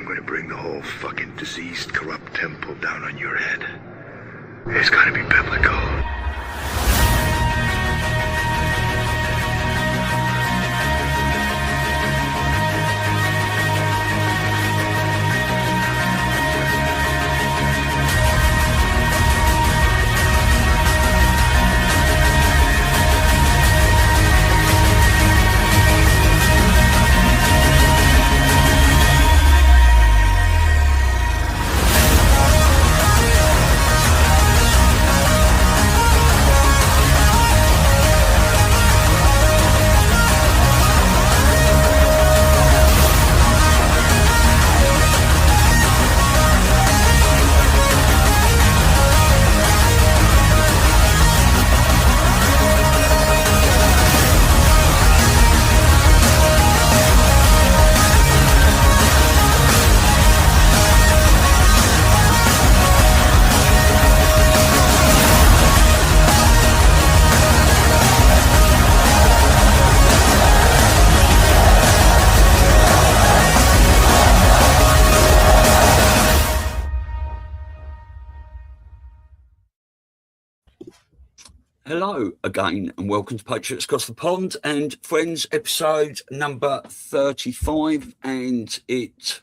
going to bring the whole fucking diseased, corrupt temple down on your head. It's going to be biblical. Hello again and welcome to Patriots Across The Pond and Frens episode number 35, and it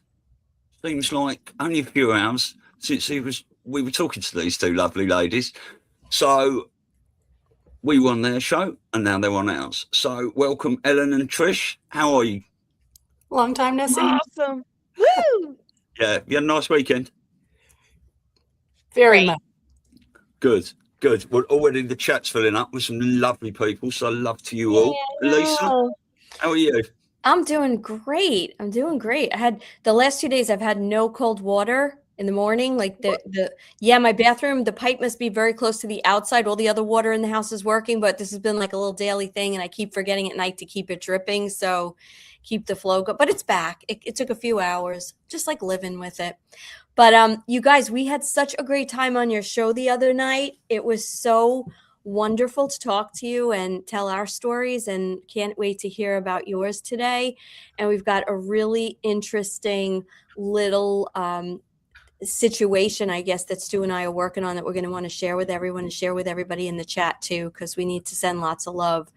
seems like only a few hours since we were talking to these two lovely ladies. So we were on their show and now they're on ours. So welcome Ellen and Trish. How are you? Long time no see. Awesome. Woo! Yeah, you had a nice weekend? Very much. Good. Well, already the chat's filling up with some lovely people, so love to you all. Elisa, how are you? I'm doing great. I had the last 2 days I've had no cold water in the morning. Like my bathroom, the pipe must be very close to the outside. All the other water in the house is working, but this has been like a little daily thing, and I keep forgetting at night to keep it dripping. So keep the flow going. But it's back. It took a few hours, just like living with it. But you guys, we had such a great time on your show the other night. It was so wonderful to talk to you and tell our stories, and can't wait to hear about yours today. And we've got a really interesting little situation, I guess, that Stu and I are working on that we're going to want to share with everyone and share with everybody in the chat too, because we need to send lots of love,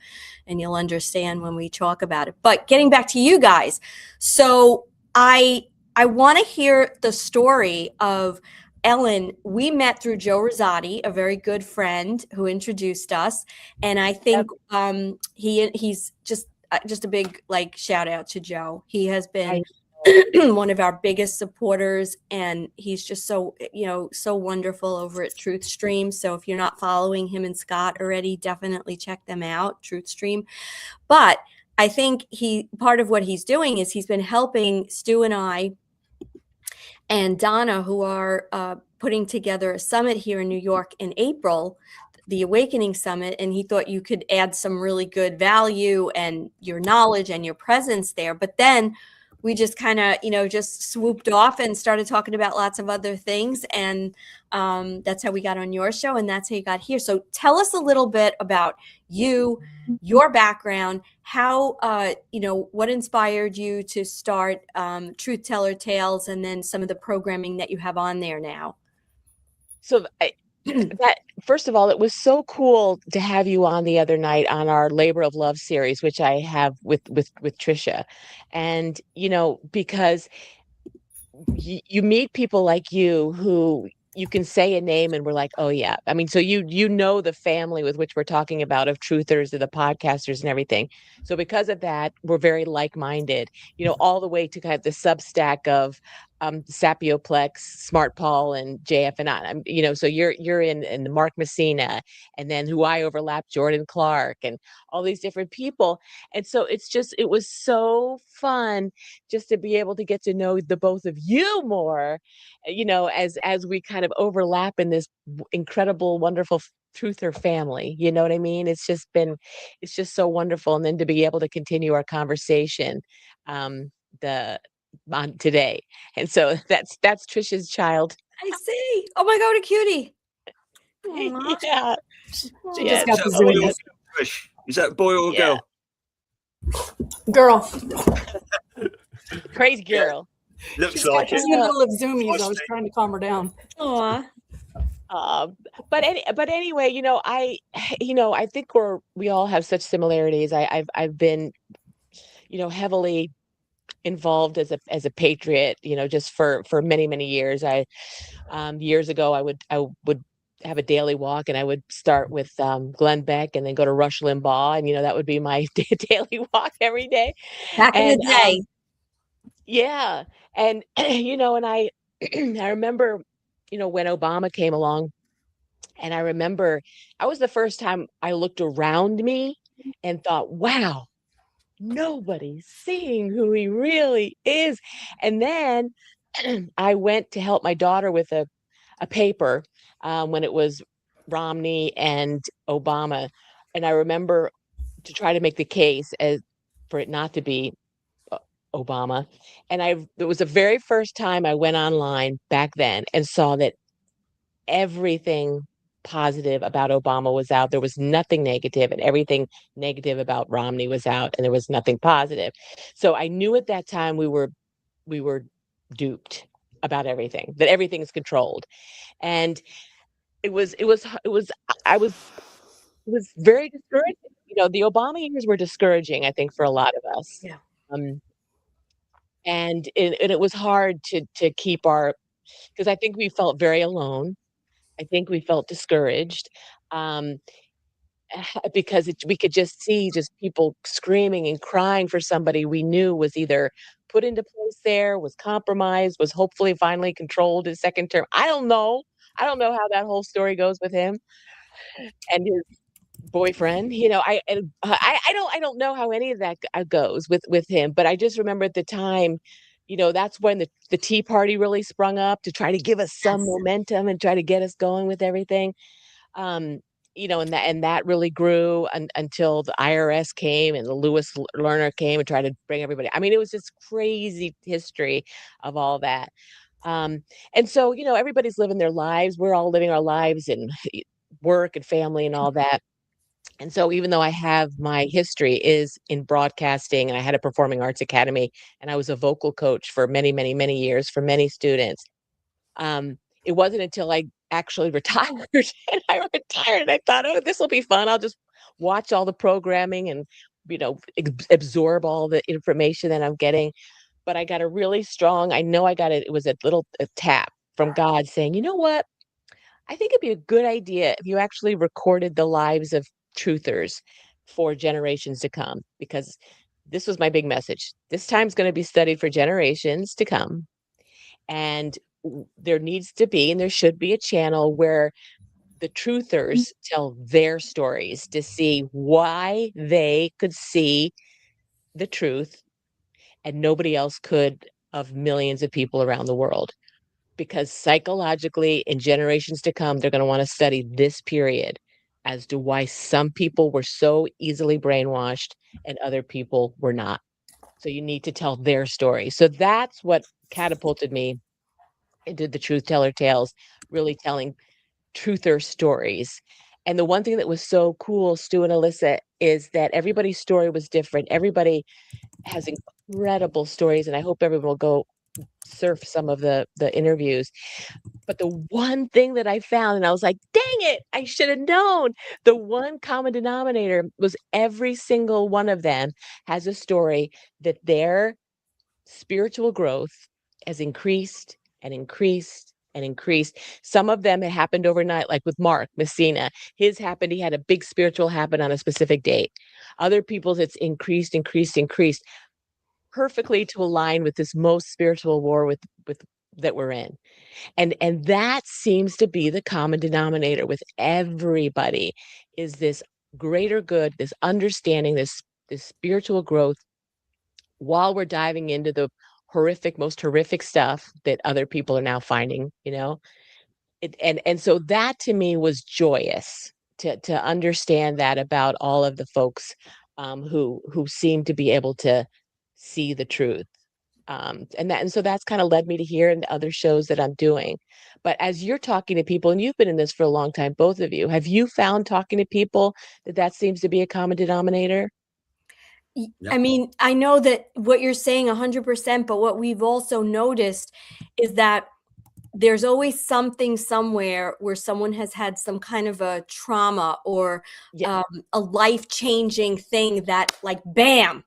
and you'll understand when we talk about it. But getting back to you guys, so I want to hear the story of Ellen. We met through Joe Rosati, a very good friend who introduced us. And I think he's just a big shout out to Joe. He has been one of our biggest supporters, and he's just so wonderful over at Truth Stream. So if you're not following him and Scott already, definitely check them out, Truth Stream. But I think part of what he's doing is he's been helping Stu and I and Donna, who are putting together a summit here in New York in April, the Awakening Summit, and he thought you could add some really good value and your knowledge and your presence there. But then we just kind of, just swooped off and started talking about lots of other things. And that's how we got on your show, and that's how you got here. So tell us a little bit about you, your background, how, what inspired you to start Truth Teller Tales, and then some of the programming that you have on there now. So that, first of all, it was so cool to have you on the other night on our Labor of Love series, which I have with Tricia. And, because you meet people like you who you can say a name and we're like, oh yeah. I mean, so you know the family with which we're talking about, of truthers, of the podcasters and everything. So because of that, we're very like-minded, all the way to kind of the Substack of Sapioplex, Smart Paul, and JF and on. So you're in the Mark Messina, and then who I overlap, Jordan Clark, and all these different people. And so it was so fun just to be able to get to know the both of you more, as we kind of overlap in this incredible, wonderful truther family. You know what I mean? It's just so wonderful. And then to be able to continue our conversation on today. And so that's Tricia's child. I see. Oh my God, a cutie. Yeah. She just got the zoom. Is that a boy or a girl? Girl. Crazy girl. Looks She's like in it. the middle of zoomies. I was trying to calm her down. Aw. But anyway, I think we all have such similarities. I've been, heavily involved as a patriot, just for many, many years. Years ago, I would have a daily walk, and I would start with Glenn Beck and then go to Rush Limbaugh, and that would be my daily walk every day. Back in the And day. yeah, and and I I remember, when Obama came along, and I remember that was the first time I looked around me and thought, wow, nobody's seeing who he really is. And then I went to help my daughter with a paper when it was Romney and Obama. And I remember to try to make the case for it not to be Obama. And it was the very first time I went online back then and saw that everything positive about Obama was out. There was nothing negative, and everything negative about Romney was out, and there was nothing positive. So I knew at that time we were duped about everything, that everything is controlled. And it was very discouraging. The Obama years were discouraging, I think, for a lot of us. Yeah. And it was hard to keep because I think we felt very alone. I think we felt discouraged, because we could just see just people screaming and crying for somebody we knew was either put into place there, was compromised, was hopefully finally controlled his second term. I don't know. I don't know how that whole story goes with him and his boyfriend. I don't know how any of that goes with him. But I just remember at the time, that's when the Tea Party really sprung up to try to give us some momentum and try to get us going with everything. And that really grew until the IRS came and the Lewis Lerner came and tried to bring everybody. I mean, it was this crazy history of all that. And so, everybody's living their lives. We're all living our lives in work and family and all that. And so even though I have my history is in broadcasting, and I had a performing arts academy, and I was a vocal coach for many, many, many years for many students. It wasn't until I actually retired and I thought, oh, this will be fun. I'll just watch all the programming and, absorb all the information that I'm getting. But I got a really strong, I know I got it. It was a tap from God saying, you know what? I think it'd be a good idea if you actually recorded the lives of truthers for generations to come, because this was my big message. This time's going to be studied for generations to come. And there needs to be, and there should be, a channel where the truthers tell their stories to see why they could see the truth and nobody else could, of millions of people around the world. Because psychologically, in generations to come, they're going to want to study this period as to why some people were so easily brainwashed and other people were not. So you need to tell their story. So that's what catapulted me into the Truth Teller Tales, really telling truther stories. And the one thing that was so cool, Stu and Alyssa, is that everybody's story was different. Everybody has incredible stories, and I hope everyone will go surf some of the interviews. But the one thing that I found, and I was like, dang it, I should have known. The one common denominator was every single one of them has a story that their spiritual growth has increased and increased and increased. Some of them, it happened overnight, like with Mark Messina. His happened, he had a big spiritual happen on a specific date. Other people's, it's increased, increased, increased, perfectly to align with this most spiritual war with that we're in. And that seems to be the common denominator with everybody, is this greater good, this understanding, this spiritual growth, while we're diving into the most horrific stuff that other people are now finding, and so that to me was joyous to understand that about all of the folks who seem to be able to see the truth. And so that's kind of led me to here and other shows that I'm doing. But as you're talking to people, and you've been in this for a long time, both of you, have you found talking to people that seems to be a common denominator? Yep. I mean, I know that what you're saying 100%, but what we've also noticed is that there's always something somewhere where someone has had some kind of a trauma or Yeah. a life-changing thing that, like, bam,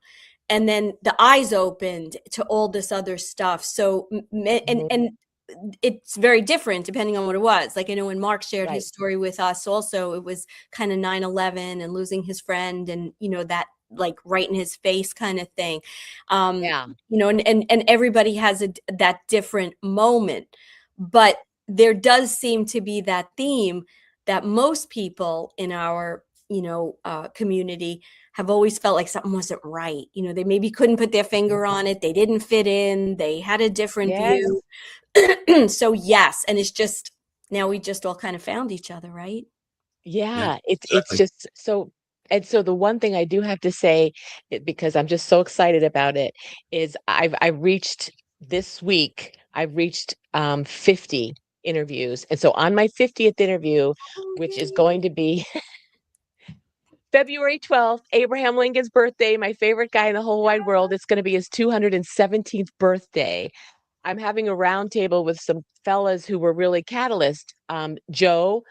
and then the eyes opened to all this other stuff. So and it's very different depending on what it was. Like, I know when Mark shared Right. his story with us also, it was kind of 9/11 and losing his friend, and that, like, right in his face kind of thing. Yeah. And everybody has that different moment. But there does seem to be that theme that most people in our community have always felt like something wasn't right. They maybe couldn't put their finger on it. They didn't fit in. They had a different Yes. view. So yes, and it's just now we just all kind of found each other, right? Yeah. It's exactly. just so. And so the one thing I do have to say, because I'm just so excited about it, is I've reached this week. I've reached 50 interviews, and so on my 50th interview, which is going to be February 12th, Abraham Lincoln's birthday, my favorite guy in the whole wide world. It's going to be his 217th birthday. I'm having a roundtable with some fellas who were really catalyst. Joe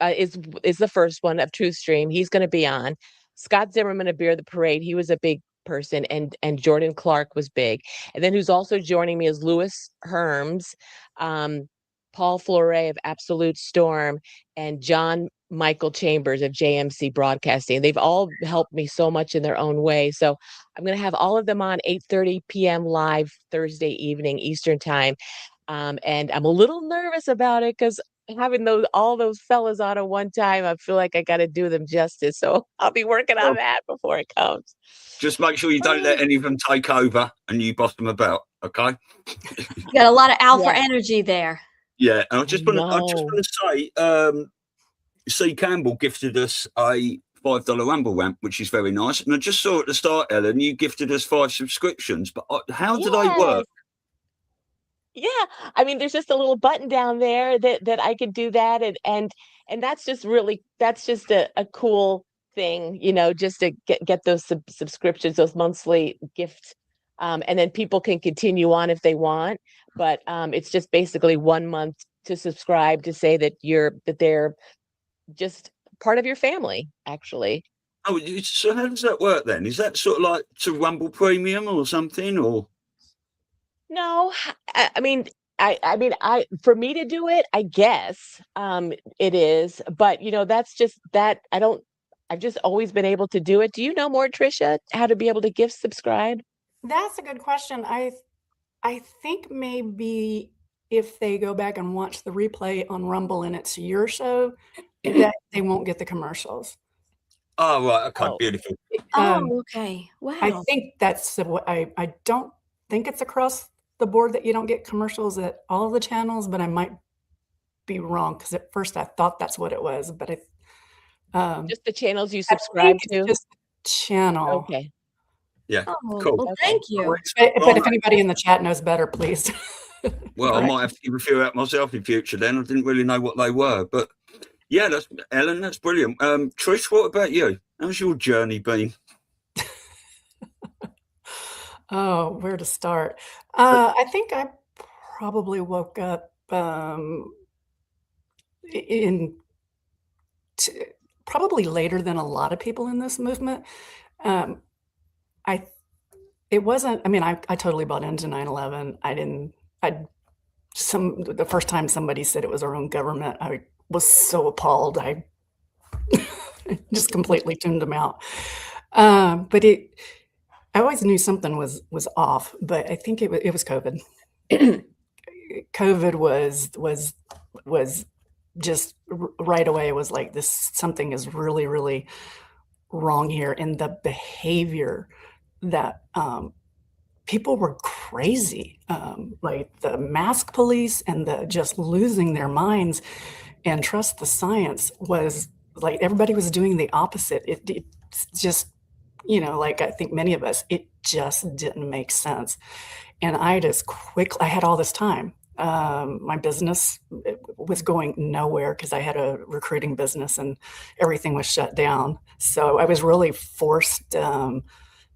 is the first one of Truth Stream. He's going to be on. Scott Zimmerman of Beer the Parade. He was a big person, and Jordan Clark was big. And then who's also joining me is Louis Herms, Paul Fleury of Absolute Storm, and John Michael Chambers of JMC Broadcasting. They've all helped me so much in their own way. So I'm going to have all of them on 8:30 p.m. live Thursday evening Eastern time. And I'm a little nervous about it because having all those fellas on at one time, I feel like I got to do them justice. So I'll be working on that before it comes. Just make sure you don't let any of them take over and you boss them about, okay? You got a lot of alpha Yeah. energy there. Yeah, and I just want No. to say, C. Campbell gifted us a $5 Rumble ramp, which is very nice. And I just saw at the start, Ellen, you gifted us 5 subscriptions. But how do they work? Yeah, I mean, there's just a little button down there that I could do that, and that's just a cool thing, just to get those subscriptions, those monthly gifts, and then people can continue on if they want. But it's just basically 1 month to subscribe to say that they're just part of your family, actually. Oh, so how does that work then? Is that sort of like to Rumble Premium or something, or? No, I mean, for me to do it, I guess, it is, but that's just that I've just always been able to do it. Do you know more, Tricia, how to be able to gift subscribe? That's a good question. I think maybe if they go back and watch the replay on Rumble and it's your show, that they won't get the commercials. Oh, right. Okay, Oh. beautiful. Okay. Wow. I think that's what I don't think it's across the board that you don't get commercials at all of the channels, but I might be wrong because at first I thought that's what it was, but Just the channels you I subscribe think to? it's just channel. Okay. Yeah, Oh, cool. well, Okay. thank you. But if anybody in the chat knows better, please. Well, I might have to give a few out myself in future then. I didn't really know what they were. But yeah, Ellen, that's brilliant. Trish, what about you? How's your journey been? Oh, where to start? I think I probably woke up probably later than a lot of people in this movement. It wasn't, I mean, I totally bought into 9/11. The first time somebody said it was our own government, I was so appalled. I just completely tuned them out. But I always knew something was off, but I think it was COVID. COVID was just right away. It was like something is really, really wrong here. And the behavior that people were crazy, like the mask police and the just losing their minds and trust the science was like everybody was doing the opposite. It just, like I think many of us, it just didn't make sense. And I had all this time. My business was going nowhere because I had a recruiting business and everything was shut down. So I was really forced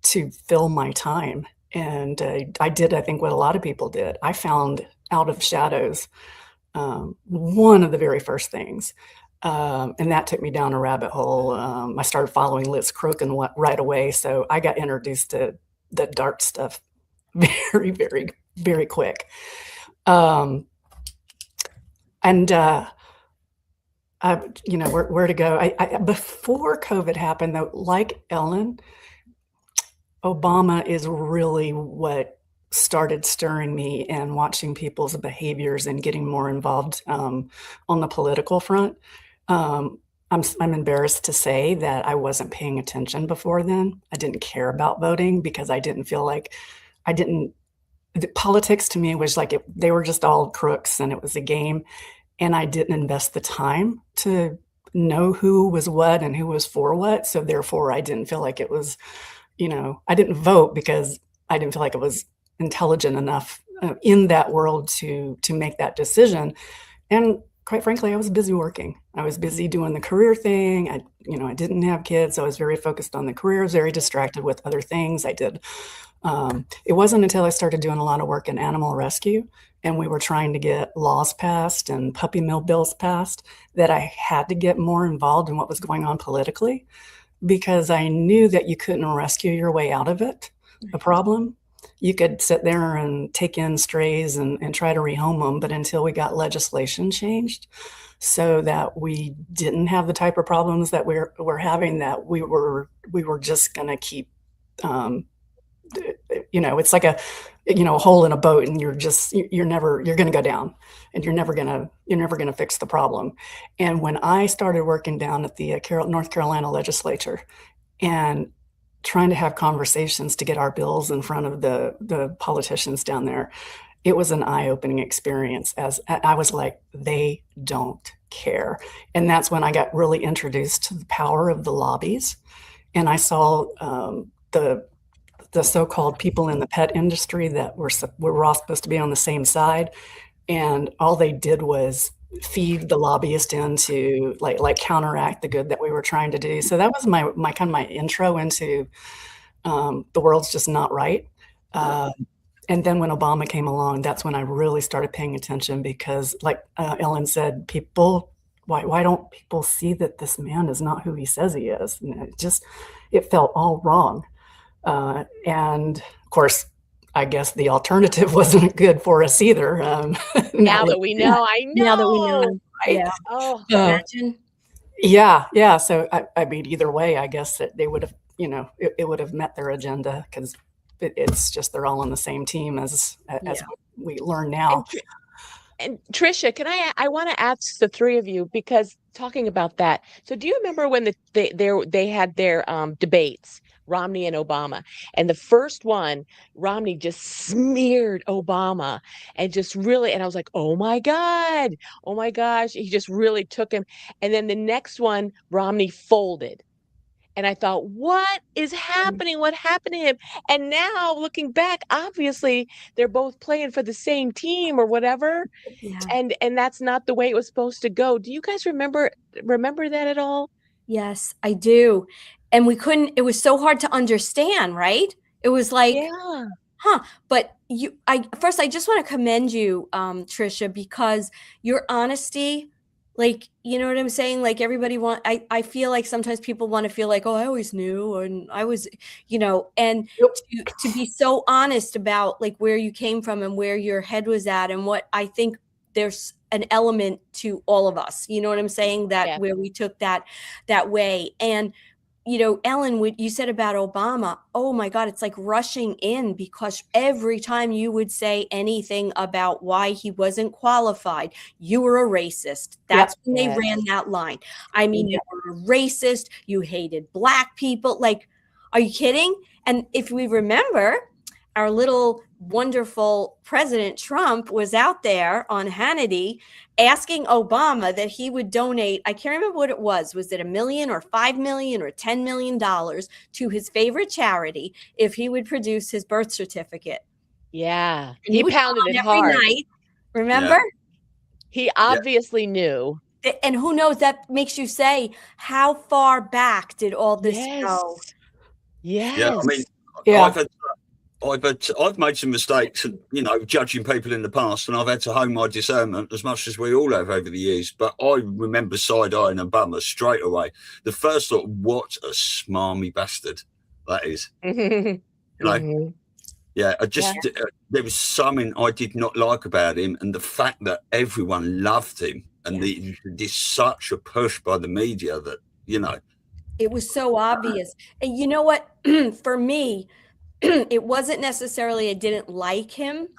to fill my time. And I did, I think, what a lot of people did. I found out of shadows one of the very first things. And that took me down a rabbit hole. I started following Liz Crokin right away. So I got introduced to the dark stuff very, very, very quick. And you know, where to go. Before COVID happened, though, like Ellen, Obama is really what started stirring me and watching people's behaviors and getting more involved on the political front. I'm embarrassed to say that I wasn't paying attention before then. I didn't care about voting because I didn't feel like politics to me was like they were just all crooks and it was a game. And I didn't invest the time to know who was what and who was for what. So therefore, I didn't feel like it was, you know, I didn't vote because I didn't feel like it was intelligent enough in that world to make that decision. And quite frankly, I was busy working. I was busy doing the career thing. I didn't have kids. So I was very focused on the career, very distracted with other things I did. It wasn't until I started doing a lot of work in animal rescue and we were trying to get laws passed and puppy mill bills passed that I had to get more involved in what was going on politically, because I knew that you couldn't rescue your way out of it, the problem. You could sit there and take in strays and try to rehome them, but until we got legislation changed so that we didn't have the type of problems that we're having, that we were just going to keep, it's like a hole in a boat, and you're going to go down, and you're never going to fix the problem. And when I started working down at the North Carolina legislature and trying to have conversations to get our bills in front of the politicians down there, it was an eye-opening experience. As I was like, they don't care. And that's when I got really introduced to the power of the lobbies. And I saw the so-called people in the pet industry that we're all supposed to be on the same side. And all they did was feed the lobbyist into like counteract the good that we were trying to do. So that was my kind of my intro into the world's just not right. And then when Obama came along, that's when I really started paying attention, because like Ellen said, why don't people see that this man is not who he says he is? And it felt all wrong. And of course, I guess the alternative wasn't good for us either. Now that we know, I know. Now that we know, right? yeah. Oh, Imagine. Yeah. So I mean, either way, I guess that they would have, it would have met their agenda, because it's just they're all on the same team as we learn now. And Tricia, I want to ask the three of you, because talking about that. So do you remember when they had their debates, Romney and Obama? And the first one, Romney just smeared Obama and just really, and I was like, oh my gosh, he just really took him. And then the next one, Romney folded. And I thought, what is happening? What happened to him? And now looking back, obviously they're both playing for the same team or whatever. Yeah. And that's not the way it was supposed to go. Do you guys remember that at all? Yes, I do. And it was so hard to understand, right? It was like, but first I just want to commend you, Tricia, because your honesty, like, you know what I'm saying? Like I feel like sometimes people want to feel like, oh, I always knew, and I was, and to be so honest about like where you came from and where your head was at, and what I think there's an element to all of us, you know what I'm saying? That where we took that way. And, Ellen, what you said about Obama, oh my God, it's like rushing in, because every time you would say anything about why he wasn't qualified, you were a racist. That's when they ran that line. I mean, you were a racist, you hated Black people. Like, are you kidding? And if we remember, our little wonderful President Trump was out there on Hannity asking Obama that he would donate, I can't remember what it was it $1 million or $5 million or $10 million to his favorite charity if he would produce his birth certificate. Yeah. And he pounded it every hard. night. Remember? Yeah. He obviously knew. And who knows, that makes you say, how far back did all this go? Yes. Yeah, I mean, Yeah. I've made some mistakes, you know, judging people in the past, and I've had to hone my discernment as much as we all have over the years. But I remember side-eyeing a bummer straight away. The first thought, what a smarmy bastard that is. You know? Yeah, there was something I did not like about him, and the fact that everyone loved him, and there's such a push by the media that, you know. It was so obvious. And you know what? For me, it wasn't necessarily I didn't like him.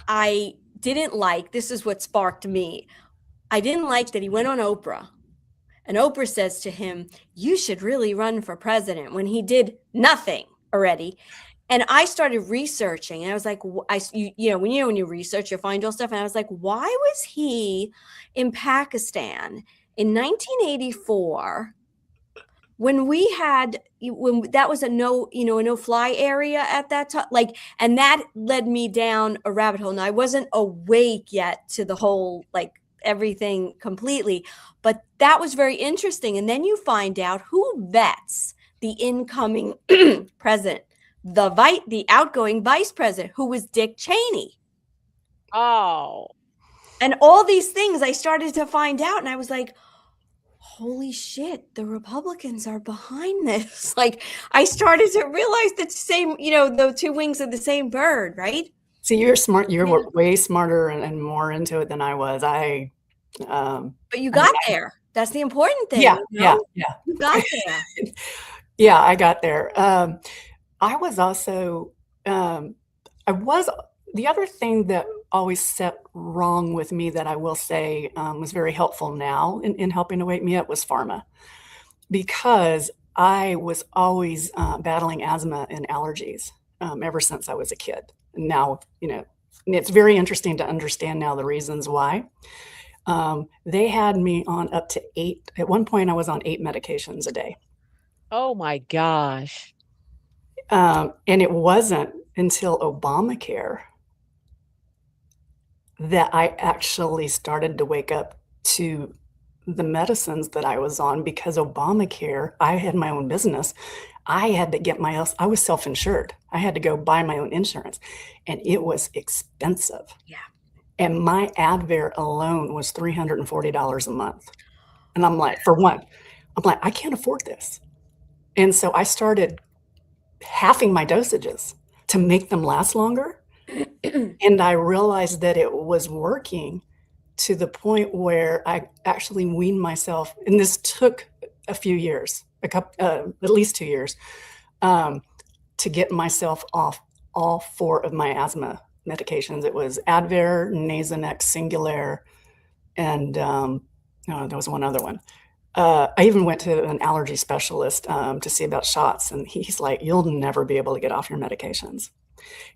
I didn't like, this is what sparked me. I didn't like that he went on Oprah, and Oprah says to him, you should really run for president, when he did nothing already. And I started researching, and I was like, when you research, you find all stuff. And I was like, why was he in Pakistan in 1984 when that was a no fly area at that time? Like, and that led me down a rabbit hole. And I wasn't awake yet to the whole, like, everything completely, but that was very interesting. And then you find out who vets the incoming president. The outgoing vice president, who was Dick Cheney. Oh. And all these things I started to find out, and I was like, holy shit, the Republicans are behind this. Like, I started to realize that same, the two wings of the same bird, right? See, you're smart. You're way smarter and more into it than I was. But you got there. That's the important thing. Yeah, You got there. Yeah, I got there. I was also, the other thing that always set wrong with me that I will say was very helpful now in helping to wake me up was pharma, because I was always battling asthma and allergies ever since I was a kid. And now, it's very interesting to understand now the reasons why. They had me on up to 8. At one point, I was on 8 medications a day. Oh my gosh. And it wasn't until Obamacare that I actually started to wake up to the medicines that I was on, because Obamacare, I had my own business. I had to get I was self-insured. I had to go buy my own insurance, and it was expensive. Yeah. And my Advair alone was $340 a month. And I'm like, I can't afford this. And so I started halving my dosages to make them last longer. And I realized that it was working to the point where I actually weaned myself. And this took a few years, at least 2 years, to get myself off all 4 of my asthma medications. It was Advair, Nasonex, Singulair, and there was one other one. I even went to an allergy specialist to see about shots, and he's like, you'll never be able to get off your medications.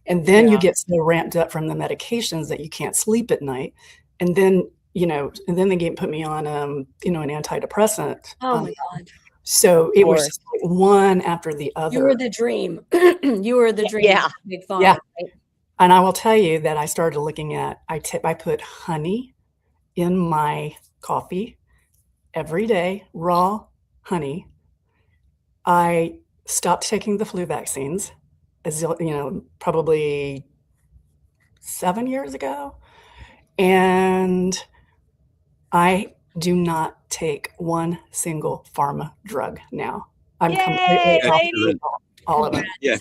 And then you get so ramped up from the medications that you can't sleep at night. And then, they put me on, an antidepressant. Oh my God. So it was just like one after the other. You were the dream. You were the dream. Yeah. Big fun, Yeah. right? And I will tell you that I started looking at, I put honey in my coffee every day, raw honey. I stopped taking the flu vaccines, probably 7 years ago. And I do not take one single pharma drug now. I'm completely off all of it. Yeah,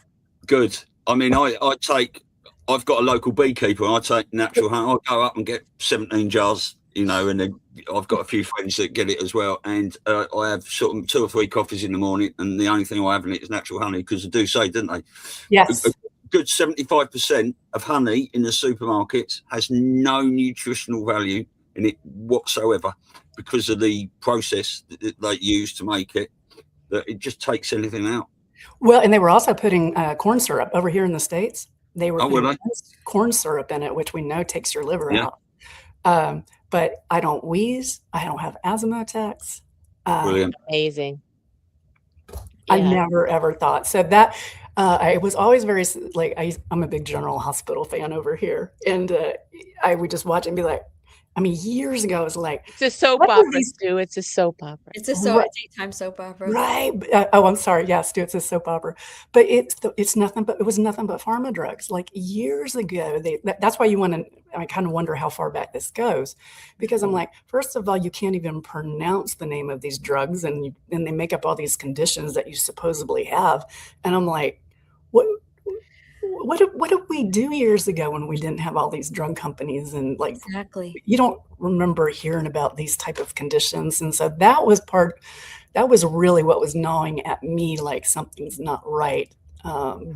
good. I mean, I've got a local beekeeper, and I take natural honey. I go up and get 17 jars, and then I've got a few friends that get it as well. And I have sort of 2 or 3 coffees in the morning, and the only thing I have in it is natural honey, because they do say, didn't they? Yes. A good 75% of honey in the supermarkets has no nutritional value in it whatsoever, because of the process that they use to make it, that it just takes anything out. Well, and they were also putting corn syrup over here in the States. They were putting corn syrup in it, which we know takes your liver out. But I don't wheeze. I don't have asthma attacks. Brilliant. Amazing. I never, ever thought. So that I was always very, I'm a big General Hospital fan over here. And I would just watch and be like, I mean, years ago, it was like, It's a soap what are opera, these- Stu. It's a soap opera. It's a daytime soap opera. right? Oh, I'm sorry. Yes, Stu, it's a soap opera, but it's nothing but, it was nothing but pharma drugs. Like years ago, that's why I kind of wonder how far back this goes, because I'm like, first of all, you can't even pronounce the name of these drugs, and they make up all these conditions that you supposedly have. And I'm like, what did we do years ago when we didn't have all these drug companies, and like, Exactly. you don't remember hearing about these type of conditions. And so that was really what was gnawing at me, like something's not right.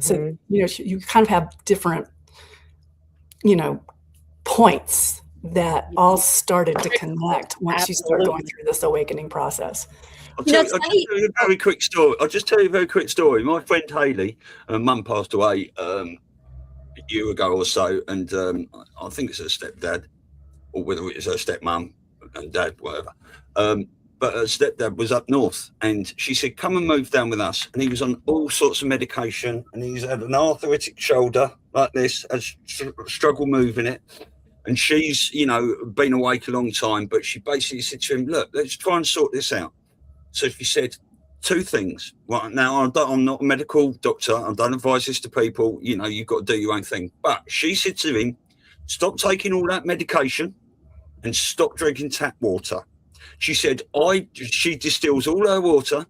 So, you kind of have different, points that all started to connect once you start going through this awakening process. I'll tell you a very quick story. My friend Hayley, her mum passed away a year ago or so, and I think it's her stepdad, or whether it was her stepmum and dad, whatever. But her stepdad was up north, and she said, "Come and move down with us." And he was on all sorts of medication, and he's had an arthritic shoulder like this, has struggle moving it. And she's, been awake a long time, but she basically said to him, "Look, let's try and sort this out." So she said two things. Right now, I'm not a medical doctor. I don't advise this to people. You've got to do your own thing. But she said to him, "Stop taking all that medication and stop drinking tap water." She said, she distills all her water.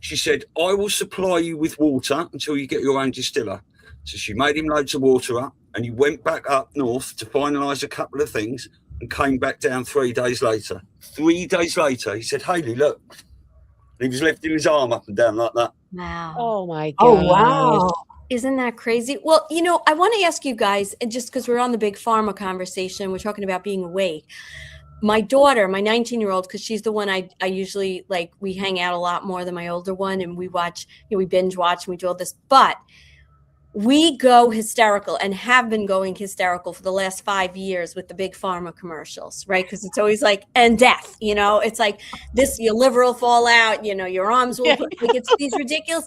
She said, "I will supply you with water until you get your own distiller." So she made him loads of water up, and he went back up north to finalise a couple of things and came back down 3 days later. 3 days later, he said, "Hayley, look." He was lifting his arm up and down like that. Wow. Oh my God. Oh, wow. Isn't that crazy? Well, I want to ask you guys, and just because we're on the big pharma conversation, we're talking about being awake. My daughter, my 19-year-old, because she's the one I usually, like, we hang out a lot more than my older one, and we watch, we binge watch, and we do all this. But we go hysterical and have been going hysterical for the last 5 years with the big pharma commercials, right? Because it's always like, and death, it's like this, your liver will fall out, your arms will, like, it's these ridiculous.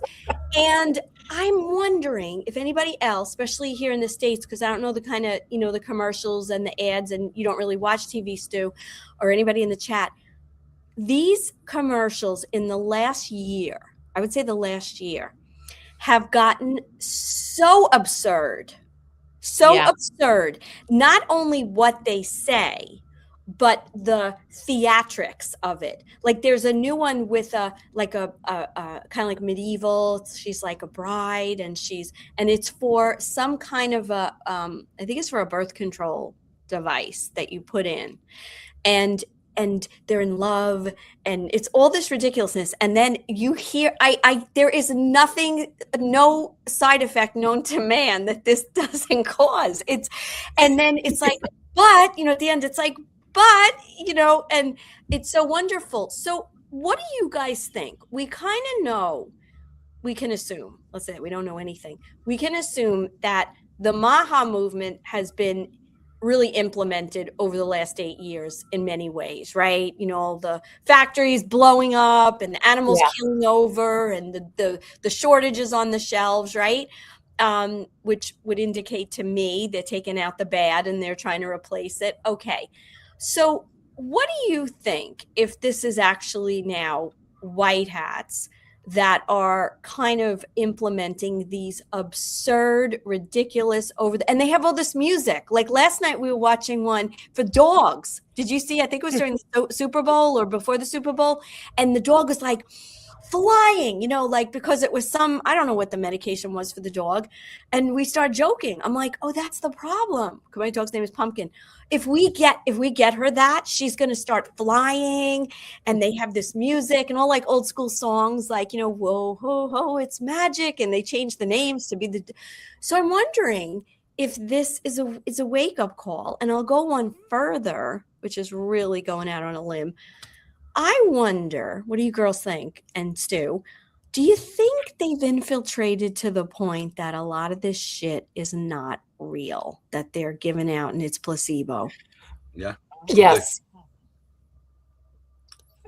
And I'm wondering if anybody else, especially here in the States, because I don't know the kind of, the commercials and the ads, and you don't really watch TV, Stu, or anybody in the chat. These commercials in the last year, I would say the last year, have gotten so absurd, absurd. Not only what they say, but the theatrics of it. Like there's a new one with a kind of like medieval. She's like a bride, and it's for some kind of I think it's for a birth control device that you put in, and they're in love, and it's all this ridiculousness. And then you hear, there is no side effect known to man that this doesn't cause. And then it's like, but, at the end, it's like, but, and it's so wonderful. So what do you guys think? We kind of know, we can assume, let's say we don't know anything. We can assume that the Maha movement has been really implemented over the last 8 years in many ways, right? The factories blowing up and the animals killing over, and the shortages on the shelves, right? Which would indicate to me they're taking out the bad and they're trying to replace it. Okay. So what do you think if this is actually now white hats that are kind of implementing these absurd, ridiculous and they have all this music. Like last night we were watching one for dogs. Did you see? I think it was during the Super Bowl or before the Super Bowl. And the dog was like flying, like because it was I don't know what the medication was for the dog. And we started joking. I'm like, oh, that's the problem. My dog's name is Pumpkin. If we get her that, she's going to start flying, and they have this music and all like old school songs, like, whoa, ho, ho, it's magic. And they change the names to be so I'm wondering if this is a wake up call. And I'll go one further, which is really going out on a limb. I wonder, what do you girls think? And Stu, do you think they've infiltrated to the point that a lot of this shit is not real, that they're giving out and it's placebo? Yeah. Yes.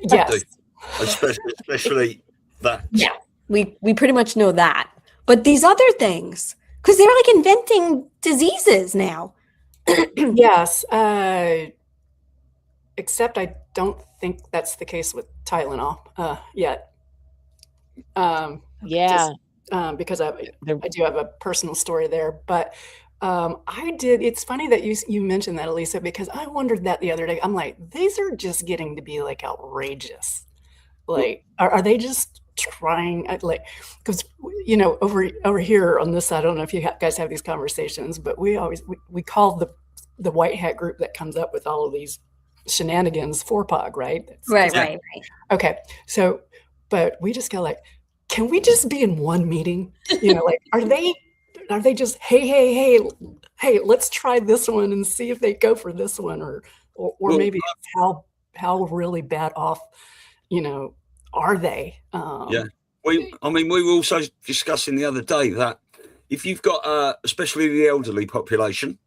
Yes. Especially that. Yeah. We pretty much know that. But these other things, because they're like inventing diseases now. Yes. except I don't think that's the case with Tylenol yet. Yeah. Because I do have a personal story there, but it's funny that you mentioned that, Elisa, because I wondered that the other day. I'm like, these are just getting to be like outrageous. Like, are they just trying, like, because, over here on this side, I don't know if you guys have these conversations, but we call the white hat group that comes up with all of these shenanigans FORPOG, right? Right. Okay. So, but we just go like, can we just be in one meeting? Like, are they just, hey, let's try this one and see if they go for this one, or maybe it's how really bad off, are they? Yeah. We were also discussing the other day that if you've got, especially the elderly population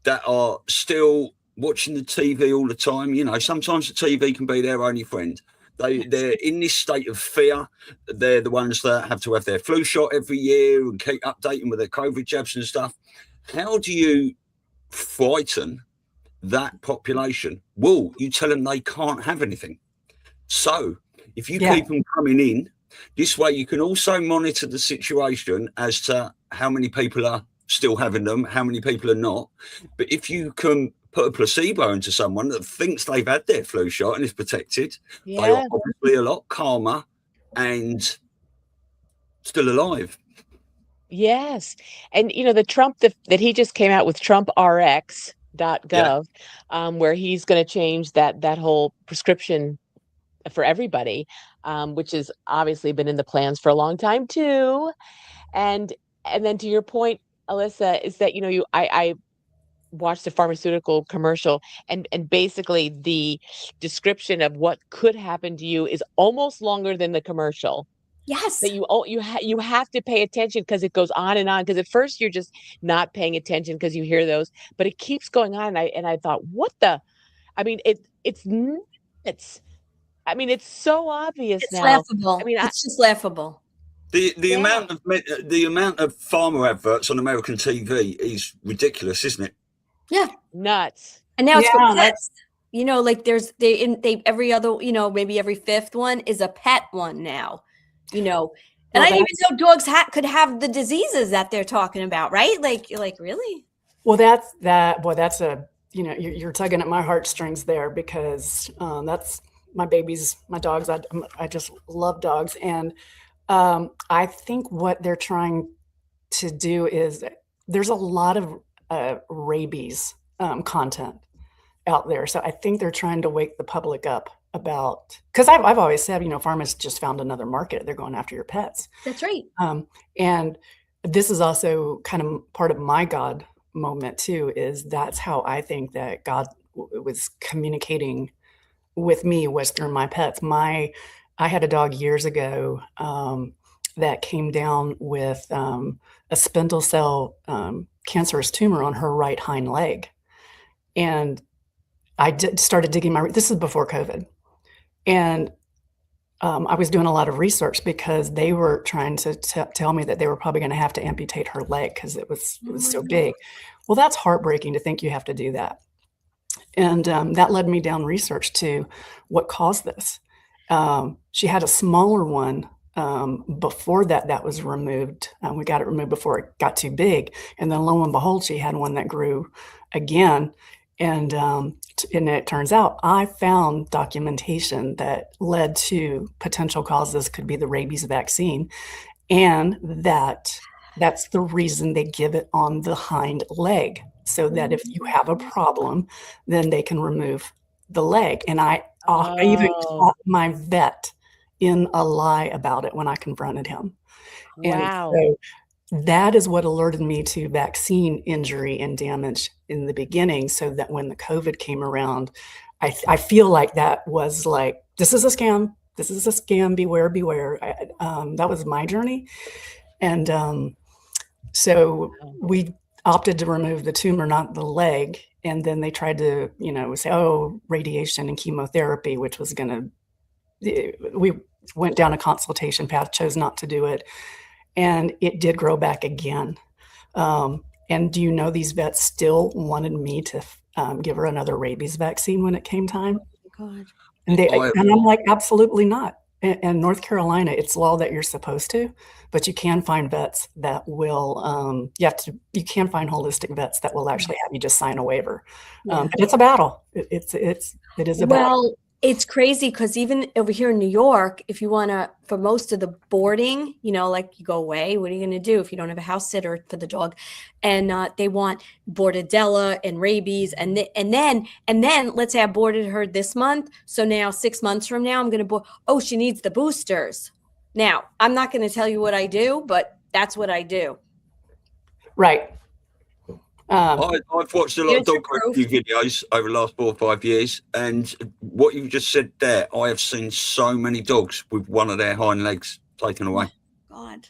that are still watching the TV all the time, sometimes the TV can be their only friend. They're in this state of fear. They're the ones that have to have their flu shot every year and keep updating with their COVID jabs and stuff. How do you frighten that population? Well, you tell them they can't have anything. So if you keep them coming in, this way you can also monitor the situation as to how many people are still having them, how many people are not. But if you can put a placebo into someone that thinks they've had their flu shot and is protected, they are obviously a lot calmer and still alive. Yes. And, the Trump that he just came out with, TrumpRx.gov, where he's going to change that whole prescription for everybody, which has obviously been in the plans for a long time too. And then to your point, Elisa, is that, I watched a pharmaceutical commercial, and basically the description of what could happen to you is almost longer than the commercial. Yes. That you have to pay attention, because it goes on and on, because at first you're just not paying attention because you hear those, but it keeps going on. And I thought, it's so obvious it's now. Laughable. It's just laughable. The amount of pharma adverts on American TV is ridiculous, isn't it? Yeah, nuts. And now it's for pets. Like there's every other, maybe every fifth one is a pet one now. And I didn't even know dogs could have the diseases that they're talking about, right? Like, you're like, really? Well, that's a, you're tugging at my heartstrings there, because that's my babies, my dogs. I just love dogs. And I think what they're trying to do is, there's a lot of rabies content out there. So I think they're trying to wake the public up about, because I've always said, pharma's just found another market. They're going after your pets. That's right. And this is also kind of part of my God moment too, is that's how I think that God was communicating with me, was through my pets. I had a dog years ago that came down with a spindle cell cancerous tumor on her right hind leg. And I started digging this is before COVID. And I was doing a lot of research, because they were trying to tell me that they were probably going to have to amputate her leg because it was so big. Well, that's heartbreaking to think you have to do that. And that led me down research to what caused this. She had a smaller one before that was removed. We got it removed before it got too big. And then lo and behold, she had one that grew again. And it turns out I found documentation that led to potential causes could be the rabies vaccine. And that's the reason they give it on the hind leg, so that if you have a problem, then they can remove the leg. And I even caught my vet in a lie about it when I confronted him. Wow. And so that is what alerted me to vaccine injury and damage in the beginning, so that when the COVID came around, I feel like that was like, this is a scam. This is a scam. Beware, beware. That was my journey. And so we opted to remove the tumor, not the leg. And then they tried to, say, radiation and chemotherapy, which was we went down a consultation path, chose not to do it. And it did grow back again. And do these vets still wanted me to give her another rabies vaccine when it came time? God. And I'm like, absolutely not. In North Carolina, it's law that you're supposed to, but you can find vets that will, you can find holistic vets that will actually have you just sign a waiver. Yeah. But it's a battle. It is a battle. Well, it's crazy because even over here in New York, if you want to, for most of the boarding, like you go away, what are you going to do if you don't have a house sitter for the dog? And they want bordadella and rabies, and then let's say I boarded her this month, so now 6 months from now I'm going to board. Oh, she needs the boosters. Now I'm not going to tell you what I do, but that's what I do. Right. I've watched a lot of dog rescue videos over the last 4 or 5 years, and what you just said there, I have seen so many dogs with one of their hind legs taken away. God.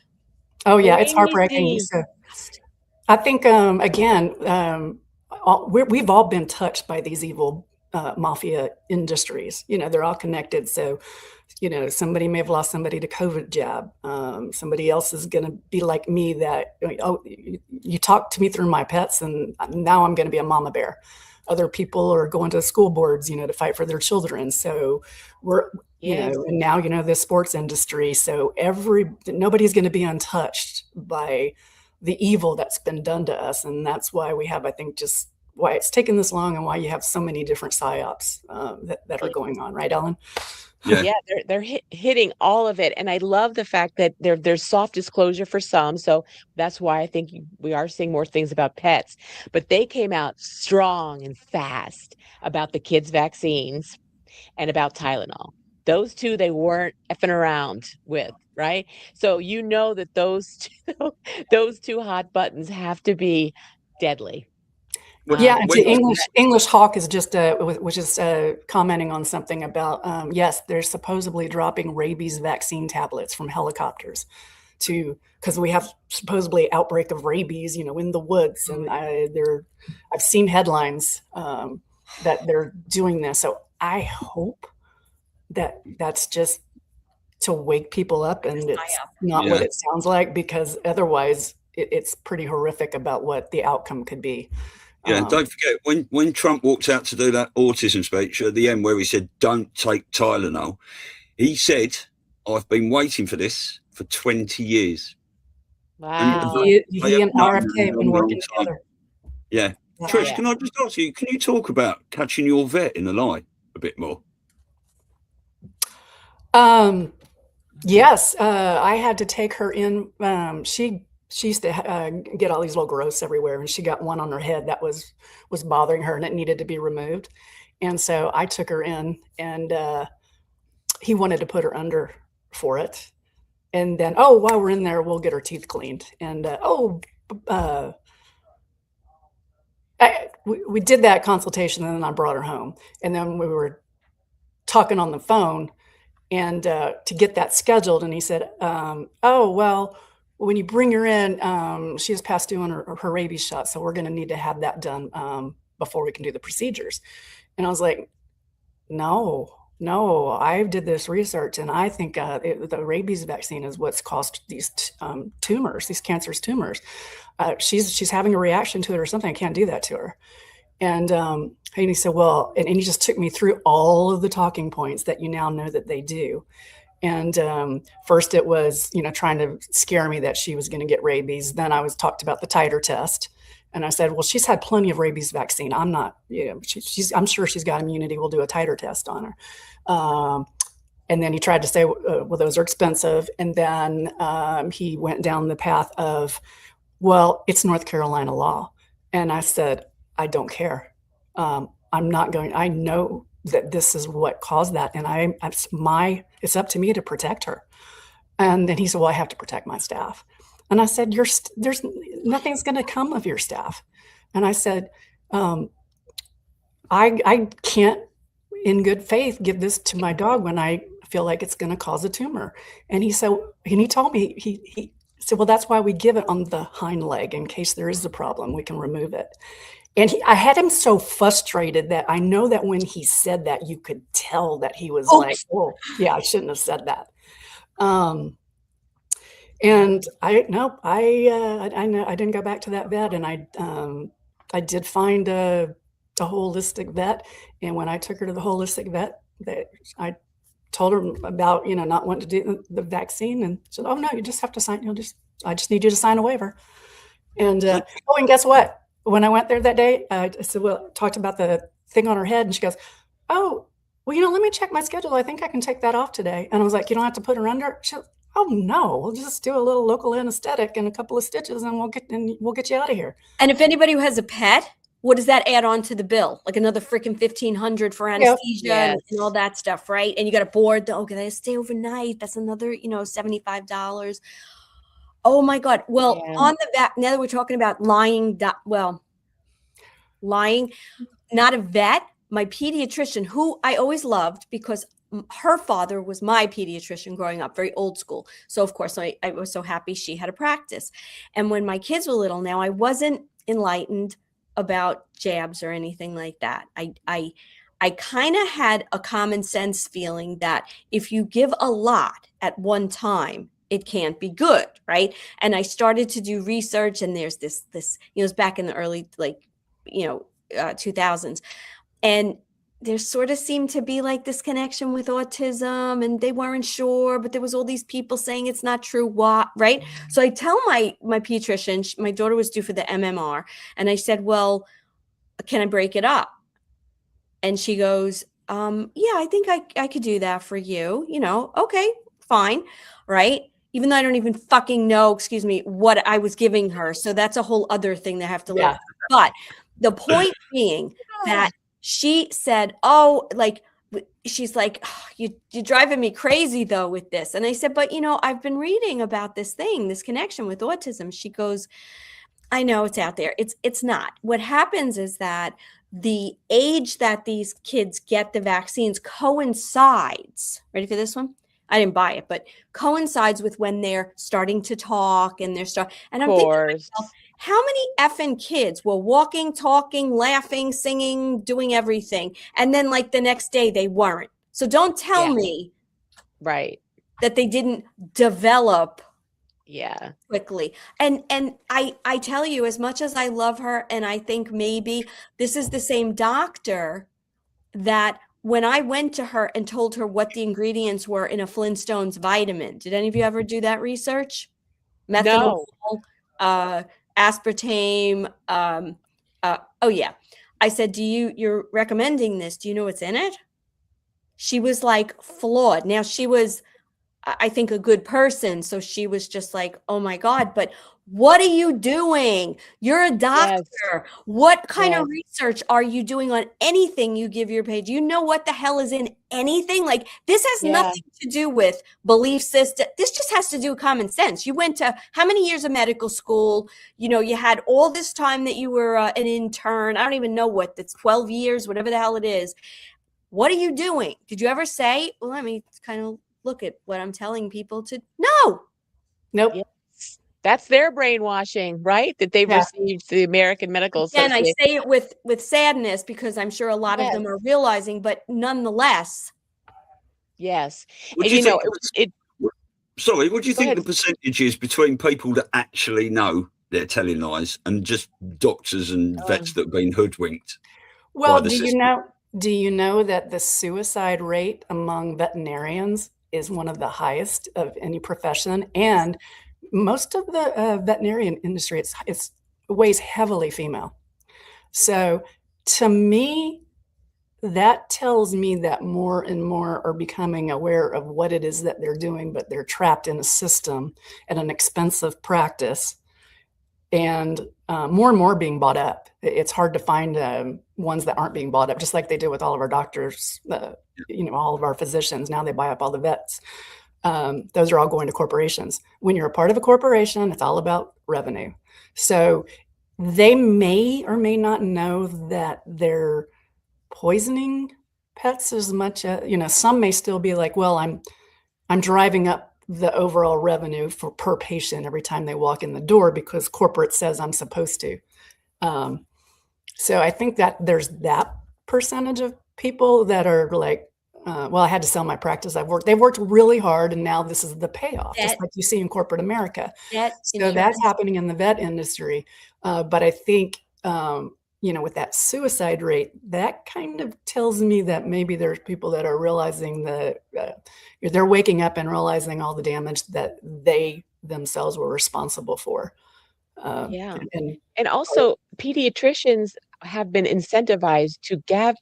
Oh yeah, it's heartbreaking. So I think again, we've all been touched by these evil mafia industries. They're all connected. So somebody may have lost somebody to COVID jab. Somebody else is going to be like me that, you talked to me through my pets and now I'm going to be a mama bear. Other people are going to school boards, to fight for their children. So and now, the sports industry. So nobody's going to be untouched by the evil that's been done to us. And that's why we have, I think, just why it's taken this long and why you have so many different psyops that are going on. Right, Ellen? Yeah, they're hitting all of it. And I love the fact that there's soft disclosure for some. So that's why I think we are seeing more things about pets. But they came out strong and fast about the kids' vaccines and about Tylenol. Those two they weren't effing around with, right? So that those two hot buttons have to be deadly. Yeah, and English Hawk is just was just commenting on something about yes, they're supposedly dropping rabies vaccine tablets from helicopters because we have supposedly outbreak of rabies, in the woods, and I've seen headlines that they're doing this. So I hope that's just to wake people up, and it's not what it sounds like, because otherwise it's pretty horrific about what the outcome could be. Yeah, and don't forget, when Trump walked out to do that autism speech at the end where he said, "Don't take Tylenol," he said, "I've been waiting for this for 20 years." Wow. He and RFK have been working together. Yeah. Trish, can I just ask you, can you talk about catching your vet in a lie a bit more? Yes, I had to take her in. She used to get all these little growths everywhere, and she got one on her head that was bothering her, and it needed to be removed. And so I took her in, and he wanted to put her under for it. And then, while we're in there, we'll get her teeth cleaned. And we did that consultation, and then I brought her home. And then we were talking on the phone, and to get that scheduled. And he said, well, when you bring her in, she is past due on her rabies shot, so we're going to need to have that done before we can do the procedures. And I was like, no, I did this research, and I think the rabies vaccine is what's caused these tumors, these cancerous tumors. She's having a reaction to it or something. I can't do that to her. And he said, well, and he just took me through all of the talking points that you now know that they do. And first it was, trying to scare me that she was going to get rabies. Then I was talked about the titer test. And I said, well, she's had plenty of rabies vaccine. I'm not, I'm sure she's got immunity. We'll do a titer test on her. And then he tried to say, well, those are expensive. And then he went down the path of, well, it's North Carolina law. And I said, I don't care. I'm not going, I know that this is what caused that. And it's up to me to protect her. And then he said, well, I have to protect my staff. And I said, there's nothing's going to come of your staff. And I said, I can't in good faith give this to my dog when I feel like it's going to cause a tumor. And he said, and he told me, he said, well, that's why we give it on the hind leg in case there is a problem, we can remove it. And I had him so frustrated that I know that when he said that, you could tell that he was like, oh, yeah, I shouldn't have said that. And I didn't go back to that vet. And I did find a holistic vet. And when I took her to the holistic vet, I told her about, not wanting to do the vaccine, and she said, "Oh no, you just have to sign. I just need you to sign a waiver." And and guess what? When I went there that day, I said, "Well," talked about the thing on her head, and she goes, "Oh, well, let me check my schedule. I think I can take that off today." And I was like, "You don't have to put her under?" She goes, "Oh no, we'll just do a little local anesthetic and a couple of stitches, and we'll get you out of here." And if anybody who has a pet, what does that add on to the bill? Like another freaking $1,500 for anesthesia and all that stuff, right? And you got a board. Okay, they stay overnight. That's another, $75. Oh my God. Well, on the back, now that we're talking about lying, not a vet, my pediatrician, who I always loved because her father was my pediatrician growing up, very old school. So of course I was so happy she had a practice. And when my kids were little, now I wasn't enlightened about jabs or anything like that. I kind of had a common sense feeling that if you give a lot at one time, it can't be good, right? And I started to do research, and there's this, it was back in the early 2000s, and there sort of seemed to be like this connection with autism, and they weren't sure, but there was all these people saying it's not true. What, right? So I tell my pediatrician, my daughter was due for the MMR, and I said, "Well, can I break it up?" And she goes, "Yeah, I think I could do that for you. Okay, fine, right?" Even though I don't even fucking know, what I was giving her. So that's a whole other thing they have to learn. But the point being that she said, she's like, "Oh, you're driving me crazy though with this." And I said, "But I've been reading about this thing, this connection with autism." She goes, "I know it's out there. It's not. What happens is that the age that these kids get the vaccines coincides." Ready for this one? I didn't buy it, but coincides with when they're starting to talk and and I'm thinking to myself, how many effing kids were walking, talking, laughing, singing, doing everything, and then like the next day they weren't? So don't tell me that they didn't develop quickly. And I tell you, as much as I love her, and I think maybe this is the same doctor that when I went to her and told her what the ingredients were in a Flintstones vitamin, did any of you ever do that research? Methanol, aspartame. Oh yeah. I said, you're recommending this. Do you know what's in it? She was like flawed. Now she was, I think, a good person. So she was just like, "Oh my God, but what are you doing? You're a doctor. Yes. What kind of research are you doing on anything you give your page? You know what the hell is in anything? Like, this has nothing to do with belief system. This just has to do with common sense. You went to how many years of medical school? You had all this time that you were an intern. I don't even know what that's 12 years, whatever the hell it is. What are you doing? Did you ever say, well, let me kind of look at what I'm telling people to? No. Nope. Yes. That's their brainwashing, right? That they've received the American Medical Association. And I say it with sadness because I'm sure a lot of them are realizing, but nonetheless. Yes. What do you think the percentage is between people that actually know they're telling lies and just doctors and vets that have been hoodwinked? Well, do you know that the suicide rate among veterinarians is one of the highest of any profession? And most of the veterinarian industry, it's weighs heavily female. So to me, that tells me that more and more are becoming aware of what it is that they're doing, but they're trapped in a system and an expensive practice, and more and more being bought up. It's hard to find ones that aren't being bought up, just like they do with all of our doctors, all of our physicians. Now they buy up all the vets. Those are all going to corporations. When you're a part of a corporation, it's all about revenue. So they may or may not know that they're poisoning pets as much as, some may still be like, well, I'm driving up the overall revenue per patient every time they walk in the door because corporate says I'm supposed to. So I think that there's that percentage of people that are like, well, I had to sell my practice. They've worked really hard, and now this is the payoff, just like you see in corporate America. So that's happening in the vet industry. But I think with that suicide rate, that kind of tells me that maybe there's people that are realizing that they're waking up and realizing all the damage that they themselves were responsible for. Yeah. And And also, pediatricians have been incentivized to have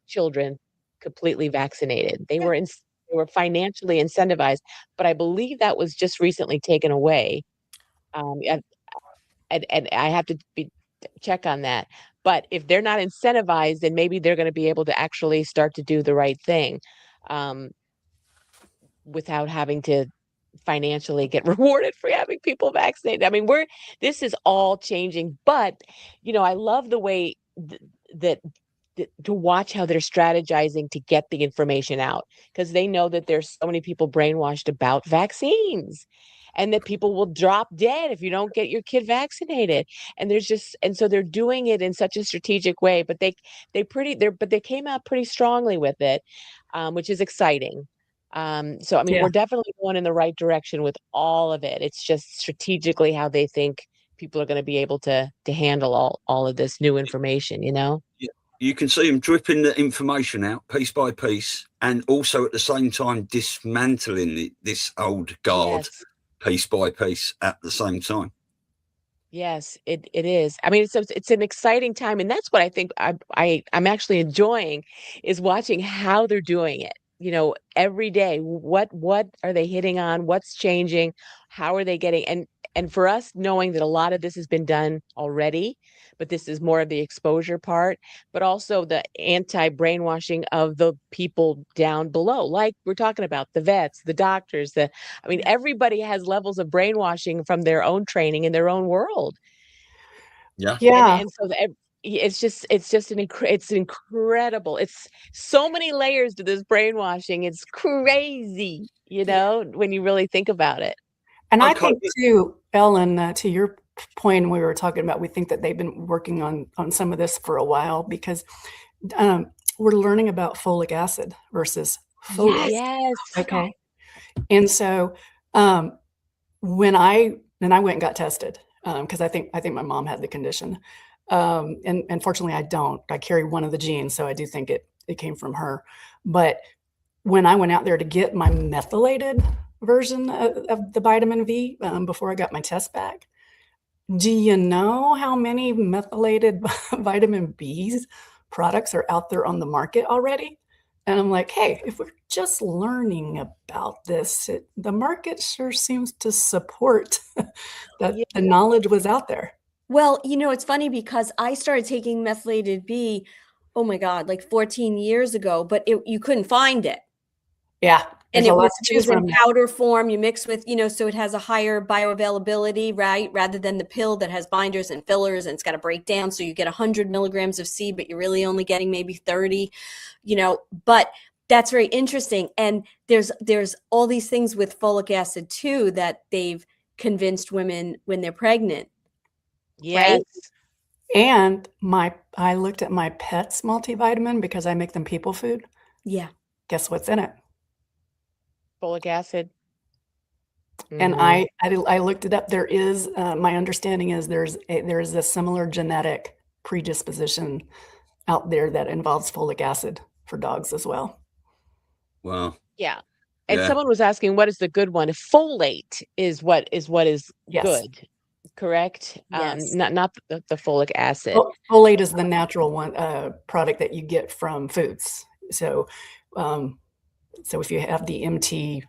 children completely vaccinated. They were financially incentivized, but I believe that was just recently taken away. And I have to check on that. But if they're not incentivized, then maybe they're going to be able to actually start to do the right thing, without having to financially get rewarded for having people vaccinated. I mean, this is all changing, but I love the way that to watch how they're strategizing to get the information out, because they know that there's so many people brainwashed about vaccines, and that people will drop dead if you don't get your kid vaccinated. And so they're doing it in such a strategic way, but they came out pretty strongly with it, which is exciting. So I mean, Yeah. we're definitely going in the right direction with all of it. It's just strategically how they think people are going to be able to handle all of this new information, You can see them dripping the information out piece by piece, and also at the same time dismantling this old guard Yes. piece by piece at the same time. Yes, it is. I mean, it's an exciting time, and that's what I think I'm actually enjoying, is watching how they're doing it. Every day, what are they hitting on? What's changing? How are they getting? And for us, knowing that a lot of this has been done already, but this is more of the exposure part, but also the anti-brainwashing of the people down below, like we're talking about the vets, the doctors, everybody has levels of brainwashing from their own training in their own world. Yeah. And so it's incredible. It's so many layers to this brainwashing. It's crazy, when you really think about it. And I think too, Ellen, to your point, we were talking about, we think that they've been working on some of this for a while, because we're learning about folic acid versus folate. Yes. Okay. And so when I went and got tested, because I think my mom had the condition. And fortunately I don't. I carry one of the genes, so I do think it came from her. But when I went out there to get my methylated version of the vitamin V, before I got my test back, do you know how many methylated vitamin B's products are out there on the market already? And I'm like, hey, if we're just learning about this, the market sure seems to support that the knowledge was out there. Well, it's funny, because I started taking methylated B, oh my God, like 14 years ago, but you couldn't find it. Yeah. And it was in powder form. You mix with, so it has a higher bioavailability, right? Rather than the pill that has binders and fillers, and it's got to break down. So you get 100 milligrams of C, but you're really only getting maybe 30, but that's very interesting. And there's all these things with folic acid too, that they've convinced women when they're pregnant. Yes. Right? And I looked at my pet's multivitamin, because I make them people food. Yeah. Guess what's in it? Folic acid. And I looked it up. There is, my understanding is there is a similar genetic predisposition out there that involves folic acid for dogs as well. Wow. Yeah. And someone was asking, what is the good one? Folate is what is Yes. good, correct? Yes. Not the folic acid. Folate is the natural one product that you get from foods. So if you have the MTH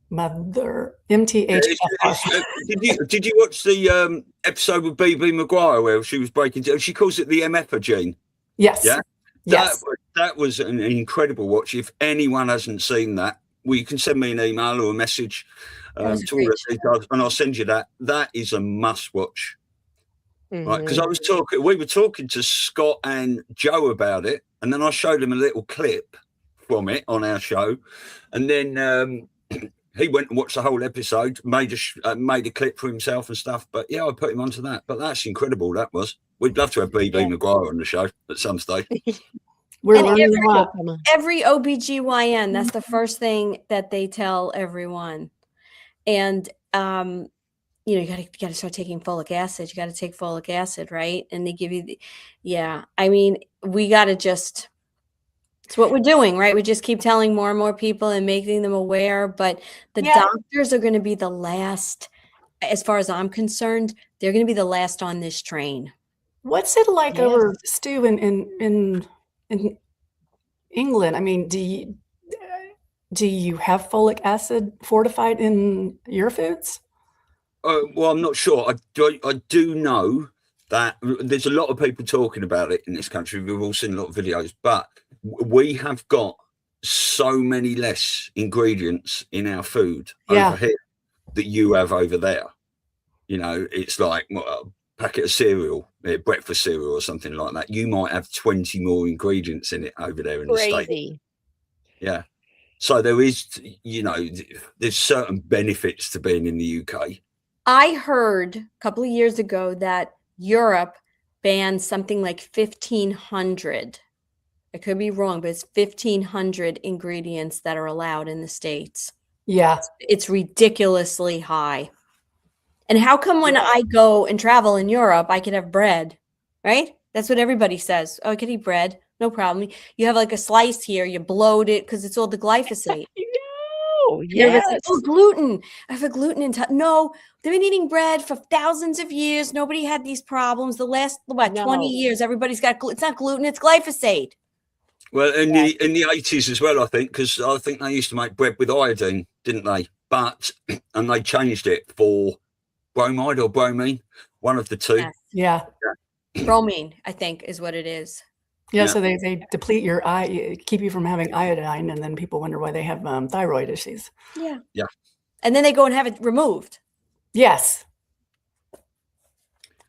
mother, MTHFR. Did you watch the episode with BB Maguire where she was breaking down? She calls it the MF gene. Yes. Yeah. Yes. That was an incredible watch. If anyone hasn't seen that, well, you can send me an email or a message to all the details, and I'll send you that. That is a must watch. Right, because we were talking to Scott and Joe about it, and then I showed him a little clip from it on our show, and then he went and watched the whole episode, made a clip for himself and stuff. But yeah, I put him onto that. But that's incredible. That was. We'd love to have BB Maguire on the show at some stage. We're learning a lot. Every OBGYN, that's the first thing that they tell everyone. And you got to start taking folic acid. You got to take folic acid, right? And they give you I mean, we got to just, it's what we're doing, right? We just keep telling more and more people and making them aware, but the doctors are going to be the last, as far as I'm concerned, they're going to be the last on this train. What's it like over, Stu, in England? I mean, do you have folic acid fortified in your foods? Well, I'm not sure. I do know that there's a lot of people talking about it in this country. We've all seen a lot of videos, but we have got so many less ingredients in our food over here that you have over there. You know, it's like a packet of cereal, breakfast cereal or something like that. You might have 20 more ingredients in it over there in the States. Yeah. So there is, you know, there's certain benefits to being in the UK. I heard a couple of years ago that Europe banned something like 1,500. I could be wrong, but it's 1,500 ingredients that are allowed in the States. Yeah. It's ridiculously high. And how come when I go and travel in Europe, I can have bread, right? That's what everybody says. Oh, I could eat bread. No problem. You have like a slice here, you bloat it because it's all the glyphosate. Yes. Like, oh, gluten. I have a gluten no, they've been eating bread for thousands of years. Nobody had these problems. The last 20 years, everybody's got it's not gluten, it's glyphosate. Well, in the 80s as well, I think, because I think they used to make bread with iodine, didn't they? And they changed it for bromide or bromine, one of the two. Yes. Yeah. Bromine, I think, is what it is. Yeah, so they deplete your keep you from having iodine, and then people wonder why they have thyroid issues. Yeah. Yeah. And then they go and have it removed. Yes.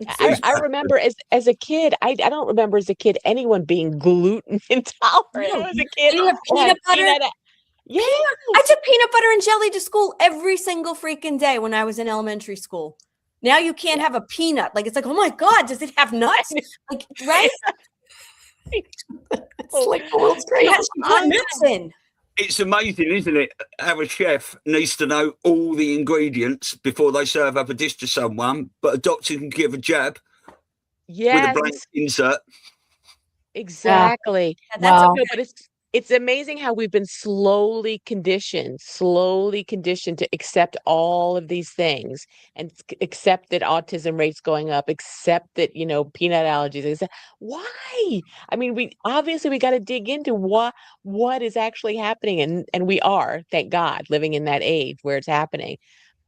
I remember as a kid, I don't remember as a kid anyone being gluten intolerant. No. As a kid, you have peanut butter. I took peanut butter and jelly to school every single freaking day when I was in elementary school. Now you can't have a peanut. Like, it's like, oh my God, does it have nuts? Like, right? It's like the world's greatest. It's amazing, isn't it? How a chef needs to know all the ingredients before they serve up a dish to someone, but a doctor can give a jab with a blank insert. Exactly. Yeah, but it's amazing how we've been slowly conditioned to accept all of these things and accept that autism rates going up, accept that, you know, peanut allergies. Why? I mean, we got to dig into what is actually happening. And we are, thank God, living in that age where it's happening.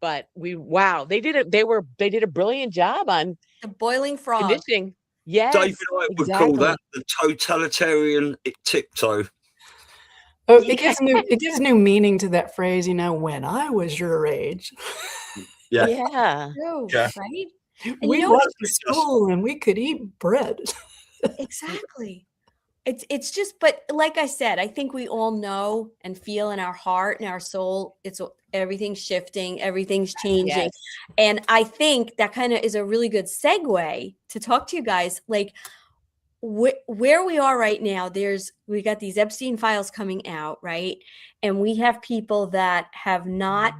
But they did a brilliant job on the boiling frog conditioning. Yes. David Icke would call that the totalitarian tiptoe. Oh, it gives new meaning to that phrase, you know, when I was your age. Yeah. Right? We went to school and we could eat bread. Exactly. It's just, but like I said, I think we all know and feel in our heart and our soul, everything's shifting, everything's changing. Yes. And I think that kind of is a really good segue to talk to you guys. Like, where we are right now, we got these Epstein files coming out, right? And we have people that have not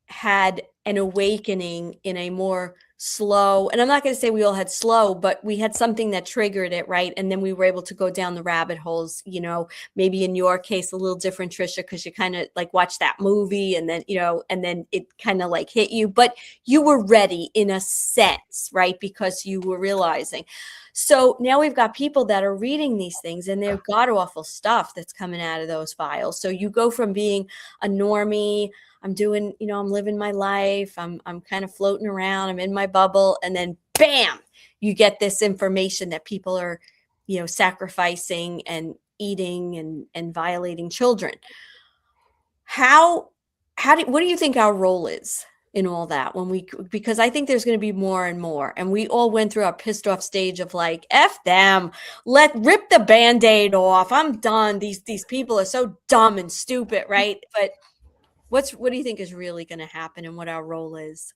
had an awakening in a more slow, and I'm not going to say we all had slow, but we had something that triggered it, right? And then we were able to go down the rabbit holes, you know, maybe in your case a little different, Tricia, because you kind of like watched that movie and then, you know, and then it kind of like hit you, but you were ready in a sense, right? Because you were realizing. So now we've got people that are reading these things and they're god-awful stuff that's coming out of those files. So you go from being a normie, I'm doing, you know, I'm living my life, I'm kind of floating around, I'm in my bubble, and then bam, you get this information that people are, you know, sacrificing and eating and violating children. What do you think our role is in all that because I think there's going to be more and more, and we all went through our pissed off stage of like, F them, rip the Band-Aid off, I'm done, these people are so dumb and stupid, right? But what do you think is really going to happen and what our role is?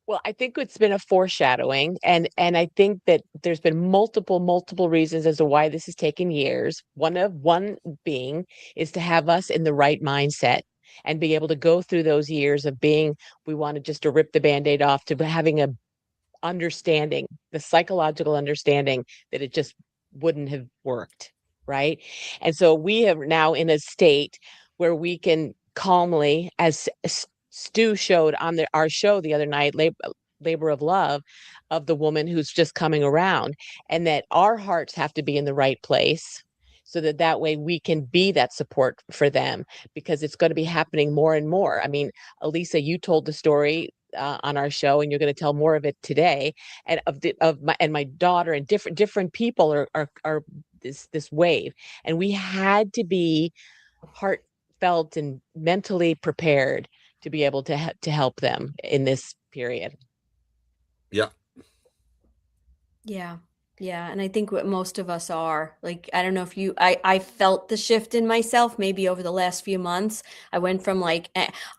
Well, I think it's been a foreshadowing, and I think that there's been multiple reasons as to why this has taken years. One being is to have us in the right mindset, and be able to go through those years of being, we wanted just to rip the Band-Aid off, to having a understanding, the psychological understanding that it just wouldn't have worked, right? And so we are now in a state where we can calmly, as Stu showed on our show the other night, Labor of Love, of the woman who's just coming around, and that our hearts have to be in the right place, so that way we can be that support for them, because it's going to be happening more and more. I mean, Elisa, you told the story on our show, and you're going to tell more of it today, and my daughter, and different people are this wave, and we had to be heartfelt and mentally prepared to be able to help them in this period. Yeah. Yeah. And I think what most of us are, like, I don't know if I felt the shift in myself maybe over the last few months. I went from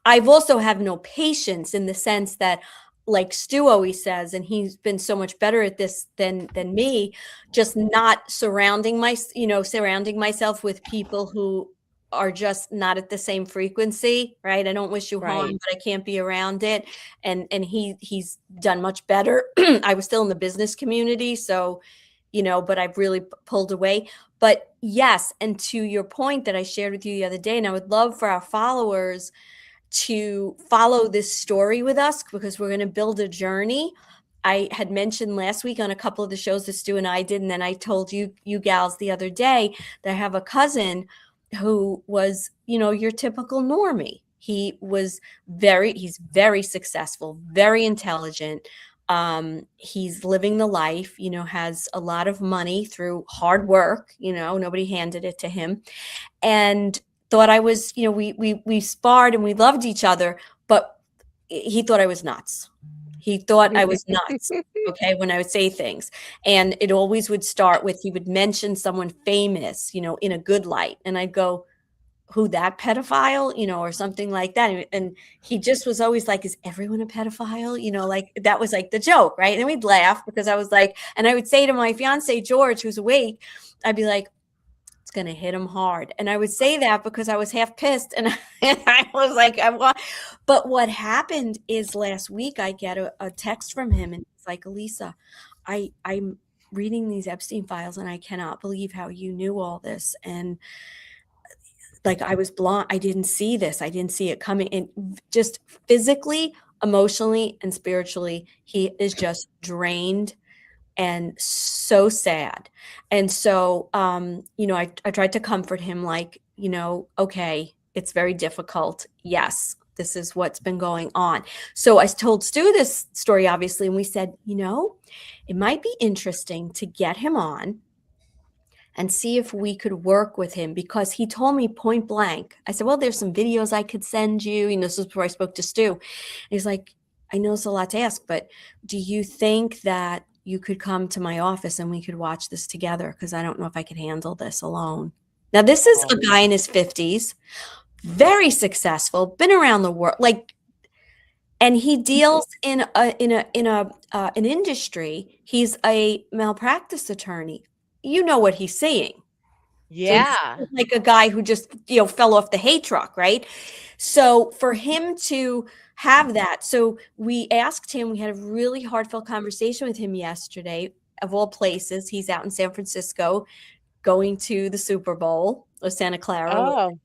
I've also have no patience, in the sense that, like Stu always says, and he's been so much better at this than me, just not surrounding myself with people who are just not at the same frequency, right? I don't wish you harm, but I can't be around it. And he's done much better. I was still in the business community, so, but I've really pulled away. But yes, and to your point that I shared with you the other day, and I would love for our followers to follow this story with us, because we're going to build a journey. I had mentioned last week on a couple of the shows that Stu and I did, and then I told you gals the other day, that I have a cousin who was, your typical normie. He's very successful, very intelligent. He's living the life, has a lot of money through hard work, nobody handed it to him, and thought I was, we sparred and we loved each other, but he thought I was nuts. He thought I was nuts, okay, when I would say things. And it always would start with, he would mention someone famous, in a good light. And I'd go, who, that pedophile, or something like that. And he just was always like, is everyone a pedophile? Like, that was like the joke, right? And we'd laugh, because I was like, and I would say to my fiance, George, who's awake, I'd be like, it's going to hit him hard. And I would say that because I was half pissed. And I was like, but what happened is, last week I get a text from him, and it's like, Elisa, I'm reading these Epstein files, and I cannot believe how you knew all this. And like, I was blind. I didn't see this. I didn't see it coming. And just physically, emotionally, and spiritually, he is just drained and so sad. And so, I tried to comfort him, like, okay, it's very difficult. Yes, this is what's been going on. So I told Stu this story, obviously, and we said, it might be interesting to get him on and see if we could work with him, because he told me point blank. I said, well, there's some videos I could send you. This is before I spoke to Stu. And he's like, I know it's a lot to ask, but do you think that you could come to my office and we could watch this together? Because I don't know if I could handle this alone. Now, this is a guy in his 50s, very successful, been around the world, and he deals in an industry. He's a malpractice attorney. You know what he's saying. Yeah. So like a guy who just, fell off the hay truck, right? So for him to have that, so we asked him, we had a really heartfelt conversation with him yesterday, of all places. He's out in San Francisco going to the Super Bowl, or Santa Clara. Oh.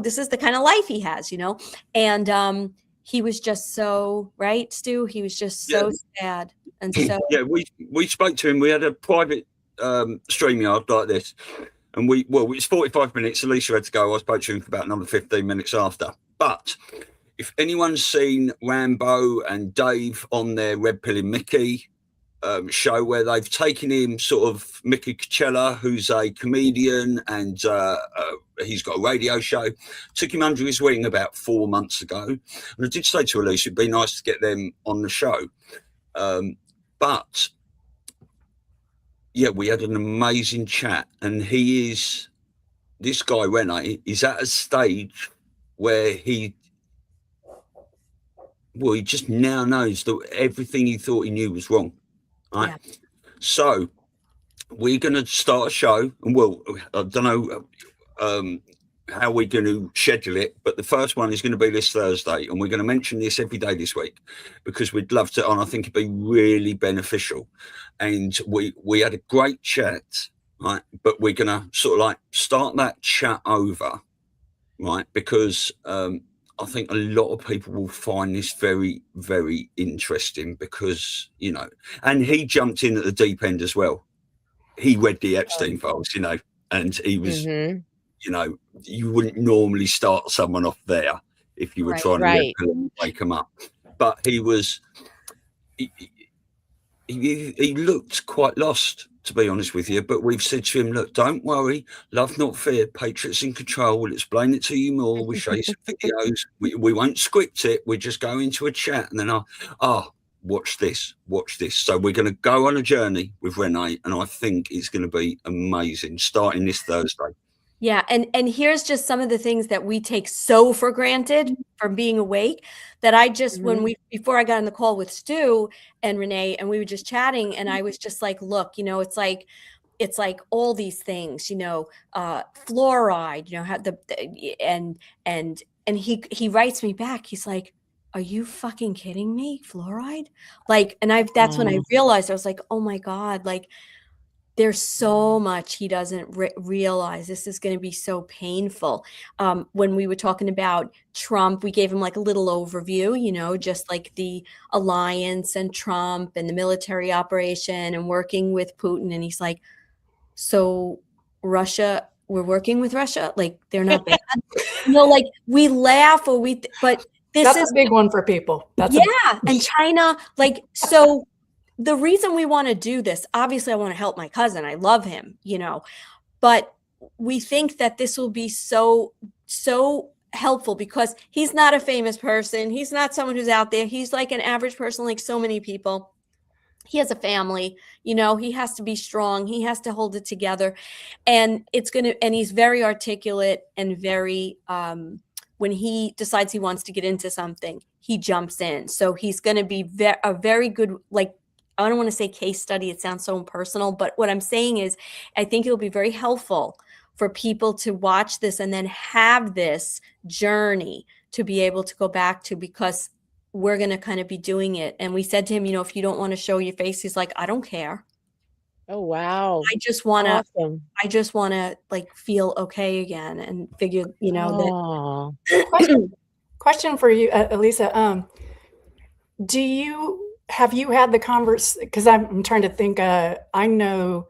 This is the kind of life he has, and he was just so, right, Stu? He was just so sad. And so yeah, we spoke to him. We had a private StreamYard like this, and it was 45 minutes. Elisa had to go. I spoke to him for about another 15 minutes after. But if anyone's seen Rambo and Dave on their Red Pill and Mickey show, where they've taken him, sort of Mickey Coachella, who's a comedian, and he's got a radio show, took him under his wing about 4 months ago. And I did say to Elisa, it'd be nice to get them on the show. But yeah, we had an amazing chat, and this guy, Rene, is at a stage where he just now knows that everything he thought he knew was wrong. Right. Yeah. So we're going to start a show, and I don't know, how we're going to schedule it, but the first one is going to be this Thursday, and we're going to mention this every day this week because we'd love to, and I think it'd be really beneficial. And we had a great chat, right? But we're going to sort of like start that chat over, right? Because I think a lot of people will find this very, very interesting because, you know, and he jumped in at the deep end as well. He read the Epstein files, you know, and he was, you know, you wouldn't normally start someone off there if you were trying to wake them up. But he was, he looked quite lost, to be honest with you. But we've said to him, look, don't worry, love not fear, Patriots in control. We'll explain it to you more. We'll show you some videos. We won't script it. We just go into a chat and then watch this. So we're going to go on a journey with Renee, and I think it's going to be amazing, starting this Thursday. Yeah, and here's just some of the things that we take so for granted from being awake that I just before I got on the call with Stu and Renee, and we were just chatting, and I was just like, look, you know, it's like all these things, you know, fluoride, you know, how and he writes me back. He's like, are you fucking kidding me? Fluoride? Like, and that's when I realized, I was like, oh my God, like there's so much he doesn't realize. This is going to be so painful. When we were talking about Trump, we gave him like a little overview, you know, just like the alliance and Trump and the military operation and working with Putin. And he's like, so Russia, we're working with Russia? Like they're not bad? You know, like we laugh but this is a big one for people. And China, like, so the reason we want to do this, obviously I want to help my cousin. I love him, you know, but we think that this will be so helpful because he's not a famous person. He's not someone who's out there. He's like an average person, like so many people. He has a family, you know, he has to be strong. He has to hold it together. And and he's very articulate and very, when he decides he wants to get into something, he jumps in. So he's going to be a very good, like, I don't want to say case study. It sounds so impersonal, but what I'm saying is I think it'll be very helpful for people to watch this and then have this journey to be able to go back to, because we're going to kind of be doing it. And we said to him, you know, if you don't want to show your face, he's like, I don't care. Oh, wow. I just want to like feel okay again and figure, you know, that. Question for you, Elisa. Have you had the because I'm trying to think, I know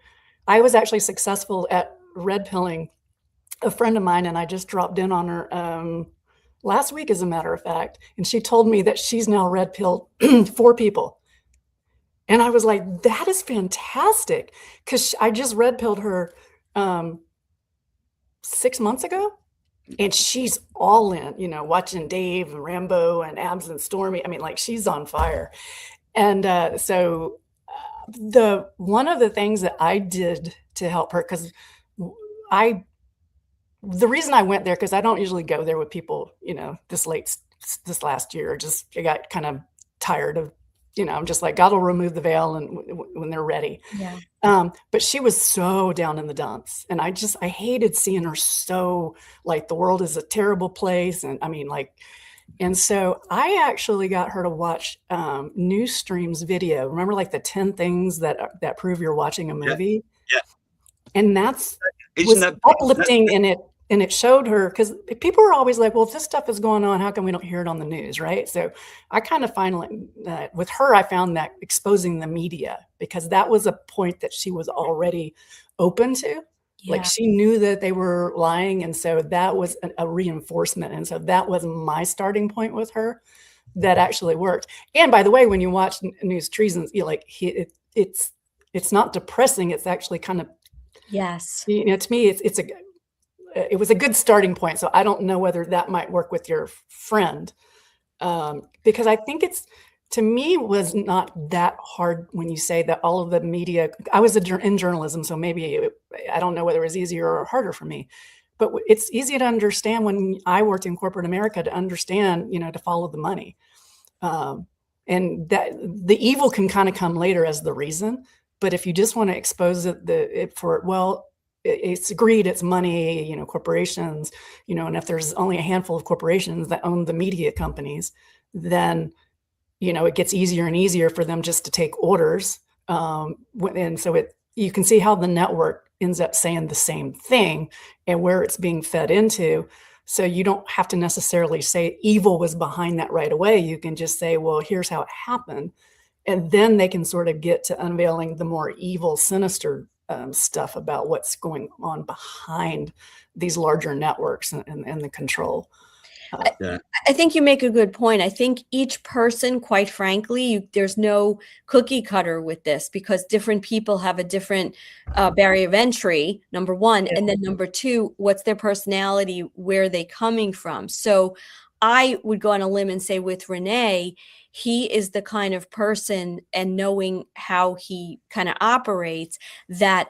I was actually successful at red pilling a friend of mine, and I just dropped in on her last week, as a matter of fact, and she told me that she's now red pilled 4 people. And I was like, that is fantastic, because I just red pilled her 6 months ago. And she's all in, you know, watching Dave and Rambo and Abs and Stormy. I mean, like, she's on fire. And so one of the things that I did to help her, because the reason I went there, because I don't usually go there with people, you know, this last year, I got kind of tired of, you know, I'm just like, God will remove the veil and when they're ready. Yeah. But she was so down in the dumps, and I hated seeing her so like the world is a terrible place. And I mean, like, and so I actually got her to watch Newsstream's video. Remember, like the 10 things that prove you're watching a movie. Yeah. And was uplifting in it. And it showed her, because people are always like, well, if this stuff is going on, how come we don't hear it on the news, right? So I kind of find with her, I found that exposing the media, because that was a point that she was already open to. Yeah. Like, she knew that they were lying. And so that was a reinforcement. And so that was my starting point with her that actually worked. And by the way, when you watch News Treasons, you're like, it's not depressing. It's actually kind of, yes, you know, to me, it was a good starting point. So I don't know whether that might work with your friend, because I think to me, was not that hard when you say that all of the media. I was in journalism, so maybe I don't know whether it was easier or harder for me, but it's easy to understand when I worked in corporate America, to understand, you know, to follow the money, and that the evil can kind of come later as the reason. But if you just want to expose it for, well, it's greed, it's money, corporations, and if there's only a handful of corporations that own the media companies, then, it gets easier and easier for them just to take orders. And so you can see how the network ends up saying the same thing and where it's being fed into. So you don't have to necessarily say evil was behind that right away. You can just say, well, here's how it happened. And then they can sort of get to unveiling the more evil, sinister stuff about what's going on behind these larger networks and the control. I think you make a good point. I think each person, quite frankly, there's no cookie cutter with this, because different people have a different barrier of entry, number one. And then number two, what's their personality? Where are they coming from? So I would go on a limb and say with Renee, he is the kind of person, and knowing how he kind of operates, that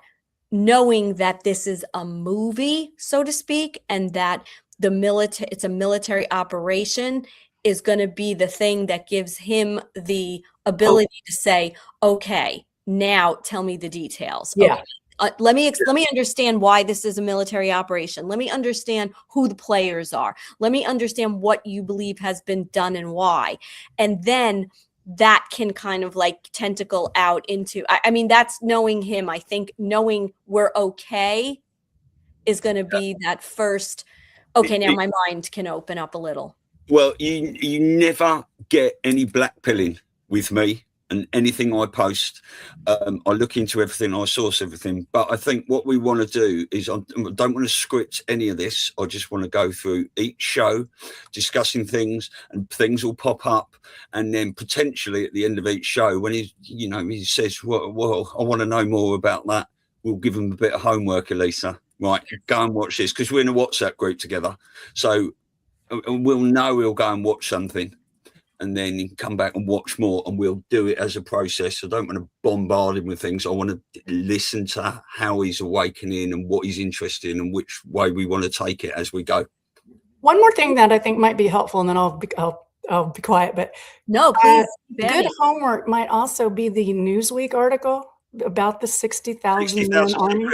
knowing that this is a movie, so to speak, and that it's a military operation, is going to be the thing that gives him the ability to say, okay, now tell me the details. Yeah. Okay. Let me understand why this is a military operation. Let me understand who the players are. Let me understand what you believe has been done and why. And then that can kind of like tentacle out into, I mean, that's knowing him. I think knowing we're okay is going to be that first, okay, now my mind can open up a little. Well, you never get any blackpilling with me and anything I post. I look into everything, I source everything. But I think what we want to do is, I don't want to script any of this. I just want to go through each show, discussing things, and things will pop up. And then potentially at the end of each show, when he says, well, I want to know more about that, we'll give him a bit of homework, Elisa. Right, go and watch this, because we're in a WhatsApp group together. So we'll know he'll go and watch something, and then he can come back and watch more, and we'll do it as a process. I don't want to bombard him with things. I want to listen to how he's awakening and what he's interested in and which way we want to take it as we go. One more thing that I think might be helpful, and then I'll be quiet. But no, please. Good homework might also be the Newsweek article about the 60,000 man army.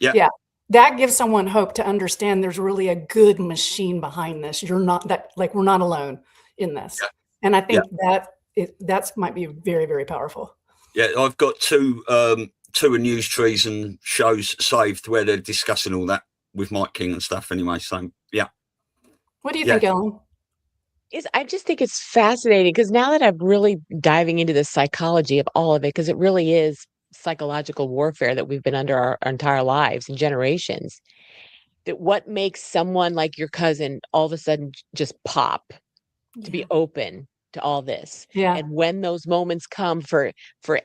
Yeah. That gives someone hope to understand there's really a good machine behind this. We're not alone in this. Yeah. And I think that might be very, very powerful. Yeah, I've got two news trees and shows saved where they're discussing all that with Mike King and stuff anyway. So, yeah. What do you think, Ellen? I just think it's fascinating, because now that I'm really diving into the psychology of all of it, because it really is psychological warfare that we've been under our entire lives and generations, that what makes someone like your cousin all of a sudden just pop to be open to all this. And when those moments come for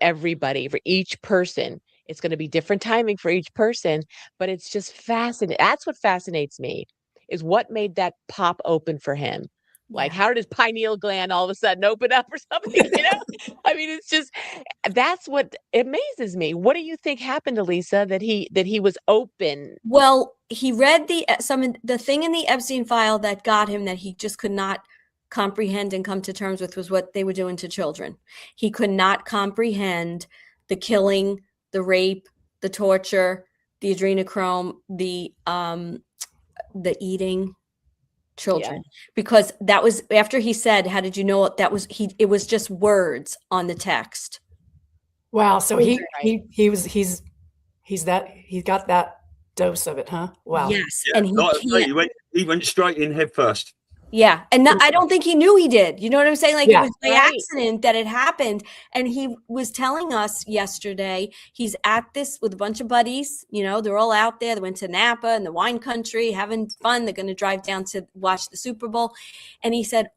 everybody, for each person, it's going to be different timing for each person, but it's just fascinating. That's what fascinates me, is what made that pop open for him. Like, how did his pineal gland all of a sudden open up or something? I mean, it's just, that's what amazes me. What do you think happened to Lisa that he was open? Well, he read the thing in the Epstein file that got him, that he just could not comprehend and come to terms with, was what they were doing to children. He could not comprehend the killing, the rape, the torture, the adrenochrome, the eating children, because that was after he said, how did you know that was it was just words on the text. Wow. So he got that dose of it, huh? Wow. Yes. Yeah, and he went straight in head first. Yeah. And I don't think he knew he did. You know what I'm saying? Like, it was by accident that it happened. And he was telling us yesterday, he's at this with a bunch of buddies. They're all out there. They went to Napa and the wine country, having fun. They're going to drive down to watch the Super Bowl. And he said,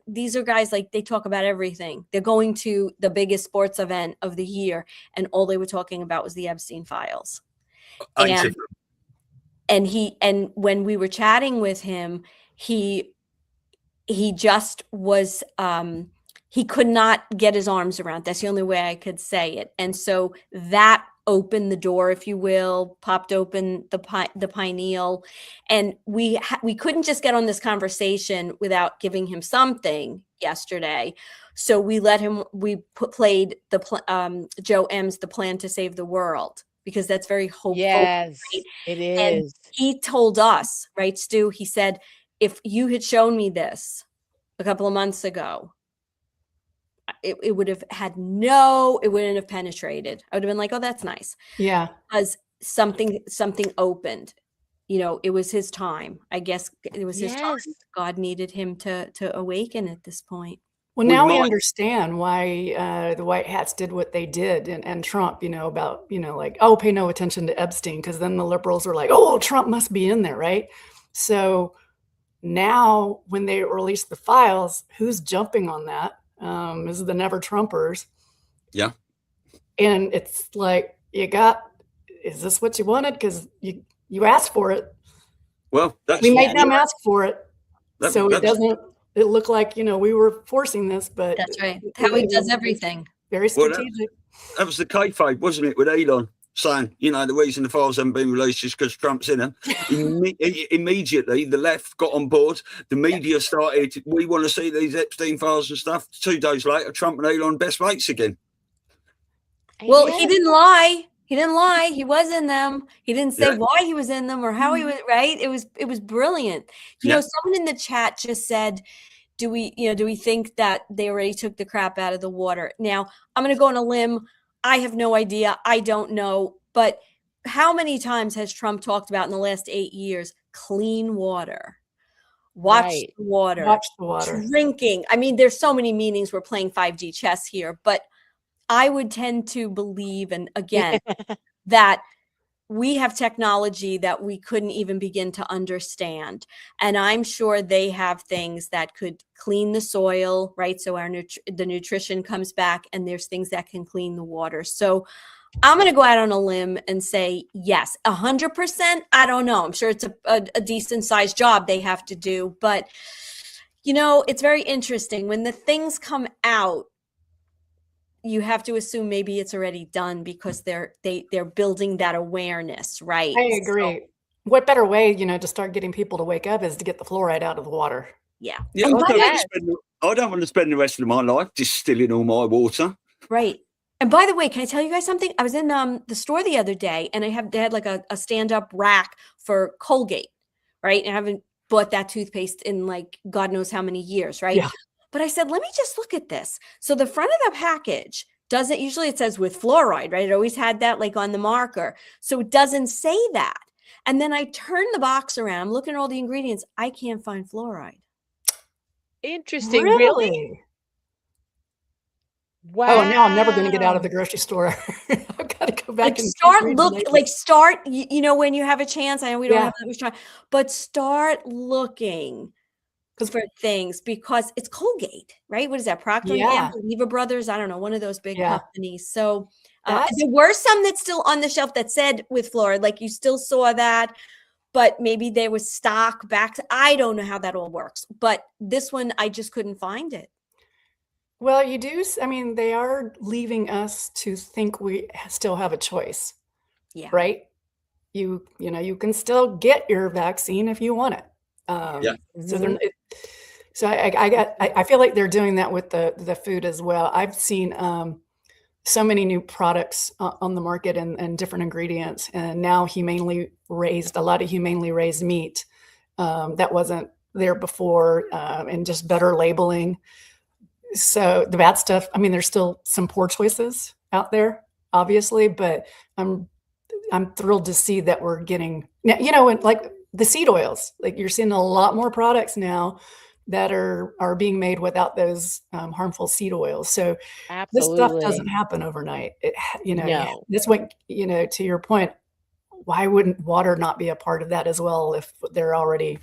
these are guys, like, they talk about everything. They're going to the biggest sports event of the year. And all they were talking about was the Epstein files. And when we were chatting with him, he just was, he could not get his arms around. That's the only way I could say it. And so that opened the door, if you will, popped open the pineal. And we couldn't just get on this conversation without giving him something yesterday. So we let him, played Joe M's The Plan to Save the World because that's very hopeful. Yes, right? it And is. he told us, right, Stu, he said, if you had shown me this a couple of months ago, it would have had it wouldn't have penetrated. I would have been like, oh, that's nice. Yeah. Because something opened. It was his time. I guess it was his time. Yes. God needed him to awaken at this point. Well, We now we might- understand why the White Hats did what they did, and Trump, about, like, oh, pay no attention to Epstein, because then the liberals were like, oh, Trump must be in there, right? So now when they release the files, who's jumping on that? Is the Never Trumpers. Yeah. And it's like, is this what you wanted? Because you asked for it. Well, We made them ask for it. So it that's- doesn't, it looked like, we were forcing this, but That's right. How he does everything. very Well, strategic. that was the kayfabe, wasn't it, with Elon saying, the reason the files haven't been released is because Trump's in them. Immediately, the left got on board. The media started, we want to see these Epstein files and stuff. 2 days later, Trump and Elon best mates again. Well, Yes. he didn't lie. He didn't lie. He was in them. He didn't say Yeah. why he was in them or how he was, right? It was brilliant. Yeah. Someone in the chat just said, do we think that they already took the crap out of the water? Now, I'm going to go on a limb. I have no idea. I don't know. But how many times has Trump talked about in the last 8 years, clean water? Watch Right. the water. Watch the water. Drinking. I mean, there's so many meanings. We're playing 5D chess here, but I would tend to believe, and again, that we have technology that we couldn't even begin to understand. And I'm sure they have things that could clean the soil, right? So the nutrition comes back, and there's things that can clean the water. So I'm going to go out on a limb and say, yes, 100%. I don't know. I'm sure it's a decent sized job they have to do, but it's very interesting when the things come out. You have to assume maybe it's already done because they're building that awareness, right? I agree. What better way, to start getting people to wake up is to get the fluoride out of the water. Yeah. Yeah, And I by don't, the- want to spend, I don't want to spend the rest of my life distilling all my water. Right. And by the way, can I tell you guys something? I was in the store the other day, and they had like a stand-up rack for Colgate, right? And I haven't bought that toothpaste in like God knows how many years, right? Yeah. But I said, let me just look at this. So the front of the package usually it says with fluoride, right? It always had that like on the marker. So it doesn't say that. And then I turn the box around, I'm looking at all the ingredients. I can't find fluoride. Interesting. Really? Wow. Oh, now I'm never going to get out of the grocery store. I've got to go back Like and start read look, labels. like start, when you have a chance. I know we don't Yeah. have that much time, but start looking for things because it's Colgate, right? What is that? Procter & Yeah. Gamble, Lever Brothers? I don't know, one of those big Yeah. companies. So That's- there were some that's still on the shelf that said with fluoride, like you still saw that, but maybe there was stock back. I don't know how that all works, but this one, I just couldn't find it. Well, you do. I mean, they are leaving us to think we still have a choice, Yeah. right? You can still get your vaccine if you want it. Yeah. So they're, I feel like they're doing that with the food as well. I've seen so many new products on the market and different ingredients, and now a lot of humanely raised meat that wasn't there before, and just better labeling. So the bad stuff, I mean, there's still some poor choices out there, obviously, but I'm thrilled to see that we're getting, and like the seed oils, like you're seeing a lot more products now that are being made without those harmful seed oils. So this stuff Absolutely. doesn't happen overnight. No. That's what, to your point, why wouldn't water not be a part of that as well if they're already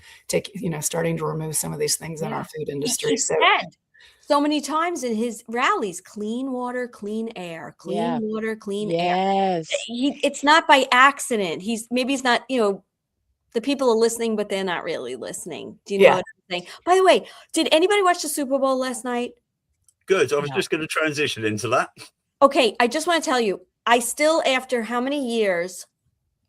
starting to remove some of these things in Yeah. our food He industry? So said so many times in his rallies, clean water, clean air, clean Yeah. water, clean air. Yes. It's not by accident. Maybe he's not, the people are listening, but they're not really listening. Do you know Yeah. what I'm saying? By the way, did anybody watch the Super Bowl last night? Good. I was No. just going to transition into that. Okay, I just want to tell you, I still, after how many years,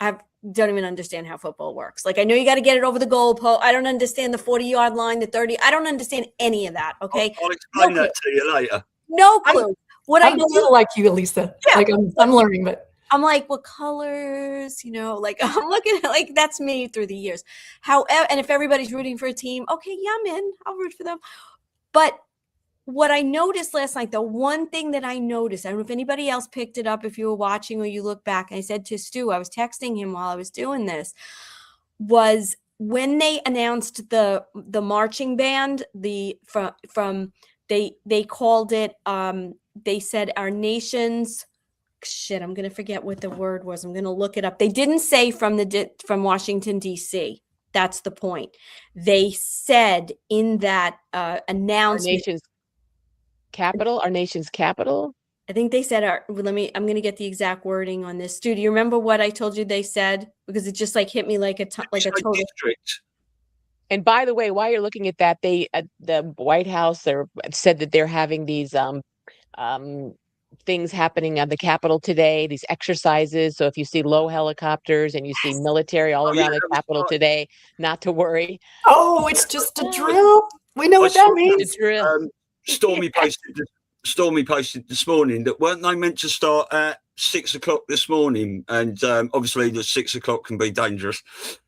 I don't even understand how football works. Like, I know you got to get it over the goalpost. I don't understand the 40-yard line, the 30. I don't understand any of that. Okay, I'll explain No that to you later. no clue. What I I'm a do, little like you, Elisa. Yeah. Like I'm learning, but I'm like, what colors? Like I'm looking at like that's me through the years. However, and if everybody's rooting for a team, okay, yeah, I'm in. I'll root for them. But what I noticed last night, the one thing that I noticed, I don't know if anybody else picked it up, if you were watching or you look back, I said to Stu, I was texting him while I was doing this, was when they announced the marching band, from they called it, they said our nation's, shit, I'm going to forget what the word was. I'm going to look it up. They didn't say from Washington, D.C. That's the point. They said in that announcement. Our nation's capital. I think they said I'm going to get the exact wording on this. Stu, do you remember what I told you they said? Because it just like hit me like a total. District. And by the way, while you're looking at that, they the White House said that they're having these things happening at the Capitol today, these exercises. So if you see low helicopters and you see military all around the Capitol today, not to worry. Oh, it's just a drill. We know what that means. Stormy posted this morning that weren't they meant to start at 6 o'clock this morning, and obviously the 6 o'clock can be dangerous.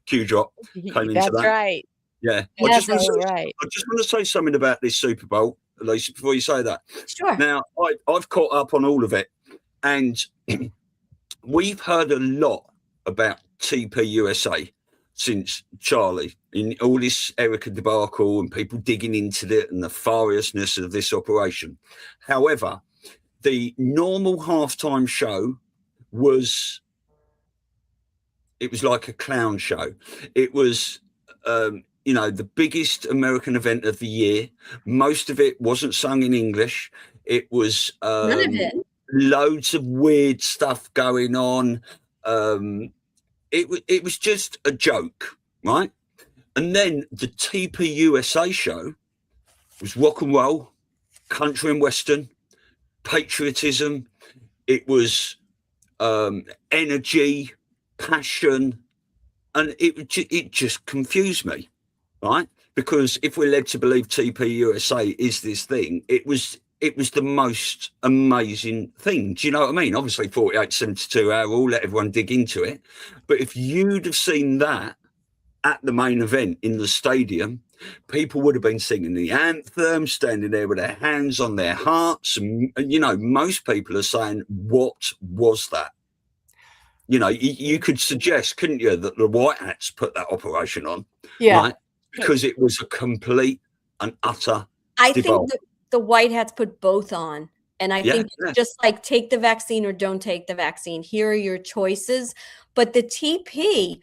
Q drop came into That's that. right. Yeah, That's I just want to say something about this Super Bowl, Elisa, before you say that. Sure. Now, I've caught up on all of it, and we've heard a lot about TP USA since Charlie, in all this Erica debacle and people digging into it and the nefariousness of this operation. However, the normal halftime show was like a clown show. It was, the biggest American event of the year. Most of it wasn't sung in English. It was None of it. Loads of weird stuff going on. It was just a joke, right? And then the TP USA show was rock and roll, country and western, patriotism. It was energy, passion, and it just confused me, right? Because if we're led to believe TP USA is this thing, it was the most amazing thing. Do you know what I mean? Obviously, 48-72 hour rule, let everyone dig into it. But if you'd have seen that at the main event in the stadium, people would have been singing the anthem, standing there with their hands on their hearts. And, most people are saying, what was that? You could suggest, couldn't you, that the White Hats put that operation on? Yeah. Right? Because it was a complete and utter I debacle. think the White Hats put both on. And I think it's just like take the vaccine or don't take the vaccine. Here are your choices. But the TP,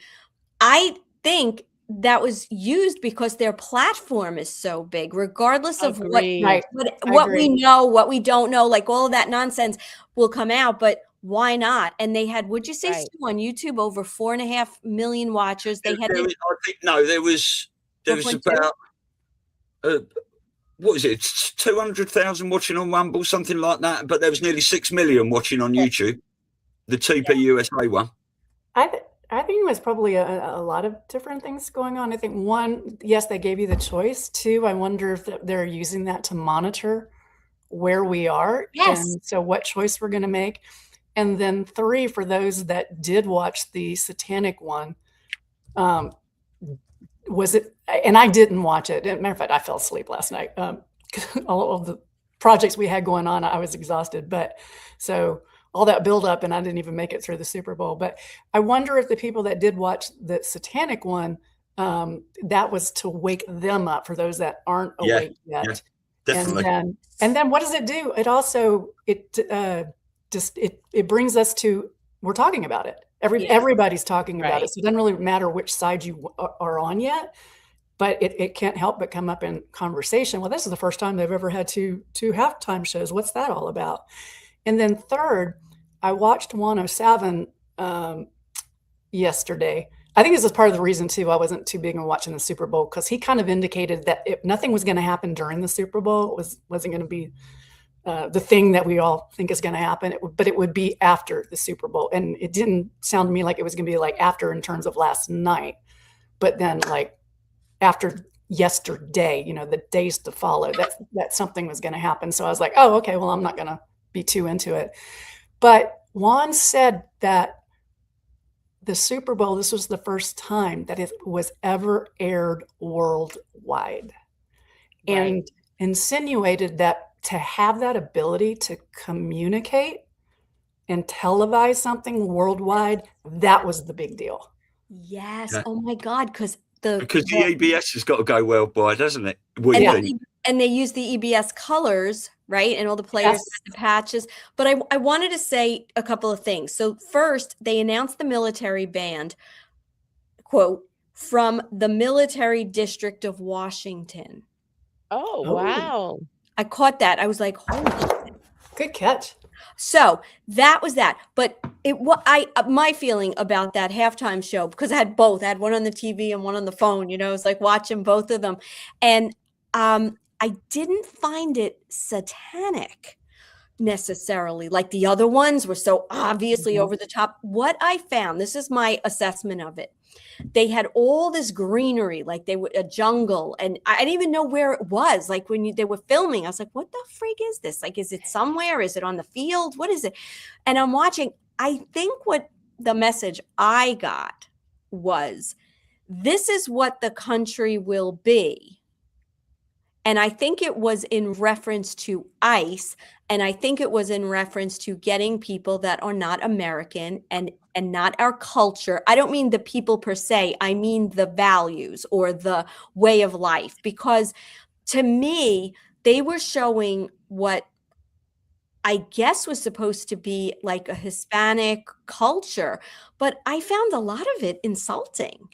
I think that was used because their platform is so big, regardless of what we know, what we don't know, like all of that nonsense will come out. But why not? And they had, would you say, Stu, on YouTube, over 4.5 million watchers. There was about what was it? 200,000 watching on Rumble, something like that. But there was nearly 6 million watching on YouTube. The TP USA one. I think it was probably a lot of different things going on. I think one, yes, they gave you the choice. Two, I wonder if they're using that to monitor where we are. Yes. And so what choice we're going to make. And then three, for those that did watch the satanic one, was it, and I didn't watch it. Matter of fact, I fell asleep last night. All of the projects we had going on, I was exhausted. But so all that build up, and I didn't even make it through the Super Bowl. But I wonder if the people that did watch the satanic one, that was to wake them up, for those that aren't awake yet. Yeah, definitely. And then what does it do? It also, it brings us to, we're talking about it. Everybody's talking about it. So it doesn't really matter which side you are on yet, but it can't help but come up in conversation. Well, this is the first time they've ever had two halftime shows. What's that all about? And then third, I watched 107 yesterday. I think this is part of the reason too I wasn't too big on watching the Super Bowl, because he kind of indicated that if nothing was going to happen during the Super Bowl, it wasn't going to be the thing that we all think is going to happen, but it would be after the Super Bowl. And it didn't sound to me like it was going to be like after in terms of last night, but then like after yesterday, the days to follow, that something was going to happen. So I was like, oh, okay, well, I'm not going to be too into it. But Juan said that the Super Bowl, this was the first time that it was ever aired worldwide, and insinuated that to have that ability to communicate and televise something worldwide, that was the big deal. Yes. Yeah. Oh my God. Because the EBS has got to go worldwide, hasn't it? And they use the EBS colors, right? And all the players had the patches. But I wanted to say a couple of things. So first, they announced the military band, quote, from the Military District of Washington. Oh, wow. I caught that. I was like, holy shit. Good catch. So that was that. But my feeling about that halftime show, because I had both. I had one on the TV and one on the phone. You know, it was like watching both of them. And I didn't find it satanic necessarily. Like the other ones were so obviously over the top. What I found, this is my assessment of it. They had all this greenery, like they were a jungle, and I didn't even know where it was. Like when they were filming, I was like, what the frig is this? Like, is it somewhere? Is it on the field? What is it? And I'm watching. I think what the message I got was, this is what the country will be. And I think it was in reference to ICE, and I think it was in reference to getting people that are not American and not our culture. I don't mean the people per se. I mean the values or the way of life. Because to me, they were showing what I guess was supposed to be like a Hispanic culture, but I found a lot of it insulting.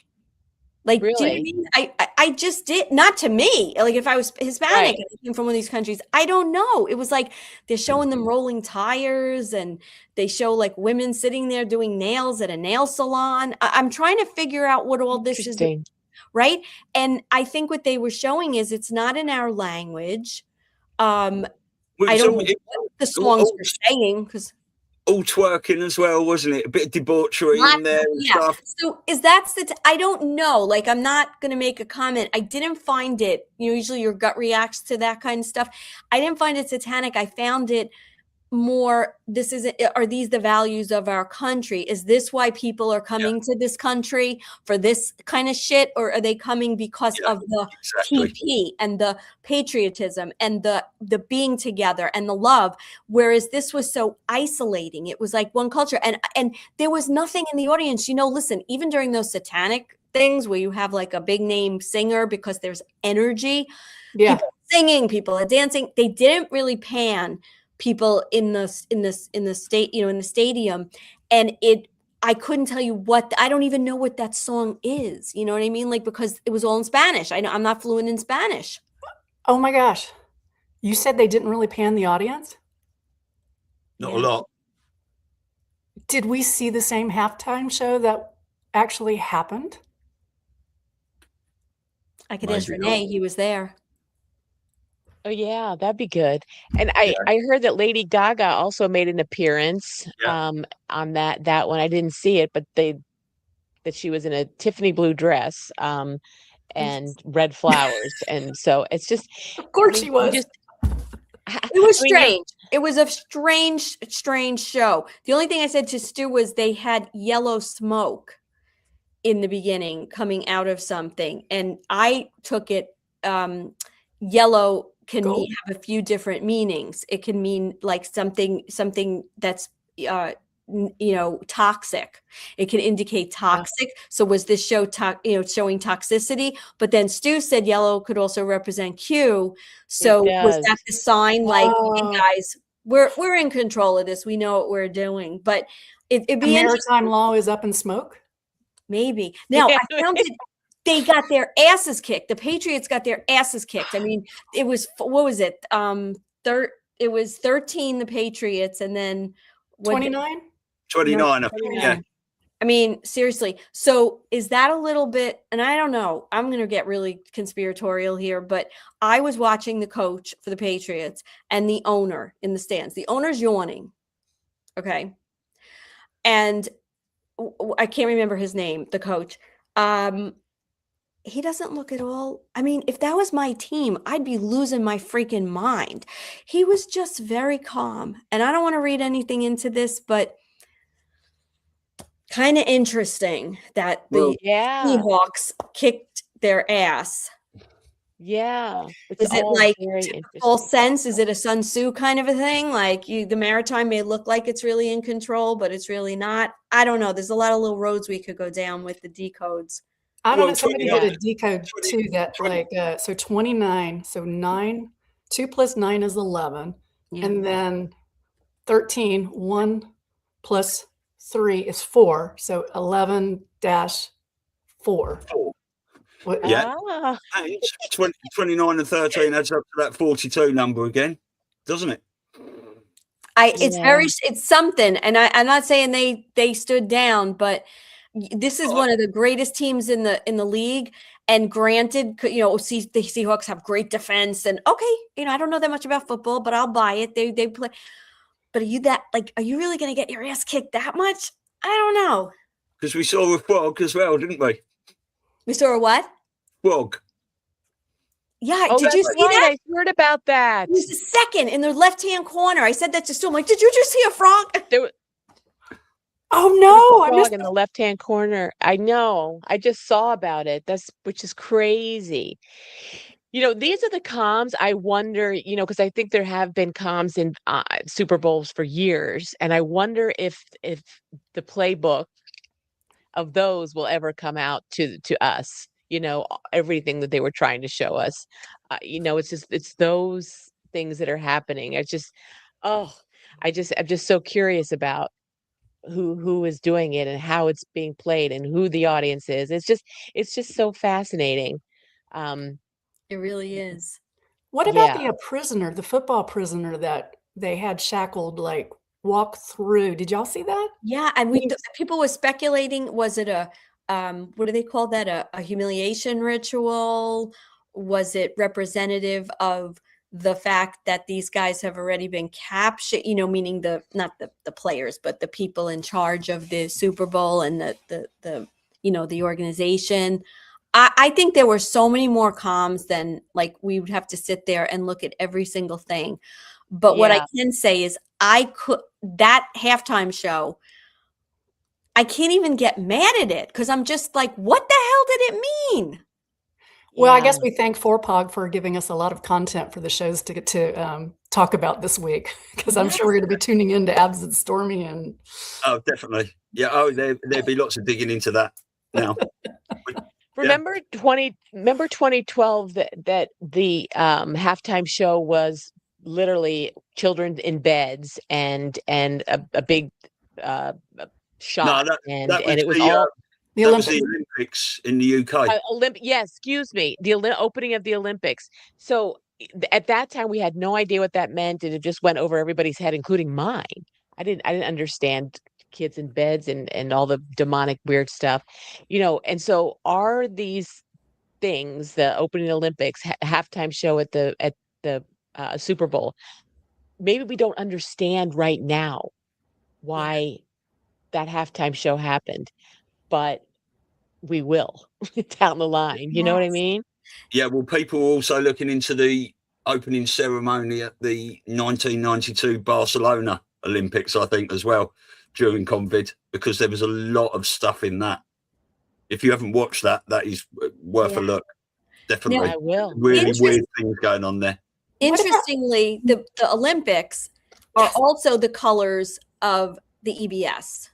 Like, really? Do you know what I mean? I just did, not to me. Like if I was Hispanic and I came from one of these countries, I don't know. It was like they're showing them rolling tires, and they show like women sitting there doing nails at a nail salon. I'm trying to figure out what all this is, right? And I think what they were showing is it's not in our language. I don't know what the songs were saying, because all twerking as well, wasn't it? A bit of debauchery in there and stuff. So is that I don't know. Like, I'm not going to make a comment. I didn't find it, usually your gut reacts to that kind of stuff. I didn't find it satanic. I found it more, are these the values of our country? Is this why people are coming to this country for this kind of shit? Or are they coming because of the TP and the patriotism and the being together and the love? Whereas this was so isolating. It was like one culture, and there was nothing in the audience. Listen, even during those satanic things where you have like a big name singer, because there's energy, people singing, people are dancing, they didn't really pan people in the state, in the stadium. And I couldn't tell you I don't even know what that song is. You know what I mean? Like, because it was all in Spanish. I'm not fluent in Spanish. Oh my gosh. You said they didn't really pan the audience? Not a lot. Did we see the same halftime show that actually happened? I could ask Renee. He was there. Oh yeah, that'd be good. And I heard that Lady Gaga also made an appearance on that one. I didn't see it, but that she was in a Tiffany blue dress and red flowers. And so it's just, of course she was. It was strange. It was a strange show. The only thing I said to Stu was they had yellow smoke in the beginning coming out of something, and I took it yellow can have a few different meanings. It can mean like something that's toxic. It can indicate toxic. So was this show showing toxicity? But then Stu said yellow could also represent Q. So was that the sign, like, hey guys, we're in control of this, we know what we're doing? But it'd be maritime law is up in smoke. Maybe. Now I found it. They got their asses kicked. The Patriots got their asses kicked. I mean, it was, what was it? It was 13, the Patriots, and then 29? 29, I think, yeah. I mean, seriously. So is that a little bit, and I don't know, I'm going to get really conspiratorial here, but I was watching the coach for the Patriots and the owner in the stands. The owner's yawning. Okay. And I can't remember his name, the coach. He doesn't look at all. I mean, if that was my team, I'd be losing my freaking mind. He was just very calm. And I don't want to read anything into this, but kind of interesting that the Yeah. Seahawks kicked their ass. Yeah. It's Is it all like very typical interesting. sense? Is it a Sun Tzu kind of a thing? Like the Maritime may look like it's really in control, but it's really not. I don't know. There's a lot of little roads we could go down with the decodes. I don't Well, know. Somebody 29 did a decode 20 too that 20 so 29. So 9, 2 plus 9 is 11. Yeah. And then 13, 1 plus 3 is 4. So 11 dash 4. What, Yeah. Ah, And 29 and 13 adds up to that 42 number again, doesn't it? It's something, and I'm not saying they stood down, but this is one of the greatest teams in the league. And granted, the Seahawks have great defense, and okay, I don't know that much about football, but I'll buy it. They play, but are you really going to get your ass kicked that much? I don't know. Because we saw a frog as well, didn't we? We saw a what? Frog. Yeah, oh, did you that's see that? right. I heard about that. It was the second in the left-hand corner. I said that to Stu. I'm like, did you just see a frog? There was oh a no, I frog missed in the left-hand corner. I know. I just saw about it. Which is crazy. These are the comms. I wonder, because I think there have been comms in Super Bowls for years, and I wonder if the playbook of those will ever come out to us. Everything that they were trying to show us. It's those things that are happening. I'm just so curious about who is doing it and how it's being played and who the audience is. It's just so fascinating. It really is. What about Yeah. the football prisoner that they had shackled, like walk through? Did y'all see that? Yeah, and people were speculating, was it a what do they call that? A humiliation ritual? Was it representative of the fact that these guys have already been captured, meaning not the players, but the people in charge of the Super Bowl and the organization. I think there were so many more comms than we would have to sit there and look at every single thing. But what I can say is that halftime show, I can't even get mad at it because I'm just like, what the hell did it mean? Well, I Yeah. guess we thank 4POG for giving us a lot of content for the shows to get to talk about this week, because I'm sure we're going to be tuning into Abs and Stormy and. Oh, definitely. Yeah. Oh, there'd be lots of digging into that now. Remember 2012 that the halftime show was literally children in beds and a big shot, and it was all The that was Olympics. the Olympics in the UK. excuse me, the opening of the Olympics. So at that time we had no idea what that meant, and it just went over everybody's head, including mine. I didn't understand kids in beds and all the demonic weird stuff, and so are these things, the opening Olympics, halftime show at the Super Bowl, maybe we don't understand right now why that halftime show happened, but we will down the line. You know what I mean? Yeah, well, people are also looking into the opening ceremony at the 1992 Barcelona Olympics, I think, as well, during COVID, because there was a lot of stuff in that. If you haven't watched that, that is worth a look. Definitely. I will. Really weird things going on there. Interestingly, the Olympics are also the colors of the EBS.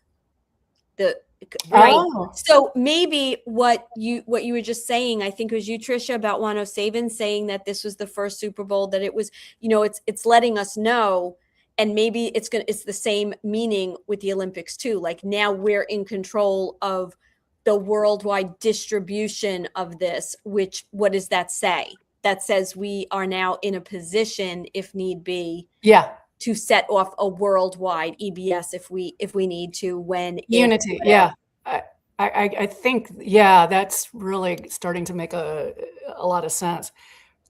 Right. Oh. So maybe what you were just saying, I think it was you, Tricia, about Wano Saban saying that this was the first Super Bowl, that it was, it's letting us know, and maybe it's the same meaning with the Olympics too. Like now we're in control of the worldwide distribution of this, what does that say? That says we are now in a position, if need be, to set off a worldwide EBS if we need to, when unity. Yeah. I think, that's really starting to make a lot of sense.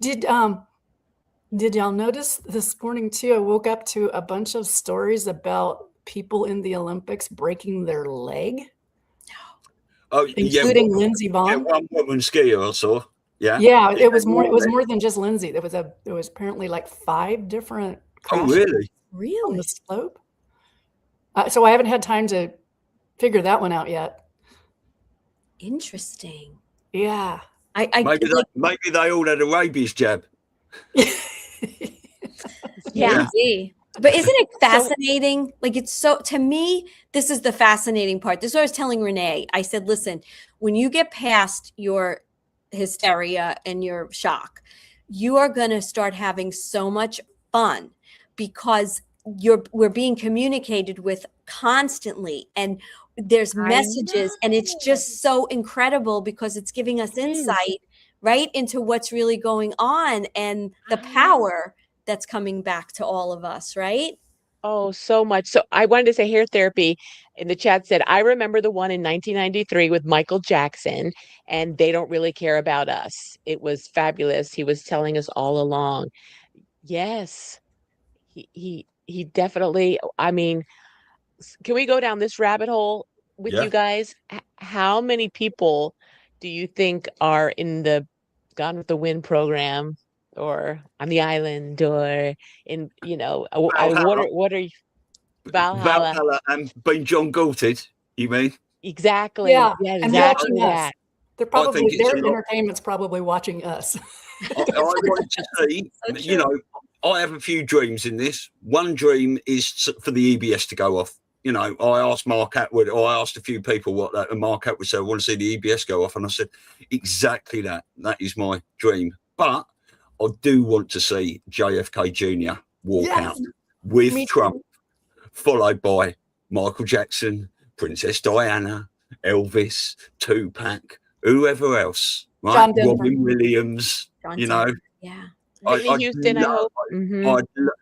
Did y'all notice this morning too, I woke up to a bunch of stories about people in the Olympics breaking their leg? Oh, including Lindsey Vonn. Yeah, one woman skier I saw. Yeah. Yeah, it was more than just Lindsey. There was apparently like 5 different crashes. Oh, really? On the slope. So I haven't had time to figured that one out yet. Interesting. Yeah. Maybe they all had a rabies jab. Yeah. Maybe. But isn't it fascinating? Like, it's so, to me, this is the fascinating part. This is what I was telling Renee. I said, listen, when you get past your hysteria and your shock, you are going to start having so much fun because we're being communicated with constantly, and there's messages, and it's just so incredible because it's giving us insight right into what's really going on and the power that's coming back to all of us, right? Oh, so much. So I wanted to say hair therapy in the chat said, I remember the one in 1993 with Michael Jackson, and they don't really care about us. It was fabulous. He was telling us all along. Yes, he definitely, I mean, can we go down this rabbit hole with you guys? How many people do you think are in the Gone with the Wind program, or on the island, or in, what are you, Valhalla? Valhalla and being John Galted, you mean? Exactly. Yeah. Yeah, And exactly watching us. that. They're probably, it's their a lot. entertainment's probably watching us. I wanted to see, you know, I have a few dreams in this. One dream is for the EBS to go off. You know, I asked Mark Atwood, or I asked a few people what that, and Mark Atwood said, I want to see the EBS go off. And I said, exactly that. That is my dream. But I do want to see JFK Jr. walk out with Trump, followed by Michael Jackson, Princess Diana, Elvis, Tupac, whoever else, right? Robin Williams, you know. Yeah. Whitney Houston, I hope.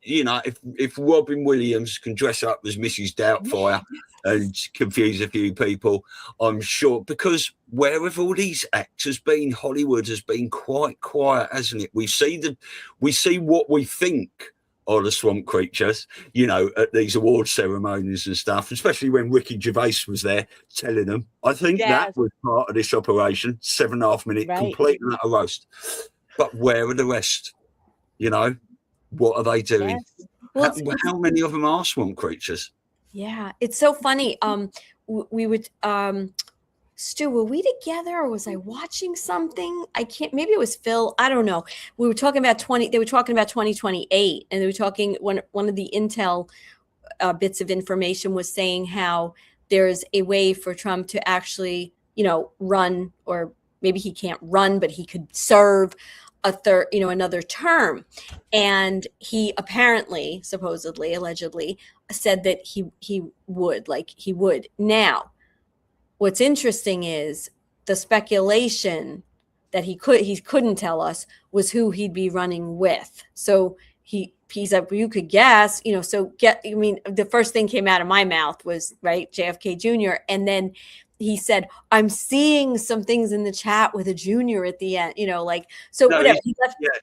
You know, if Robin Williams can dress up as Mrs. Doubtfire and confuse a few people, I'm sure, because where have all these actors been? Hollywood has been quite quiet, hasn't it? We see what we think are the swamp creatures, you know, at these award ceremonies and stuff, especially when Ricky Gervais was there telling them. I think that was part of this operation, 7.5 minute, complete and utter roast. But where are the rest? You know, what are they doing? Well, how many of them are swamp creatures? Yeah, it's so funny. We would, Stu, were we together or was I watching something? I can't, maybe it was Phil. I don't know. We were talking about they were talking about 2028, and they were talking, one of the intel bits of information was saying how there's a way for Trump to actually, you know, run, or maybe he can't run, but he could serve another term. And he apparently, supposedly, allegedly said that he would. Now, what's interesting is the speculation that he couldn't tell us was who he'd be running with. So he's like, you could guess, you know, the first thing came out of my mouth was, right, JFK Jr. And then he said, I'm seeing some things in the chat with a junior at the end, you know, like, so no, whatever.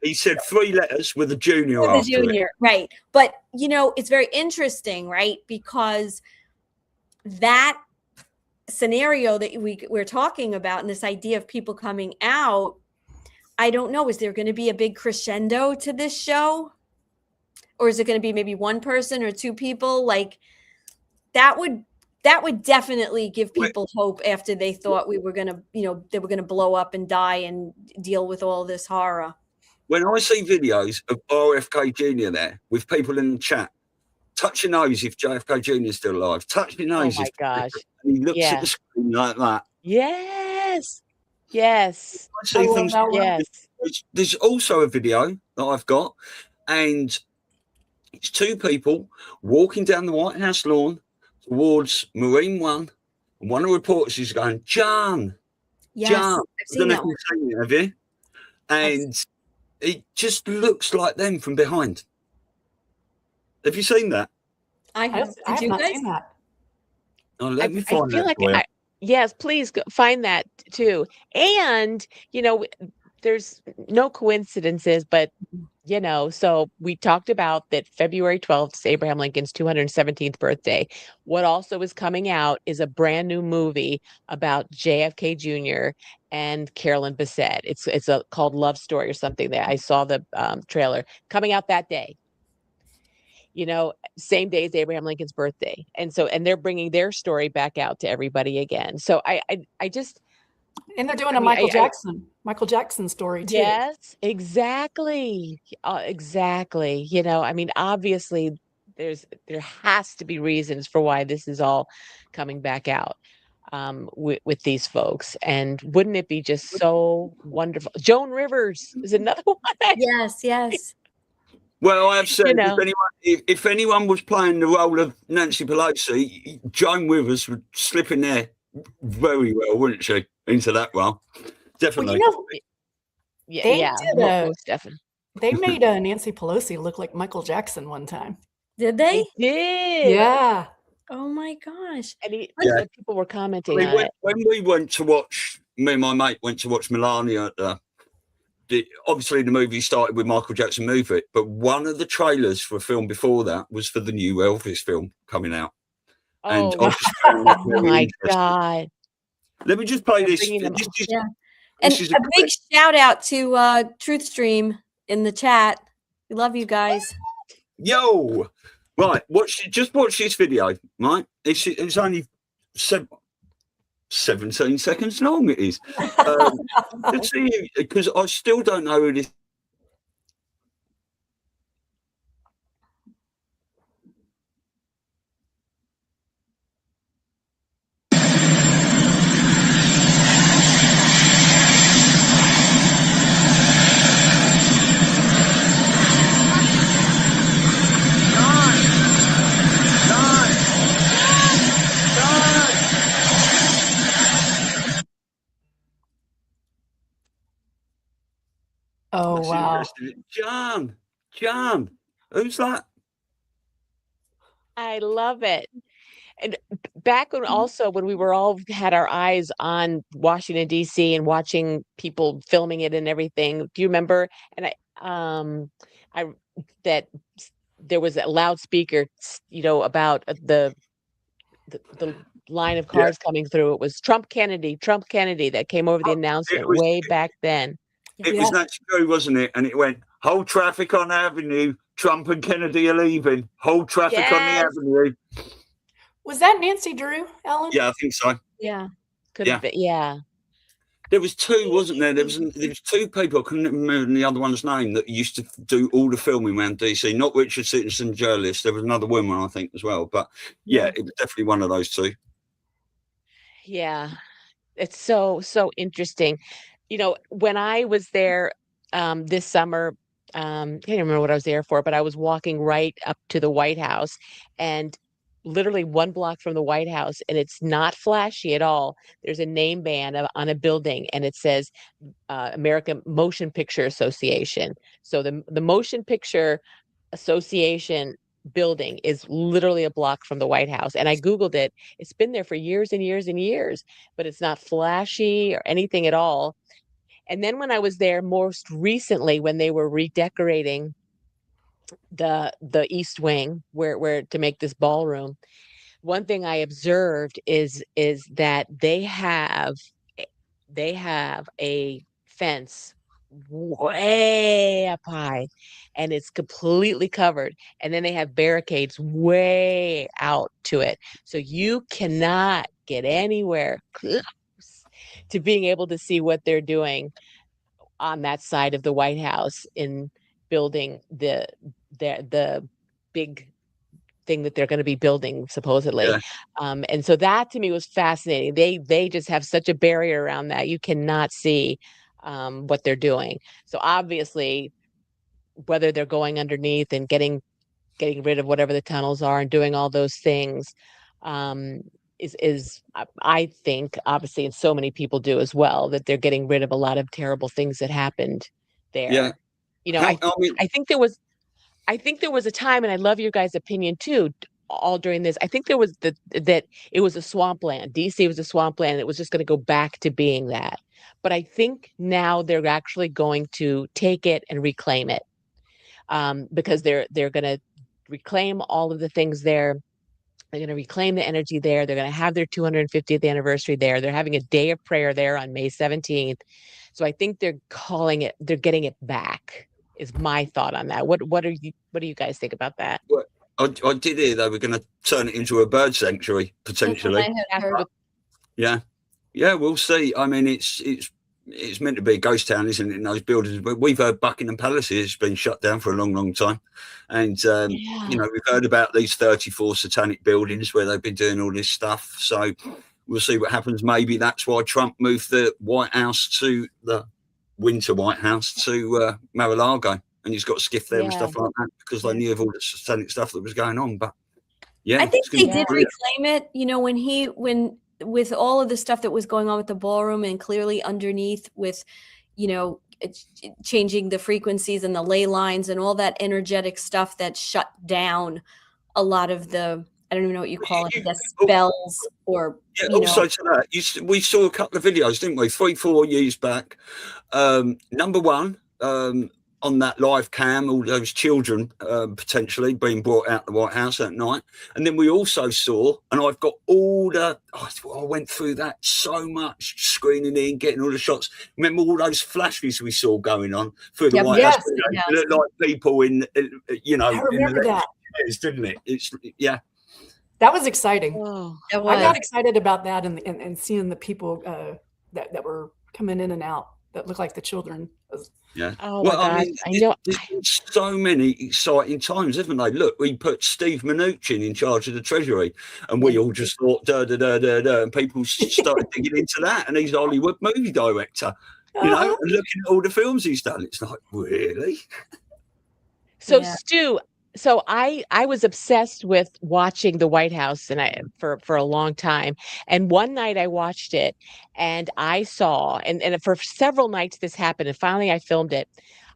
He said 3 letters with a junior after it. Right. But, you know, it's very interesting, right? Because that scenario that we're talking about, and this idea of people coming out, I don't know, is there going to be a big crescendo to this show? Or is it going to be maybe one person or 2 people? Like, that would definitely give people hope after they thought we were going to, you know, they were going to blow up and die and deal with all this horror. When I see videos of RFK Jr. there with people in the chat, touch your nose if JFK Jr. is still alive. Touch your nose. Oh my gosh. And he looks at the screen like that. Yes. Yes. I see things. Yes. There's also a video that I've got, and it's 2 people walking down the White House lawn towards Marine One, and one of the reporters is going, John. Yes, John. I've seen that one. Have you? And it just looks like them from behind. Have you seen that? I have not seen that. Oh, let me find that. For you. Yes, please find that too. And, you know, there's no coincidences, but, you know, so we talked about that February 12th is Abraham Lincoln's 217th birthday. What also is coming out is a brand new movie about JFK Jr. and Carolyn Bessette. It's called Love Story or something. There, I saw the trailer coming out that day. same day as Abraham Lincoln's birthday. And they're bringing their story back out to everybody again. So I just, And they're doing I a mean, Michael Jackson story too. yes, exactly. Exactly. I mean, obviously there has to be reasons for why this is all coming back out with these folks. And wouldn't it be just so wonderful? Joan Rivers is another one. Yes. Well, I have said, if anyone was playing the role of Nancy Pelosi, Joan Rivers would slip in there very well, wouldn't she? Into that role, definitely. Well, most definitely. They made Nancy Pelosi look like Michael Jackson one time. Did they? They did. Yeah. Oh my gosh. And people were commenting on it. When we went to watch, me and my mate went to watch Melania. Obviously, the movie started with Michael Jackson movie, but one of the trailers for a film before that was for the new Elvis film coming out. Oh, my God. Let me just play this. And a big shout out to Truth Stream in the chat. We love you guys. Yo, right. Just watch this video, right? It's only 17 seconds long. It is. Let's see, because I still don't know who this. Oh, wow. John, who's that? I love it. And back when we were all had our eyes on Washington, D.C. and watching people filming it and everything, do you remember? And that there was a loudspeaker, about the line of cars coming through. It was Trump Kennedy that came over the announcement way back then. It was Nancy Drew, wasn't it? And it went, hold traffic on Avenue. Trump and Kennedy are leaving. Hold traffic on the Avenue. Was that Nancy Drew, Ellen? Yeah, I think so. Yeah. Could have been, yeah. There was two, wasn't there? There was two people, I couldn't remember the other one's name, that used to do all the filming around DC. Not Richard Citizen journalist. There was another woman, I think, as well. But yeah, it was definitely one of those two. Yeah. It's so interesting. When I was there this summer, can't remember what I was there for, but I was walking right up to the White House, and literally 1 block from the White House, and it's not flashy at all. There's a name band on a building, and it says American Motion Picture Association. So the Motion Picture Association building is literally a block from the White House. And I Googled it. It's been there for years and years and years, but it's not flashy or anything at all. And then when I was there most recently, when they were redecorating the East Wing where to make this ballroom, one thing I observed is that they have a fence way up high, and it's completely covered, and then they have barricades way out to it, so you cannot get anywhere close to being able to see what they're doing on that side of the White House in building the big thing that they're going to be building supposedly. And so that to me was fascinating. They just have such a barrier around that you cannot see what they're doing. So obviously, whether they're going underneath and getting rid of whatever the tunnels are and doing all those things, is I think, obviously, and so many people do as well, that they're getting rid of a lot of terrible things that happened there. I think there was a time, and I love your guys' opinion too, all during this. I think there was that it was a swampland. DC was a swampland, and it was just going to go back to being that. But I think now they're actually going to take it and reclaim it, because they're going to reclaim all of the things there. They're going to reclaim the energy there. They're going to have their 250th anniversary there. They're having a day of prayer there on May 17th. So I think they're getting it back, is my thought on that. What do you guys think about that? I did hear they were going to turn it into a bird sanctuary potentially. I had heard. Yeah, we'll see. I mean, it's meant to be a ghost town, isn't it? In those buildings, but we've heard Buckingham Palace has been shut down for a long, long time, and you know, we've heard about these 34 satanic buildings where they've been doing all this stuff. So we'll see what happens. Maybe that's why Trump moved the White House to the Winter White House to Mar-a-Lago, and he's got a skiff there and stuff like that because they knew of all the satanic stuff that was going on. But yeah, I think they did reclaim it. You know, when with all of the stuff that was going on with the ballroom and clearly underneath with, you know, changing the frequencies and the ley lines and all that energetic stuff that shut down a lot of the, I don't even know what you call it, the spells or, also to that, we saw a couple of videos, didn't we? 3-4 years back. Number one, on that live cam, all those children potentially being brought out the White House at night. And then we also saw, and I've got all the, I went through that so much, screening in, getting all the shots. Remember all those flashes we saw going on through the White House? It looked like people in, you know, I remember that. Didn't it? That was exciting. Oh, I got excited about that and seeing the people that were coming in and out that looked like the children. Yeah. Oh, well, my God. I know. There's so many exciting times, haven't they? Look, we put Steve Mnuchin in charge of the Treasury, and we all just thought, and people started digging into that, and he's a Hollywood movie director, you know, and looking at all the films he's done. It's like, really? So, Stu, so I was obsessed with watching the White House and for a long time. And one night I watched it and I saw, and for several nights this happened, and finally I filmed it.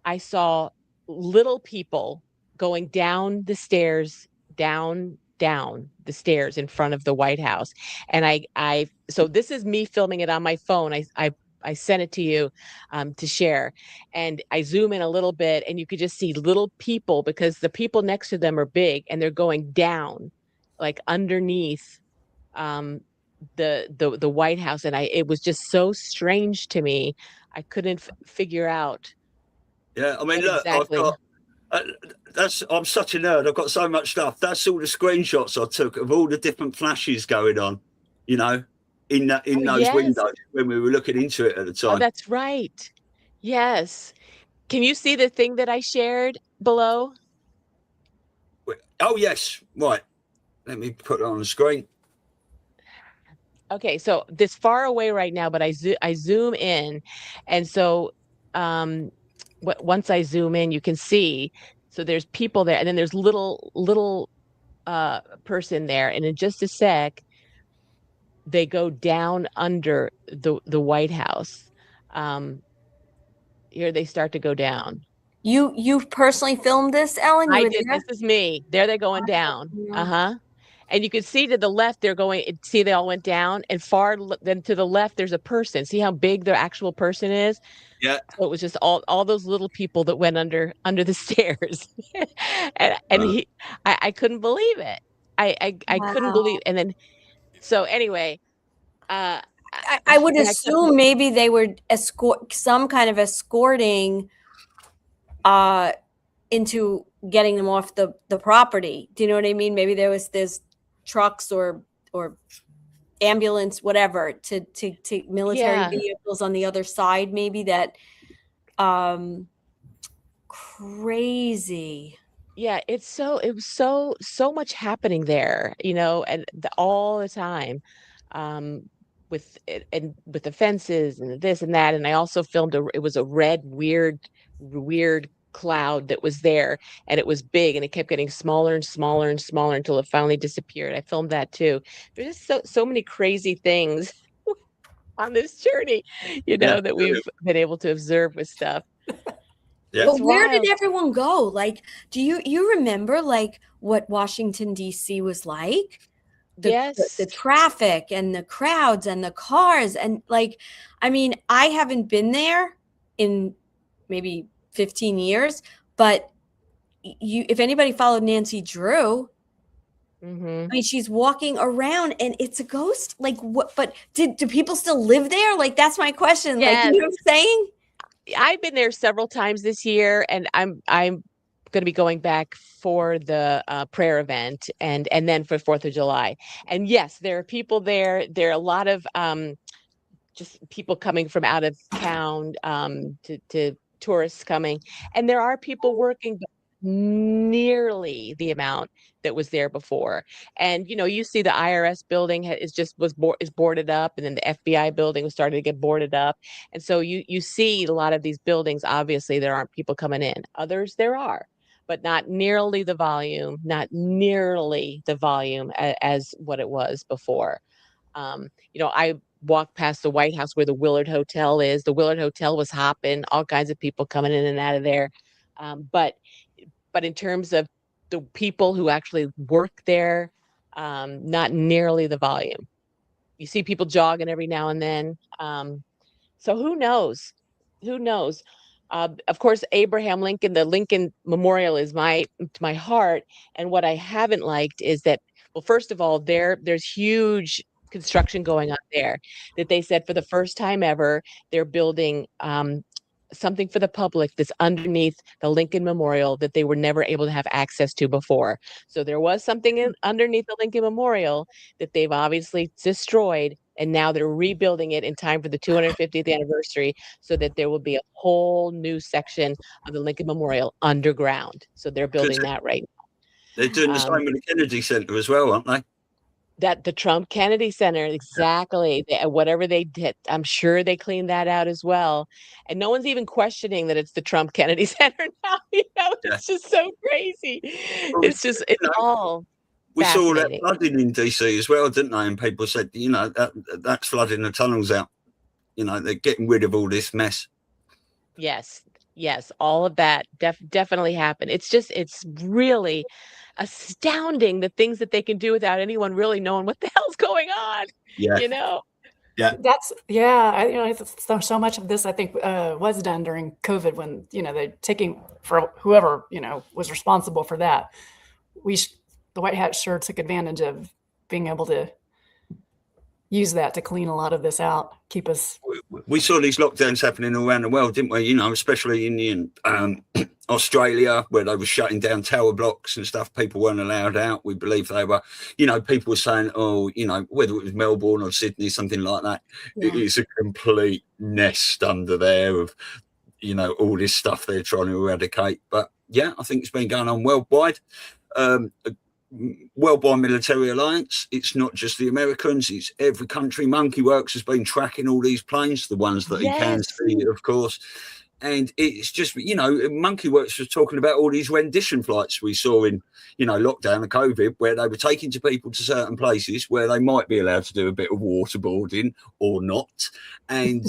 I saw little people going down the stairs, down the stairs in front of the White House. And so this is me filming it on my phone. I sent it to you to share, and I zoom in a little bit and you could just see little people because the people next to them are big and they're going down like underneath the White House. And it was just so strange to me. I couldn't figure out. Yeah. I mean, look, exactly. I'm such a nerd. I've got so much stuff. That's all the screenshots I took of all the different flashes going on, you know, in those windows when we were looking into it at the time. Oh, that's right. Yes. Can you see the thing that I shared below? Oh, yes. Right. Let me put it on the screen. Okay. So this far away right now, but I zoom in. And so once I zoom in, you can see, so there's people there and then there's little person there. And in just a sec, they go down under the White House. Here they start to go down. You personally filmed this, Ellen? I did. This is me. There they're going down. And you can see to the left they're going. See, they all went down, and then to the left there's a person. See how big the actual person is? Yeah. So it was just all those little people that went under the stairs, and I couldn't believe it. I couldn't believe. And then. So anyway, I would assume maybe they were some kind of escorting into getting them off the property. Do you know what I mean? Maybe there's trucks or ambulance, whatever, to military vehicles on the other side. Maybe that crazy. Yeah, it was so much happening there, you know, and all the time, with the fences and this and that. And I also filmed it was a red, weird cloud that was there, and it was big, and it kept getting smaller and smaller and smaller until it finally disappeared. I filmed that too. There's just so many crazy things on this journey, you know, that we've been able to observe with stuff. Yeah. But where did everyone go? Like, do you remember like what Washington D.C. was like? The traffic and the crowds and the cars and like, I mean, I haven't been there in maybe 15 years, but if anybody followed Nancy Drew, I mean, she's walking around and it's a ghost. Like what? But do people still live there? Like that's my question. Yes. Like, you know what I'm saying? I've been there several times this year, and I'm going to be going back for the prayer event and then for 4th of July. And yes, there are people there. There are a lot of just people coming from out of town, to tourists coming, and there are people working, but nearly the amount that was there before. And you see the IRS building is boarded up, and then the FBI building was starting to get boarded up, and so you see a lot of these buildings. Obviously, there aren't people coming in. Others there are, but not nearly the volume, as what it was before. I walked past the White House where the Willard Hotel is. The Willard Hotel was hopping, all kinds of people coming in and out of there. But in terms of the people who actually work there, not nearly the volume. You see people jogging every now and then. So who knows? Of course, Abraham Lincoln, the Lincoln Memorial is to my heart. And what I haven't liked is that, well, first of all, there's huge construction going on there, that they said for the first time ever, they're building something for the public that's underneath the Lincoln Memorial that they were never able to have access to before. So there was something underneath the Lincoln Memorial that they've obviously destroyed, and now they're rebuilding it in time for the 250th anniversary, so that there will be a whole new section of the Lincoln Memorial underground. So they're building that right now. They're doing the same with the Kennedy Center as well, aren't they? That the Trump Kennedy Center, exactly. Whatever they did, I'm sure they cleaned that out as well. And no one's even questioning that it's the Trump Kennedy Center now. It's just so crazy. It's all. We saw that flooding in DC as well, didn't they? And people said, that's flooding the tunnels out. They're getting rid of all this mess. Yes, all of that definitely happened. It's really astounding the things that they can do without anyone really knowing what the hell's going on. Yeah. Yeah. So much of this, I think, was done during COVID when, they're taking for whoever, was responsible for that. The White Hat sure took advantage of being able to use that to clean a lot of this out, keep us. We saw these lockdowns happening all around the world, didn't we? Especially in Australia, where they were shutting down tower blocks and stuff. People weren't allowed out. We believe they were, people were saying, whether it was Melbourne or Sydney, something like that. Yeah. It is a complete nest under there of, all this stuff they're trying to eradicate. But yeah, I think it's been going on worldwide. Worldwide military alliance. It's not just the Americans, it's every country. Monkeyworks has been tracking all these planes, the ones that he can see, of course. And it's just, Monkeyworks was talking about all these rendition flights we saw in, lockdown of COVID, where they were taking people to certain places where they might be allowed to do a bit of waterboarding or not. And,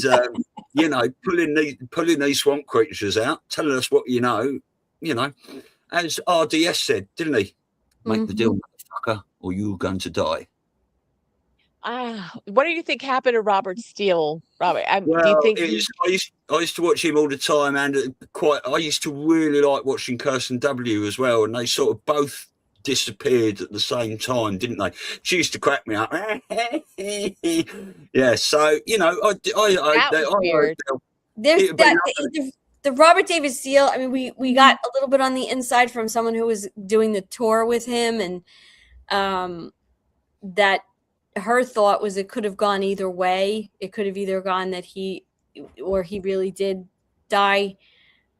pulling these swamp creatures out, telling us what as RDS said, didn't he? Make the deal, motherfucker, or you're going to die. What do you think happened to Robert Steele, Robert? Do you think I used to watch him all the time, and I used to really like watching Kirsten W as well, and they sort of both disappeared at the same time, didn't they? She used to crack me up. Yeah, so weird. There's the Robert David Steele. I mean, we got a little bit on the inside from someone who was doing the tour with him, and that her thought was it could have gone either way. It could have either gone that he really did die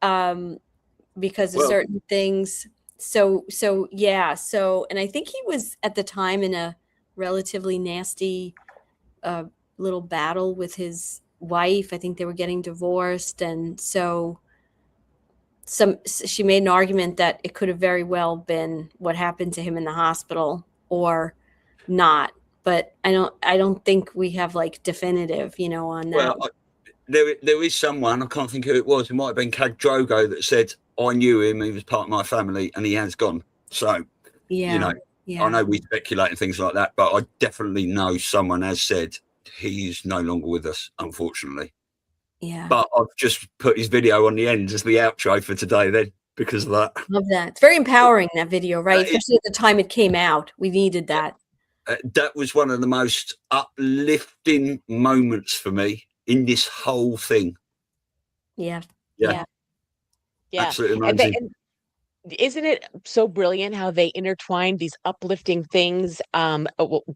because of certain things. So yeah. So, and I think he was at the time in a relatively nasty little battle with his wife. I think they were getting divorced, and so she made an argument that it could have very well been what happened to him in the hospital or not. But I don't think we have like definitive, on that. Well, there is someone, I can't think who it was. It might have been Cag Drogo that said, I knew him, he was part of my family, and he has gone. So, I know we speculate and things like that, but I definitely know someone has said he's no longer with us, unfortunately. Yeah. But I've just put his video on the end as the outro for today then, because of that. Love that. It's very empowering, that video, right? Especially at the time it came out. We needed that. That was one of the most uplifting moments for me in this whole thing. Yeah. Absolutely amazing. isn't it so brilliant how they intertwined these uplifting things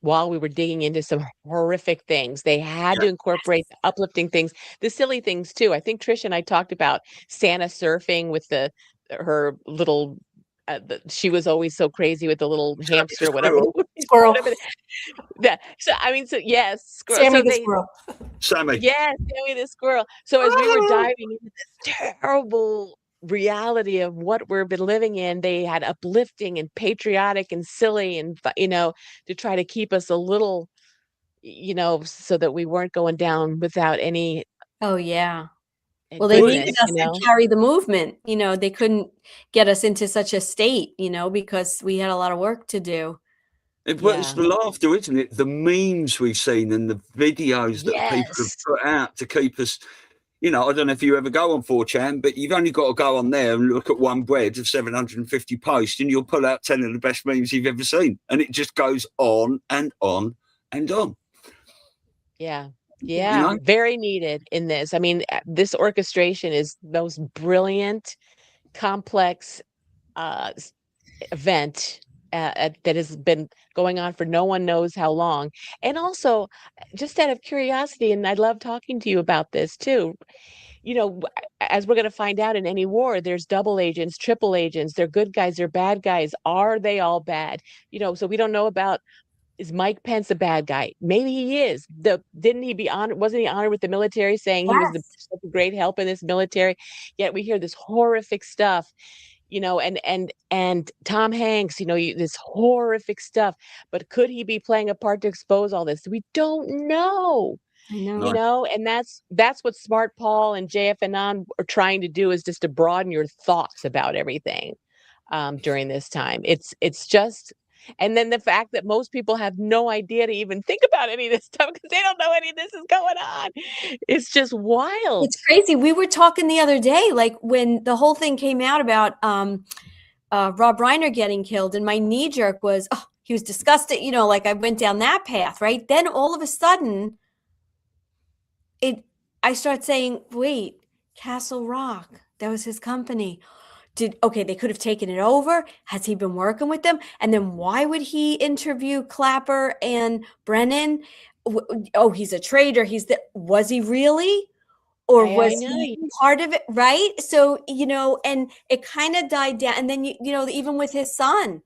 while we were digging into some horrific things? They had to incorporate the uplifting things, the silly things too. I think Tricia and I talked about Santa surfing with her little she was always so crazy with the little hamster, whatever. Squirrel. So I mean, so yes, squirrel. Sammy So the squirrel. Sammy. Yes, Sammy the squirrel. So as we were diving into this terrible reality of what we've been living in, they had uplifting and patriotic and silly and to try to keep us a little, so that we weren't going down without any Oh yeah. Well, they needed us to carry the movement. They couldn't get us into such a state, because we had a lot of work to do. It's the laughter, isn't it? The memes we've seen and the videos that people have put out to keep us. I don't know if you ever go on 4chan, but you've only got to go on there and look at one thread of 750 posts, and you'll pull out 10 of the best memes you've ever seen, and it just goes on and on and on. Yeah. Yeah, very needed in this. I mean, this orchestration is the most brilliant, complex event that has been going on for no one knows how long. And also, just out of curiosity, and I love talking to you about this too, as we're going to find out in any war, there's double agents, triple agents, they're good guys, they're bad guys. Are they all bad? So we don't know about, is Mike Pence a bad guy? Maybe he is. Didn't he be honored? Wasn't he honored with the military, saying he was such a great help in this military? Yet we hear this horrific stuff, and Tom Hanks, this horrific stuff. But could he be playing a part to expose all this? We don't know. I know. And that's what Smart Paul and JF Anon are trying to do, is just to broaden your thoughts about everything during this time. It's just. And then the fact that most people have no idea to even think about any of this stuff because they don't know any of this is going on. It's just wild. It's crazy. We were talking the other day, like when the whole thing came out about Rob Reiner getting killed, and my knee jerk was, oh, he was disgusted. Like I went down that path, right? Then all of a sudden, I start saying, wait, Castle Rock, that was his company. They could have taken it over. Has he been working with them? And then why would he interview Clapper and Brennan? Oh, he's a traitor. Was he really? Or was he part of it? Right. So, and it kind of died down. And then, even with his son,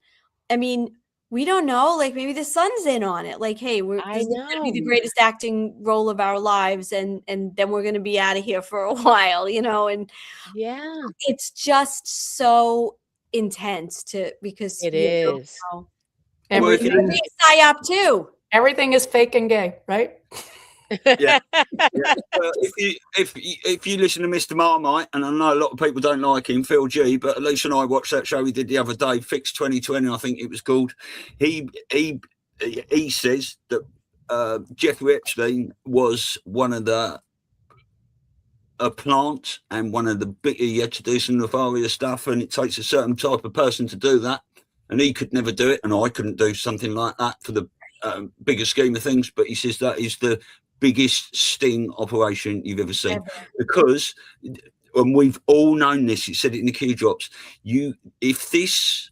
I mean, we don't know, like maybe the son's in on it. Like, hey, this is going to be the greatest acting role of our lives. And then we're going to be out of here for a while, and it's just so intense because it is. Everything is psyop too. Everything is fake and gay, right? Yeah. If you listen to Mr. Marmite, and I know a lot of people don't like him, Phil G, but Elisa and I watched that show he did the other day, Fix 2020, I think it was called. He says that Jeffrey Epstein was one of a plant, and one of the he had to do some nefarious stuff, and it takes a certain type of person to do that, and he could never do it, and I couldn't do something like that for the bigger scheme of things. But he says that is the biggest sting operation you've ever seen, because, and we've all known this, he said it in the key drops, if this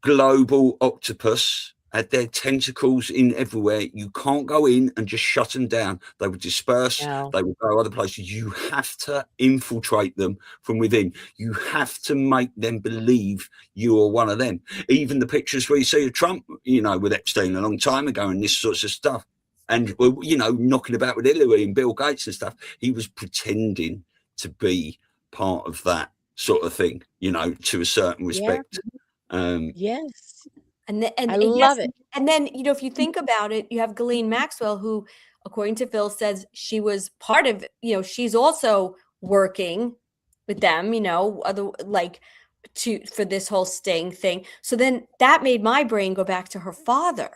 global octopus had their tentacles in everywhere, you can't go in and just shut them down. They would disperse. They would go other places. You have to infiltrate them from within. You have to make them believe you are one of them. Even the pictures where you see of Trump, with Epstein a long time ago and this sorts of stuff, and knocking about with Hillary and Bill Gates and stuff, he was pretending to be part of that sort of thing, to a certain respect. Yes. And I love it. And then, if you think about it, you have Ghislaine Maxwell, who, according to Phil, says she was part of, she's also working with them, for this whole sting thing. So then that made my brain go back to her father,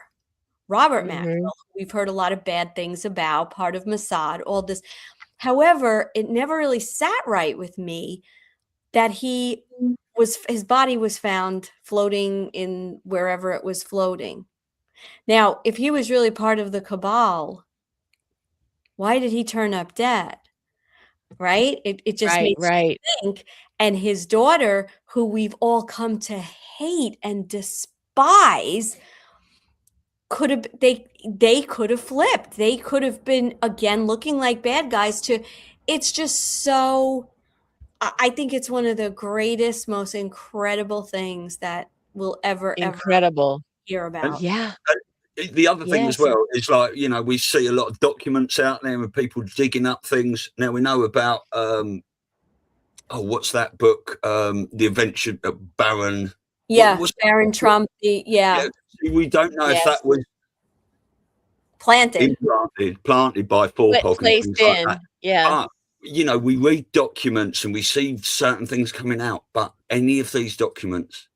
Robert Maxwell. We've heard a lot of bad things about, part of Mossad, all this. However, it never really sat right with me that his body was found floating in wherever it was floating. Now, if he was really part of the cabal, why did he turn up dead? Right? It just made me think. and his daughter, who we've all come to hate and despise, could have they could have flipped. They could have been again looking like bad guys. It's just so. I think it's one of the greatest, most incredible things that we'll ever hear about. Yeah. The other thing as Yes. well is, like, you know, we see a lot of documents out there with people digging up things. Now we know about what's that book? The Invention of Baron. Yeah, what's Baron Trump. Yeah, we don't know if that was planted by Forpog and Placed things like in. that. Yeah. But, you know, we read documents and we see certain things coming out, but any of these documents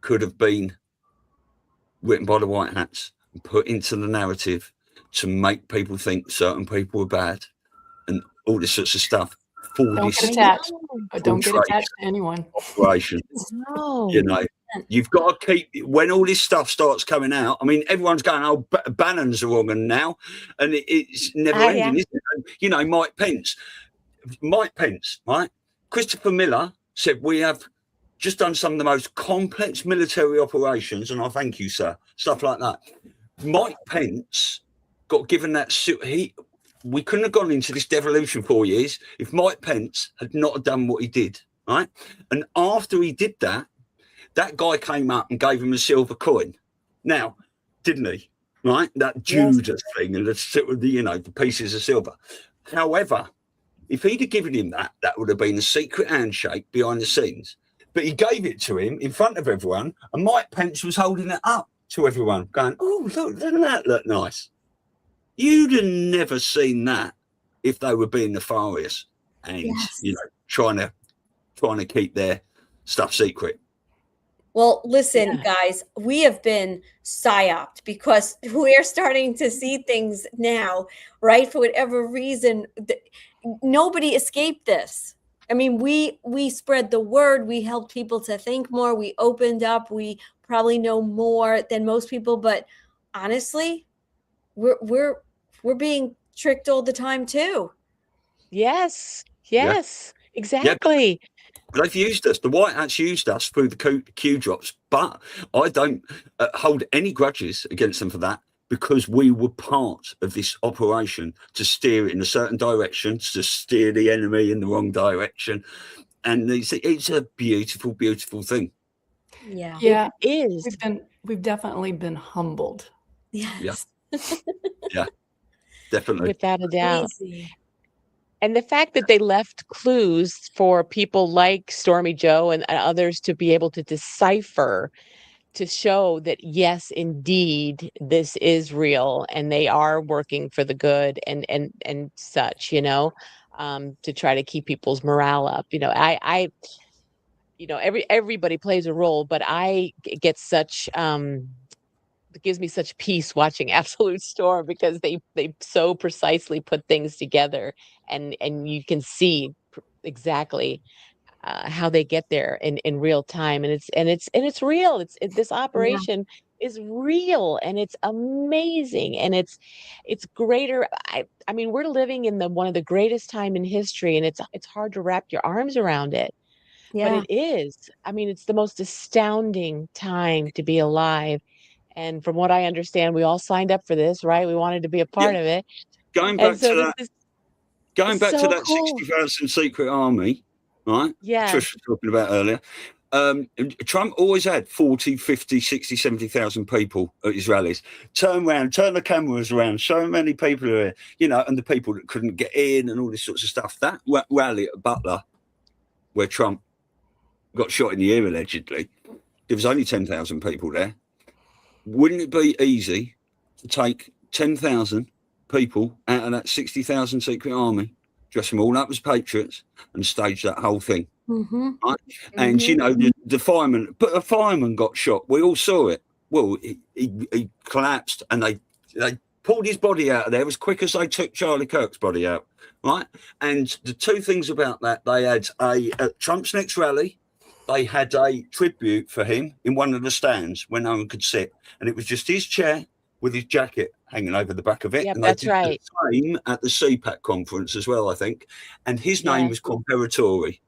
could have been written by the White Hats and put into the narrative to make people think certain people were bad and all this sorts of stuff for Don't this get attached. Don't get attached to anyone. operation. No. You know, you've got to keep, when all this stuff starts coming out, I mean, everyone's going, oh, Bannon's the wrong one now, and it's never ending, isn't it? And, you know, Mike Pence, right? Christopher Miller said, we have just done some of the most complex military operations, and I thank you, sir. Stuff like that. Mike Pence got given that suit. We couldn't have gone into this devolution 4 years if Mike Pence had not done what he did, right? And after he did that, that guy came up and gave him a silver coin. Now, didn't he? Right? That Judas thing and the pieces of silver. However, if he'd have given him that, that would have been a secret handshake behind the scenes. But he gave it to him in front of everyone, and Mike Pence was holding it up to everyone, going, oh, look, doesn't that look nice? You'd have never seen that if they were being nefarious and, you know, trying to keep their stuff secret. Well, listen, guys, we have been psyoped because we're starting to see things now, right? For whatever reason, nobody escaped this. I mean, we spread the word. We helped people to think more. We opened up. We probably know more than most people, but honestly, we're being tricked all the time too. Yes. Exactly. Yeah, they've used us. The White Hats used us through the Q drops, but I don't hold any grudges against them for that, because we were part of this operation to steer it in a certain direction, to steer the enemy in the wrong direction. And it's a beautiful, beautiful thing. Yeah. It is. We've definitely been humbled. Yes. Yeah, definitely. Without a doubt. Crazy. And the fact that they left clues for people like Stormy Joe and others to be able to decipher, to show that, yes, indeed, this is real and they are working for the good and such, you know, to try to keep people's morale up. You know, I everybody plays a role, but I get such it gives me such peace watching Absolute Storm, because they so precisely put things together, and you can see exactly how they get there in real time, and it's real. This operation is real, and it's amazing, and it's greater. I mean, we're living in one of the greatest time in history, and it's hard to wrap your arms around it. Yeah. But it is. I mean, it's the most astounding time to be alive. And from what I understand, we all signed up for this, right? We wanted to be a part of it. Going back to that cool. 60,000 secret army, right? Yeah. Tricia was talking about earlier. Trump always had 40, 50, 60, 70,000 people at his rallies. Turn around, turn the cameras around, show how many people are here, you know, and the people that couldn't get in and all this sorts of stuff. That rally at Butler, where Trump got shot in the ear allegedly, there was only 10,000 people there. Wouldn't it be easy to take 10,000 people out of that 60,000 secret army, dress them all up as patriots, and stage that whole thing? Mm-hmm. Right? And, you know, the fireman, but a fireman got shot. We all saw it. Well, he collapsed, and they pulled his body out of there as quick as they took Charlie Kirk's body out, right? And the two things about that, they had at Trump's next rally, they had a tribute for him in one of the stands where no one could sit. And it was just his chair with his jacket hanging over the back of it. Yep, and that's they did right. the same at the CPAC conference as well, I think. And his name was Comparatori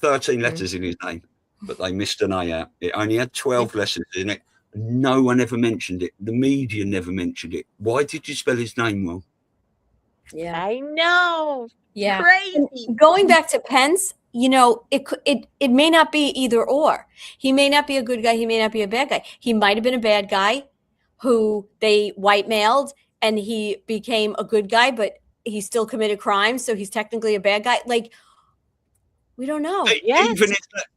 13 letters in his name, but they missed an A out. It only had 12 letters in it. No one ever mentioned it. The media never mentioned it. Why did you spell his name wrong? Yeah, I know. yeah. Crazy. And going back to Pence, it may not be either or. He may not be a good guy. He may not be a bad guy. He might have been a bad guy who they white-mailed, and he became a good guy, but he still committed crimes, so he's technically a bad guy. Like, we don't know. Yes.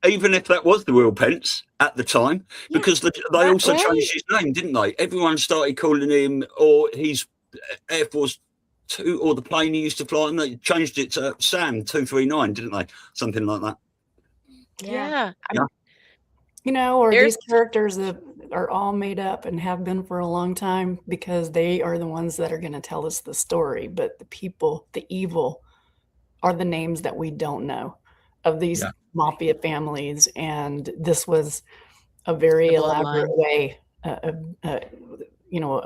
Even if that was the real Pence at the time, because they also changed his name, didn't they? Everyone started calling him, or his Air Force 2, or the plane he used to fly, and they changed it to Sam 239, didn't they? Something like that. Yeah. Or these characters that are all made up and have been for a long time, because they are the ones that are going to tell us the story. But the people, the evil, are the names that we don't know of these mafia families. And this was a very elaborate way. A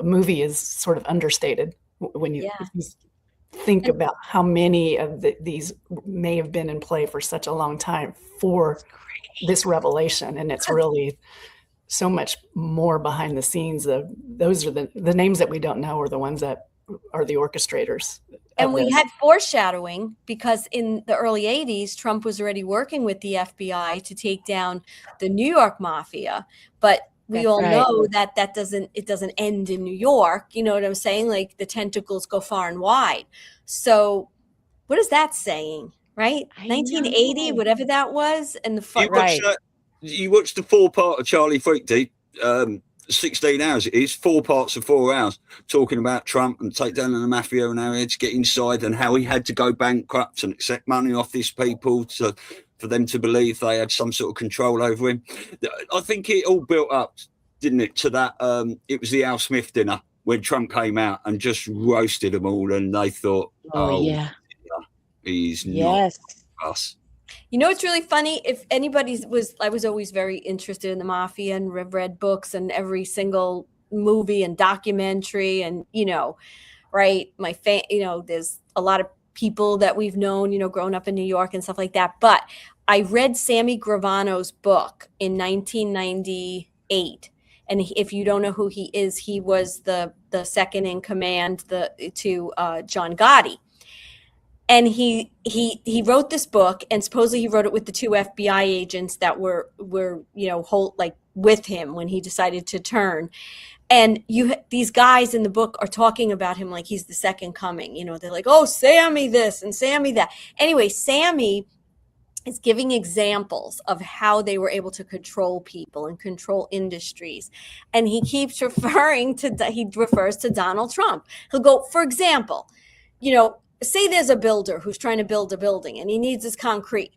movie is sort of understated when you think about how many of these may have been in play for such a long time for this revelation. And it's really so much more behind the scenes. Those are the names that we don't know are the ones that are the orchestrators. And we had foreshadowing, because in the early 80s, Trump was already working with the FBI to take down the New York mafia. But we all know that it doesn't end in New York. You know what I'm saying? Like, the tentacles go far and wide. So what is that saying, right? 1980, whatever that was. And you watched the 4-part of Charlie Freak, 16 hours it is, 4 parts of 4 hours, talking about Trump and take down the mafia and how he had to get inside and how he had to go bankrupt and accept money off these people for them to believe they had some sort of control over him. I think it all built up, didn't it, to that it was the Al Smith dinner when Trump came out and just roasted them all, and they thought, he's not us. You know, it's really funny. If anybody I was always very interested in the mafia and read books and every single movie and documentary, and right, there's a lot of people that we've known, growing up in New York and stuff like that. But I read Sammy Gravano's book in 1998, and if you don't know who he is, he was the second in command to John Gotti. And he wrote this book, and supposedly he wrote it with the 2 FBI agents that were with him when he decided to turn. And these guys in the book are talking about him like he's the second coming. They're like, oh, Sammy this and Sammy that. Anyway, Sammy is giving examples of how they were able to control people and control industries. And he keeps he refers to Donald Trump. He'll go, for example, say there's a builder who's trying to build a building and he needs his concrete.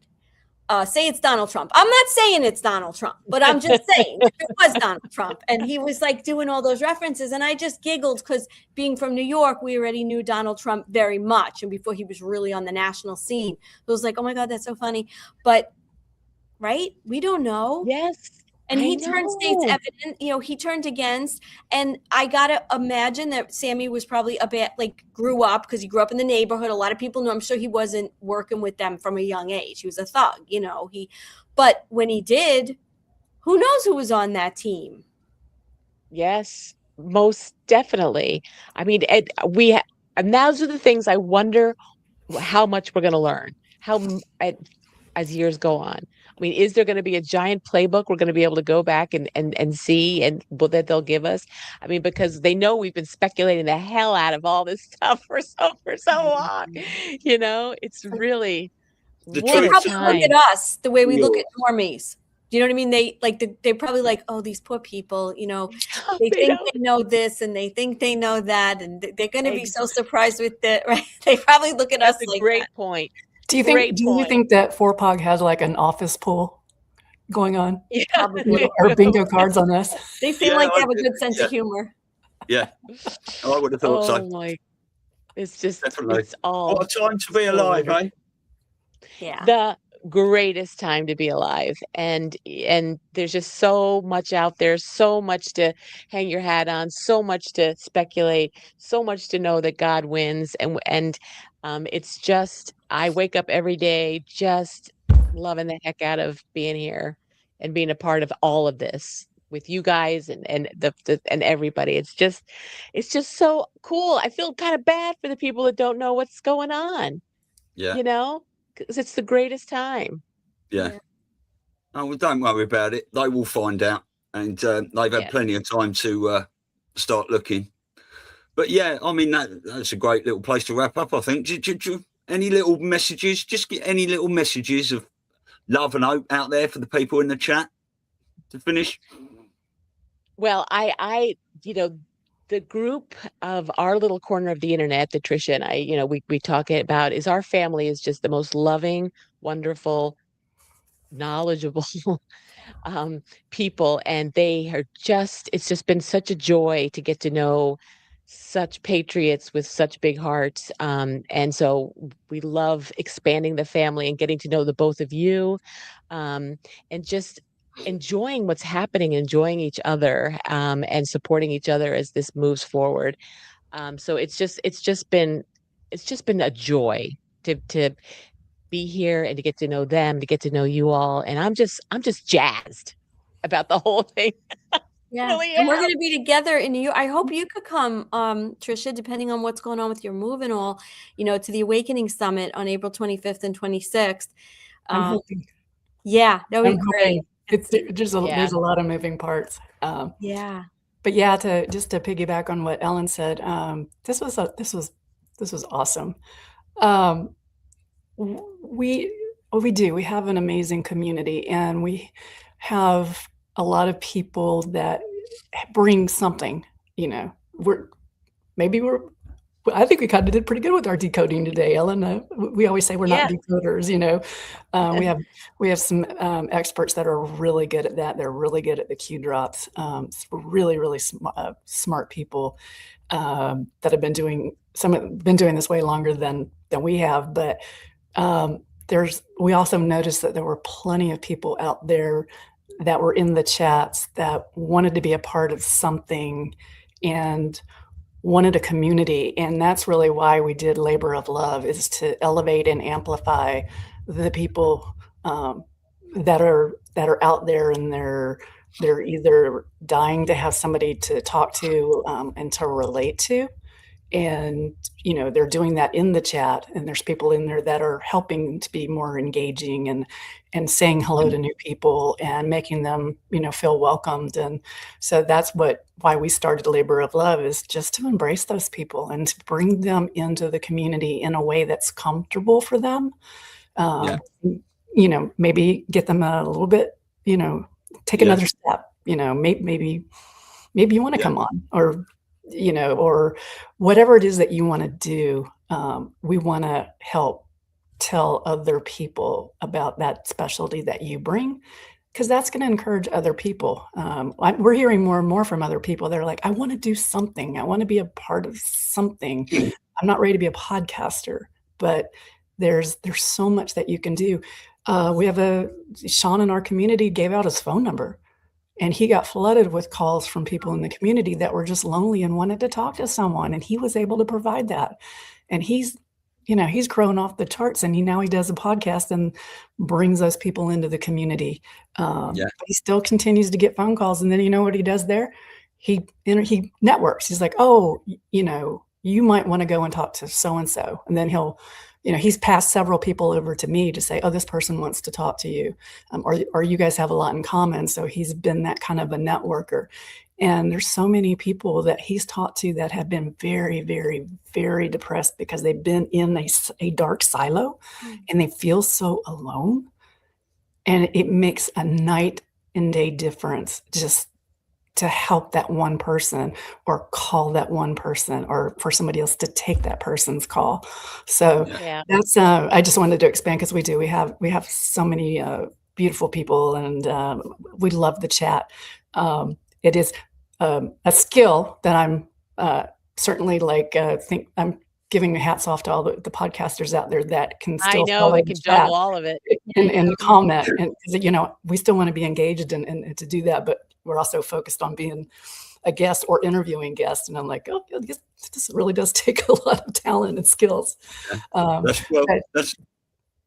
Say it's Donald Trump. I'm not saying it's Donald Trump, but I'm just saying it was Donald Trump. And he was like doing all those references. And I just giggled because being from New York, we already knew Donald Trump very much. And before he was really on the national scene, it was like, oh my God, that's so funny. But right? We don't know. Yes. And he turned state's evident, he turned against. And I got to imagine that Sammy was probably grew up, because he grew up in the neighborhood. A lot of people know, I'm sure he wasn't working with them from a young age. He was a thug, but when he did, who knows who was on that team? Yes, most definitely. I mean, and those are the things I wonder how much we're going to learn, as years go on. I mean, is there going to be a giant playbook we're going to be able to go back and see and that they'll give us? I mean, because they know we've been speculating the hell out of all this stuff for so long. It's really they probably look at us the way we look at normies. Do you know what I mean? They're probably like, oh, these poor people, they think they know this and they think they know that, and they're going to be so surprised with it, right? They probably look at us like a great point. Do you think that 4POG has like an office pool going on? Yeah, probably. Or bingo cards on us? They seem like they have a good sense of humor. Yeah, I would have thought so. It's just definitely. It's all. What a time to be alive, eh? Yeah. The greatest time to be alive, and there's just so much out there, so much to hang your hat on, so much to speculate, so much to know that God wins, and it's just, I wake up every day just loving the heck out of being here and being a part of all of this with you guys and and everybody. It's just so cool. I feel kind of bad for the people that don't know what's going on, Yeah. you know, because it's the greatest time. Yeah. Oh, well, don't worry about it. They will find out, and they've had plenty of time to start looking. But yeah, I mean, that's a great little place to wrap up, I think. Any little messages? Just get any little messages of love and hope out there for the people in the chat to finish. Well, I the group of our little corner of the internet that Tricia and I, we talk about is our family is just the most loving, wonderful, knowledgeable people. And it's just been such a joy to get to know such patriots with such big hearts. And so we love expanding the family and getting to know the both of you, and just enjoying what's happening, enjoying each other, and supporting each other as this moves forward. So it's just been a joy to be here and to get to know them, to get to know you all. And I'm just jazzed about the whole thing. Yeah. Really And we're am. going to be together in New York. I hope you could come, Tricia, depending on what's going on with your move and all, to the Awakening Summit on April 25th and 26th. I'm hoping. Yeah, that would be great. There's a lot of moving parts. Yeah. But yeah, to piggyback on what Ellen said, this was awesome. We have an amazing community, and we have a lot of people that bring something. I think we kind of did pretty good with our decoding today, Ellen. We always say we're not decoders, we have some experts that are really good at that. They're really good at the Q drops. Really, really smart people that have been doing this way longer than we have. But we also noticed that there were plenty of people out there that were in the chats that wanted to be a part of something and wanted a community. And that's really why we did Labor of Love, is to elevate and amplify the people that are out there, and they're either dying to have somebody to talk to and to relate to. And, they're doing that in the chat, and there's people in there that are helping to be more engaging and saying hello to new people and making them, feel welcomed. And so that's why we started Labor of Love, is just to embrace those people and to bring them into the community in a way that's comfortable for them. Maybe get them a little bit, take another step, maybe you want to come on, or whatever it is that you want to do. We want to help tell other people about that specialty that you bring, because that's going to encourage other people. We're hearing more and more from other people. They're like, I want to do something. I want to be a part of something. I'm not ready to be a podcaster, but there's so much that you can do. We have Sean in our community gave out his phone number, and he got flooded with calls from people in the community that were just lonely and wanted to talk to someone. And he was able to provide that. And he's grown off the charts, and he does a podcast and brings those people into the community. But he still continues to get phone calls. And then you know what he does there? He networks. He's like, oh, you might want to go and talk to so-and-so. And then he's passed several people over to me to say, oh, this person wants to talk to you, or you guys have a lot in common. So he's been that kind of a networker. And there's so many people that he's talked to that have been very, very, very depressed because they've been in a dark silo, and they feel so alone. And it makes a night and day difference just to help that one person, or call that one person, or for somebody else to take that person's call. So that's I just wanted to expand, because we have so many beautiful people, and we love the chat. It is a skill that I'm certainly think I'm giving hats off to all the podcasters out there that can still they can juggle all of it and comment, and we still want to be engaged and to do that, but we're also focused on being a guest or interviewing guests. And I'm like, oh, this really does take a lot of talent and skills.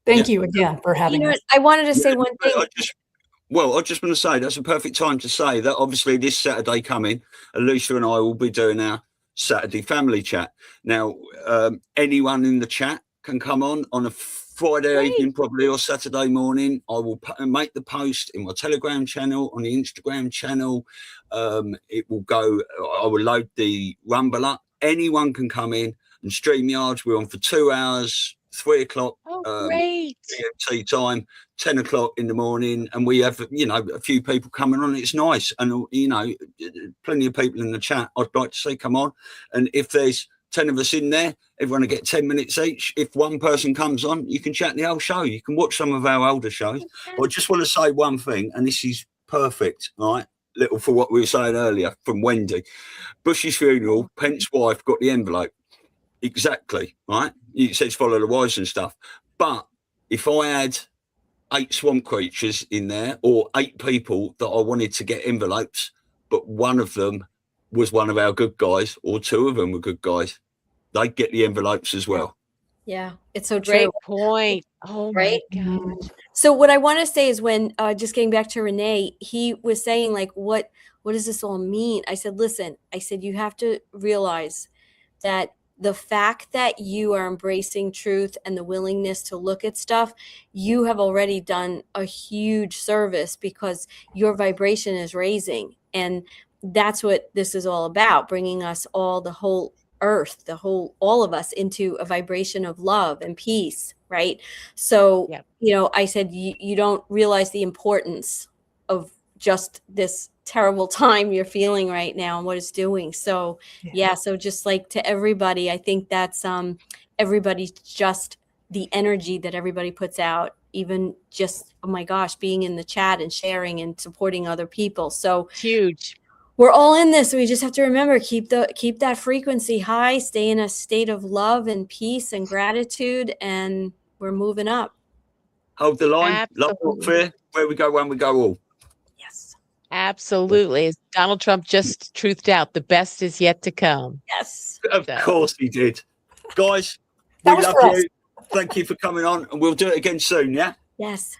Thank you again for having us. I wanted to say one thing. I just want to say that's a perfect time to say that obviously this Saturday coming, Elisa and I will be doing our Saturday family chat. Now, anyone in the chat can come on a Friday evening, probably, or Saturday morning. I will make the post in my Telegram channel, on the Instagram channel. It will go, I will load the Rumble up. Anyone can come in and StreamYards. We're on for 2 hours, 3 o'clock. Great. GMT time, 10 o'clock in the morning, and we have a few people coming on. It's nice, and plenty of people in the chat. I'd like to say come on, and if there's 10 of us in there, everyone will get 10 minutes each. If one person comes on, you can chat the whole show. You can watch some of our older shows. But I just want to say one thing, and this is perfect, right? Little for what we were saying earlier from Wendy. Bush's funeral, Pence's wife got the envelope. Exactly, right? It says follow the wise and stuff. But if I had 8 swamp creatures in there, or 8 people that I wanted to get envelopes, but one of them was one of our good guys, or 2 of them were good guys, they'd get the envelopes as well. Yeah, it's so true. Great point. Oh, right? My God. So what I want to say is when, just getting back to Renee, he was saying like, what does this all mean? I said, listen, you have to realize that the fact that you are embracing truth and the willingness to look at stuff, you have already done a huge service, because your vibration is raising. And that's what this is all about, bringing us all, the whole earth, all of us, into a vibration of love and peace. Right. So, I said, you don't realize the importance of just this terrible time you're feeling right now and what it's doing. So so just like to everybody, I think that's everybody's just the energy that everybody puts out, even just, oh my gosh, being in the chat and sharing and supporting other people. So huge. We're all in this. We just have to remember, keep that frequency high, stay in a state of love and peace and gratitude, and we're moving up. Hold the line. Absolutely. Love, not fear. Where we go, when we go all. Yes. Absolutely. As Donald Trump just truthed out, the best is yet to come. Yes. Of course he did. Guys, we love you. Thank you for coming on, and we'll do it again soon, yeah? Yes.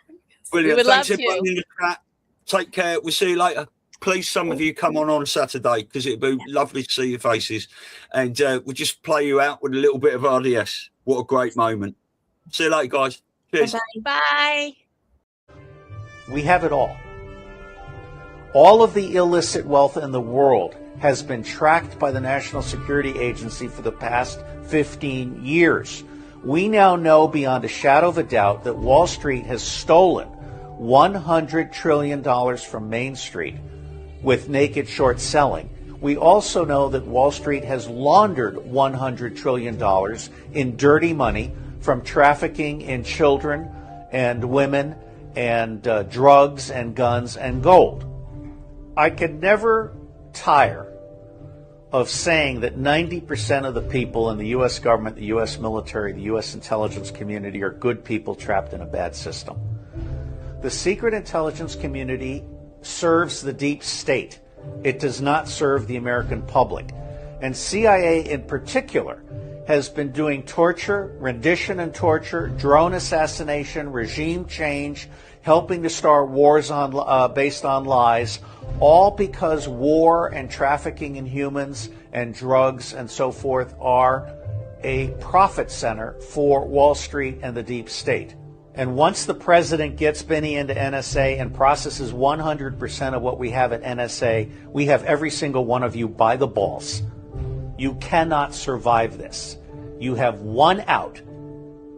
Brilliant. We would Thanks love everyone to. in the chat. Take care. We'll see you later. Please, some of you come on Saturday, because it'd be lovely to see your faces. And we'll just play you out with a little bit of RDS. What a great moment. See you later, guys. Cheers. Bye. We have it all. All of the illicit wealth in the world has been tracked by the National Security Agency for the past 15 years. We now know beyond a shadow of a doubt that Wall Street has stolen $100 trillion from Main Street with naked short selling. We also know that Wall Street has laundered $100 trillion in dirty money from trafficking in children and women and drugs and guns and gold. I can never tire of saying that 90% of the people in the U.S. government, the U.S. military, the U.S. intelligence community are good people trapped in a bad system. The secret intelligence community serves the deep state. It does not serve the American public. And CIA in particular has been doing torture, rendition and torture, drone assassination, regime change, helping to start wars based on lies, all because war and trafficking in humans and drugs and so forth are a profit center for Wall Street and the deep state. And once the president gets Benny into NSA and processes 100% of what we have at NSA, we have every single one of you by the balls. You cannot survive this. You have one out.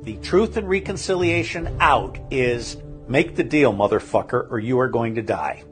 The Truth and Reconciliation out is make the deal, motherfucker, or you are going to die.